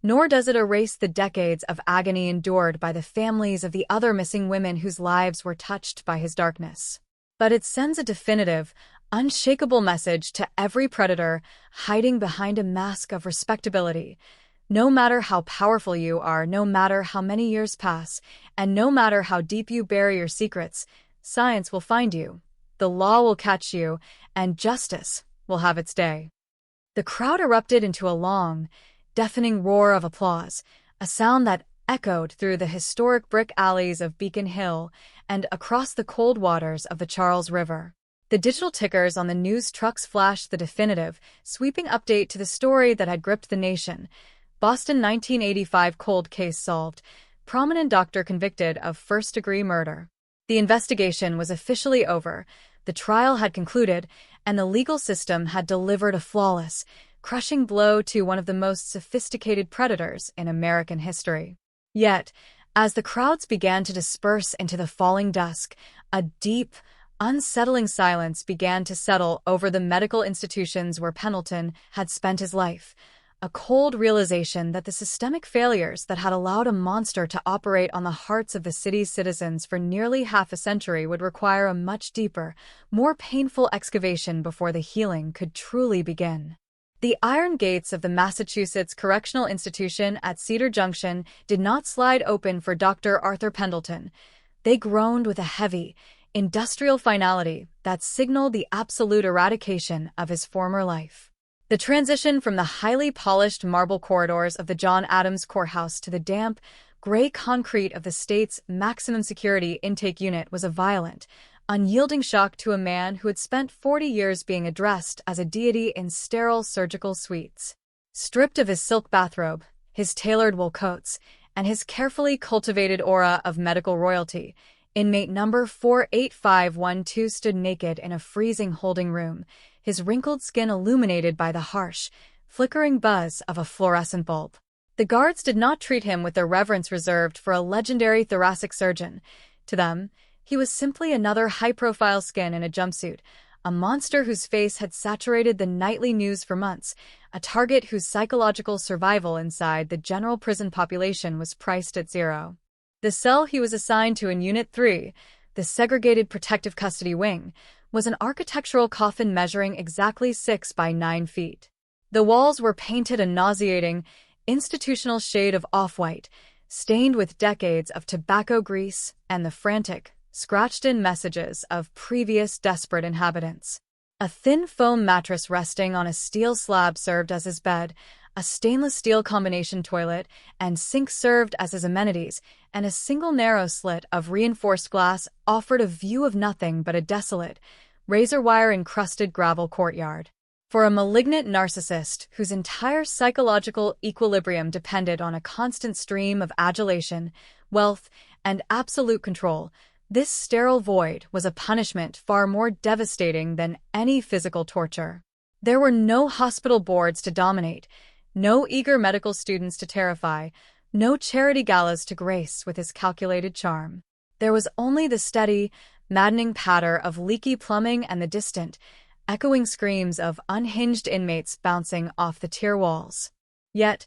nor does it erase the decades of agony endured by the families of the other missing women whose lives were touched by his darkness. But it sends a definitive, unshakable message to every predator hiding behind a mask of respectability. No matter how powerful you are, no matter how many years pass, and no matter how deep you bury your secrets, science will find you, the law will catch you, and justice will have its day. The crowd erupted into a long, deafening roar of applause, a sound that echoed through the historic brick alleys of Beacon Hill and across the cold waters of the Charles River. The digital tickers on the news trucks flashed the definitive, sweeping update to the story that had gripped the nation. Boston 1985 cold case solved. Prominent doctor convicted of first-degree murder. The investigation was officially over. The trial had concluded, and the legal system had delivered a flawless, crushing blow to one of the most sophisticated predators in American history. Yet, as the crowds began to disperse into the falling dusk, a deep, unsettling silence began to settle over the medical institutions where Pendleton had spent his life. A cold realization that the systemic failures that had allowed a monster to operate on the hearts of the city's citizens for nearly half a century would require a much deeper, more painful excavation before the healing could truly begin. The iron gates of the Massachusetts Correctional Institution at Cedar Junction did not slide open for Dr. Arthur Pendleton. They groaned with a heavy, industrial finality that signaled the absolute eradication of his former life. The transition from the highly polished marble corridors of the John Adams Courthouse to the damp, gray concrete of the state's maximum security intake unit was a violent, unyielding shock to a man who had spent 40 years being addressed as a deity in sterile surgical suites. Stripped of his silk bathrobe, his tailored wool coats, and his carefully cultivated aura of medical royalty, inmate number 48512 stood naked in a freezing holding room, his wrinkled skin illuminated by the harsh, flickering buzz of a fluorescent bulb. The guards did not treat him with the reverence reserved for a legendary thoracic surgeon. To them, he was simply another high-profile skin in a jumpsuit, a monster whose face had saturated the nightly news for months, a target whose psychological survival inside the general prison population was priced at zero. The cell he was assigned to in Unit 3, the segregated protective custody wing, was an architectural coffin measuring exactly 6 by 9 feet. The walls were painted a nauseating, institutional shade of off-white, stained with decades of tobacco grease and the frantic, scratched-in messages of previous desperate inhabitants. A thin foam mattress resting on a steel slab served as his bed, a stainless steel combination toilet and sink served as his amenities, and a single narrow slit of reinforced glass offered a view of nothing but a desolate, razor-wire-encrusted gravel courtyard. For a malignant narcissist whose entire psychological equilibrium depended on a constant stream of adulation, wealth, and absolute control, this sterile void was a punishment far more devastating than any physical torture. There were no hospital boards to dominate, no eager medical students to terrify, no charity galas to grace with his calculated charm. There was only the steady, maddening patter of leaky plumbing and the distant, echoing screams of unhinged inmates bouncing off the tier walls. Yet,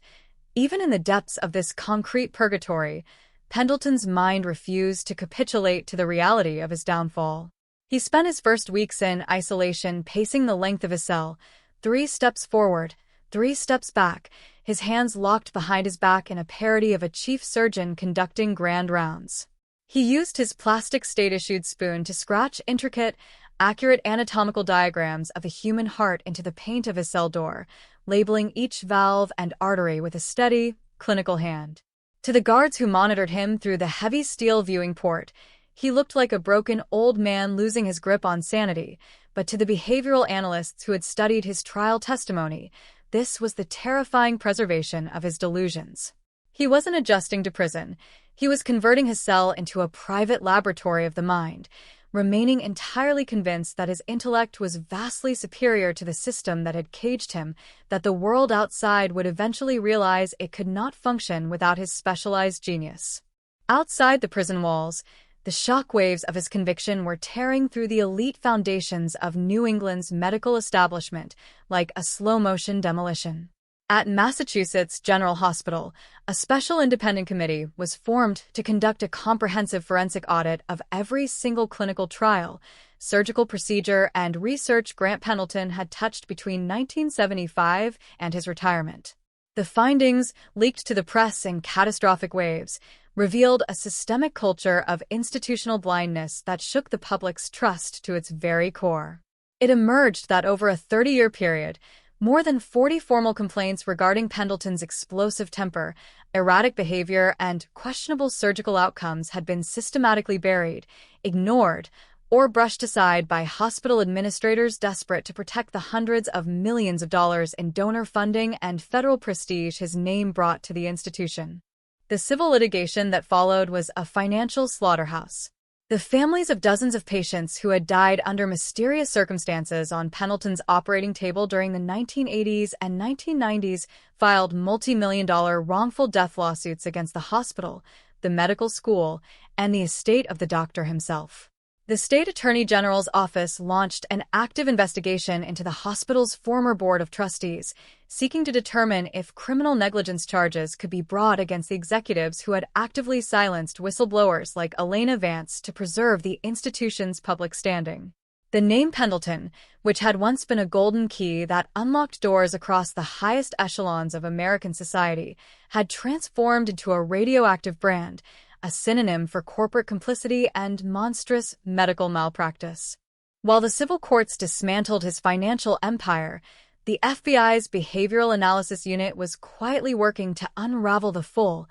even in the depths of this concrete purgatory, Pendleton's mind refused to capitulate to the reality of his downfall. He spent his first weeks in isolation pacing the length of his cell, 3 steps forward, 3 steps back, his hands locked behind his back in a parody of a chief surgeon conducting grand rounds. He used his plastic state-issued spoon to scratch intricate, accurate anatomical diagrams of the human heart into the paint of his cell door, labeling each valve and artery with a steady, clinical hand. To the guards who monitored him through the heavy steel viewing port, he looked like a broken old man losing his grip on sanity, but to the behavioral analysts who had studied his trial testimony, this was the terrifying preservation of his delusions. He wasn't adjusting to prison. He was converting his cell into a private laboratory of the mind, remaining entirely convinced that his intellect was vastly superior to the system that had caged him, that the world outside would eventually realize it could not function without his specialized genius. Outside the prison walls, The shockwaves of his conviction were tearing through the elite foundations of New England's medical establishment like a slow-motion demolition. At Massachusetts General Hospital, a special independent committee was formed to conduct a comprehensive forensic audit of every single clinical trial, surgical procedure, and research Grant Pendleton had touched between 1975 and his retirement. The findings, leaked to the press in catastrophic waves, revealed a systemic culture of institutional blindness that shook the public's trust to its very core. It emerged that over a 30-year period, more than 40 formal complaints regarding Pendleton's explosive temper, erratic behavior, and questionable surgical outcomes had been systematically buried, ignored, or brushed aside by hospital administrators desperate to protect the hundreds of millions of dollars in donor funding and federal prestige his name brought to the institution. The civil litigation that followed was a financial slaughterhouse. The families of dozens of patients who had died under mysterious circumstances on Pendleton's operating table during the 1980s and 1990s filed multi-million-dollar wrongful death lawsuits against the hospital, the medical school, and the estate of the doctor himself. The state attorney general's office launched an active investigation into the hospital's former board of trustees, seeking to determine if criminal negligence charges could be brought against the executives who had actively silenced whistleblowers like Elena Vance to preserve the institution's public standing. The name Pendleton, which had once been a golden key that unlocked doors across the highest echelons of American society, had transformed into a radioactive brand, a synonym for corporate complicity and monstrous medical malpractice. While the civil courts dismantled his financial empire, the FBI's Behavioral Analysis Unit was quietly working to unravel the full,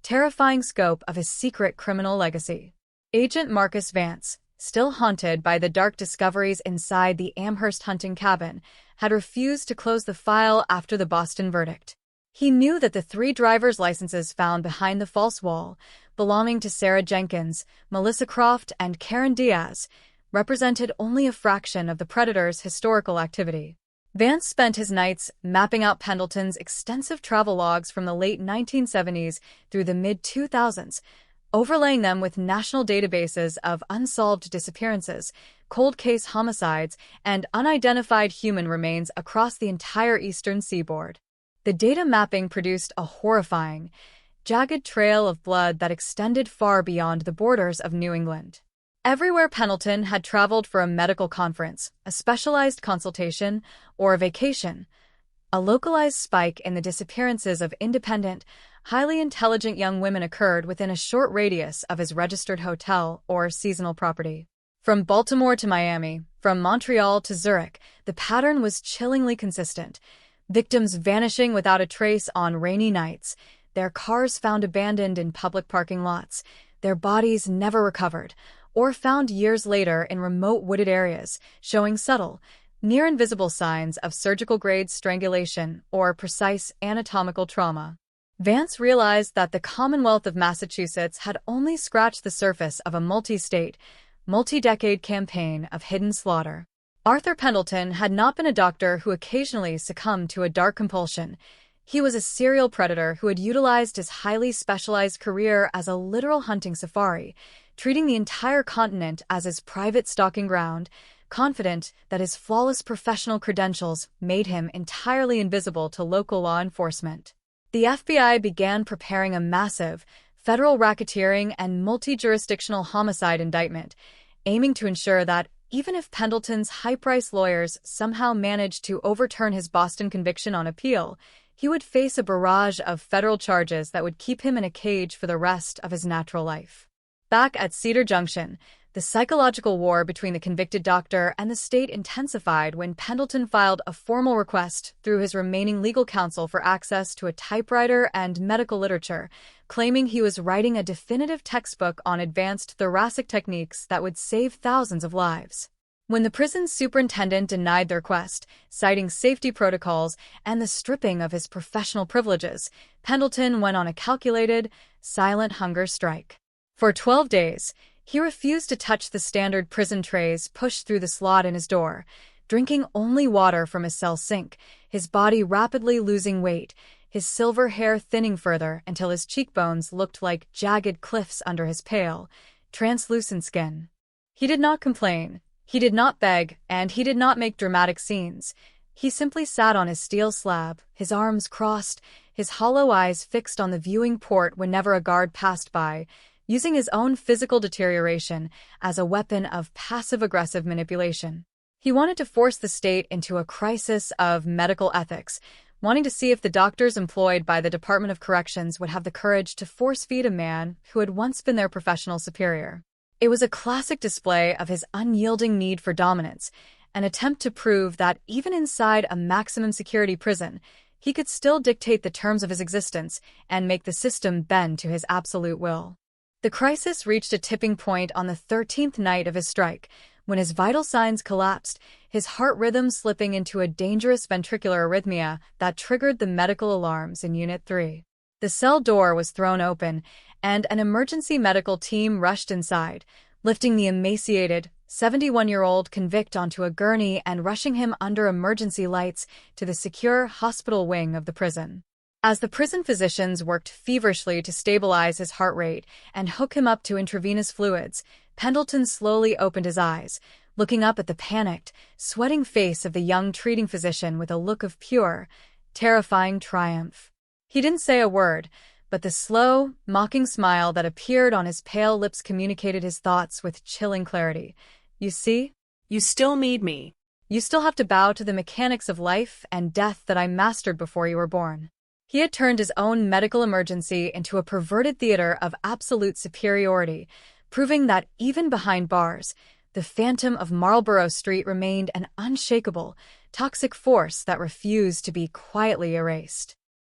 terrifying scope of his secret criminal legacy. Agent Marcus Vance, still haunted by the dark discoveries inside the Amherst hunting cabin, had refused to close the file after the Boston verdict. He knew that the 3 driver's licenses found behind the false wall, belonging to Sarah Jenkins, Melissa Croft, and Karen Diaz, represented only a fraction of the predator's historical activity. Vance spent his nights mapping out Pendleton's extensive travel logs from the late 1970s through the mid-2000s, overlaying them with national databases of unsolved disappearances, cold case homicides, and unidentified human remains across the entire eastern seaboard. The data mapping produced a horrifying, jagged trail of blood that extended far beyond the borders of New England. Everywhere Pendleton had traveled for a medical conference, a specialized consultation, or a vacation, a localized spike in the disappearances of independent, highly intelligent young women occurred within a short radius of his registered hotel or seasonal property. From Baltimore to Miami, from Montreal to Zurich, the pattern was chillingly consistent. Victims vanishing without a trace on rainy nights, their cars found abandoned in public parking lots, their bodies never recovered, or found years later in remote wooded areas, showing subtle, near-invisible signs of surgical-grade strangulation or precise anatomical trauma. Vance realized that the Commonwealth of Massachusetts had only scratched the surface of a multi-state, multi-decade campaign of hidden slaughter. Arthur Pendleton had not been a doctor who occasionally succumbed to a dark compulsion. He was a serial predator who had utilized his highly specialized career as a literal hunting safari, treating the entire continent as his private stalking ground, confident that his flawless professional credentials made him entirely invisible to local law enforcement. The FBI began preparing a massive, federal racketeering and multi-jurisdictional homicide indictment, aiming to ensure that even if Pendleton's high-priced lawyers somehow managed to overturn his Boston conviction on appeal, he would face a barrage of federal charges that would keep him in a cage for the rest of his natural life. Back at Cedar Junction, the psychological war between the convicted doctor and the state intensified when Pendleton filed a formal request through his remaining legal counsel for access to a typewriter and medical literature, claiming he was writing a definitive textbook on advanced thoracic techniques that would save thousands of lives. When the prison superintendent denied the request, citing safety protocols and the stripping of his professional privileges, Pendleton went on a calculated, silent hunger strike. For 12 days, he refused to touch the standard prison trays pushed through the slot in his door, drinking only water from his cell sink, his body rapidly losing weight, his silver hair thinning further until his cheekbones looked like jagged cliffs under his pale, translucent skin. He did not complain, he did not beg, and he did not make dramatic scenes. He simply sat on his steel slab, his arms crossed, his hollow eyes fixed on the viewing port whenever a guard passed by, using his own physical deterioration as a weapon of passive-aggressive manipulation. He wanted to force the state into a crisis of medical ethics, wanting to see if the doctors employed by the Department of Corrections would have the courage to force-feed a man who had once been their professional superior. It was a classic display of his unyielding need for dominance, an attempt to prove that even inside a maximum security prison, he could still dictate the terms of his existence and make the system bend to his absolute will. The crisis reached a tipping point on the 13th night of his strike, when his vital signs collapsed, his heart rhythm slipping into a dangerous ventricular arrhythmia that triggered the medical alarms in Unit 3. The cell door was thrown open, and an emergency medical team rushed inside, lifting the emaciated, 71-year-old convict onto a gurney and rushing him under emergency lights to the secure hospital wing of the prison. As the prison physicians worked feverishly to stabilize his heart rate and hook him up to intravenous fluids, Pendleton slowly opened his eyes, looking up at the panicked, sweating face of the young treating physician with a look of pure, terrifying triumph. He didn't say a word, but the slow, mocking smile that appeared on his pale lips communicated his thoughts with chilling clarity. You see? You still need me. You still have to bow to the mechanics of life and death that I mastered before you were born. He had turned his own medical emergency into a perverted theater of absolute superiority, proving that even behind bars, the phantom of Marlborough Street remained an unshakable, toxic force that refused to be quietly erased.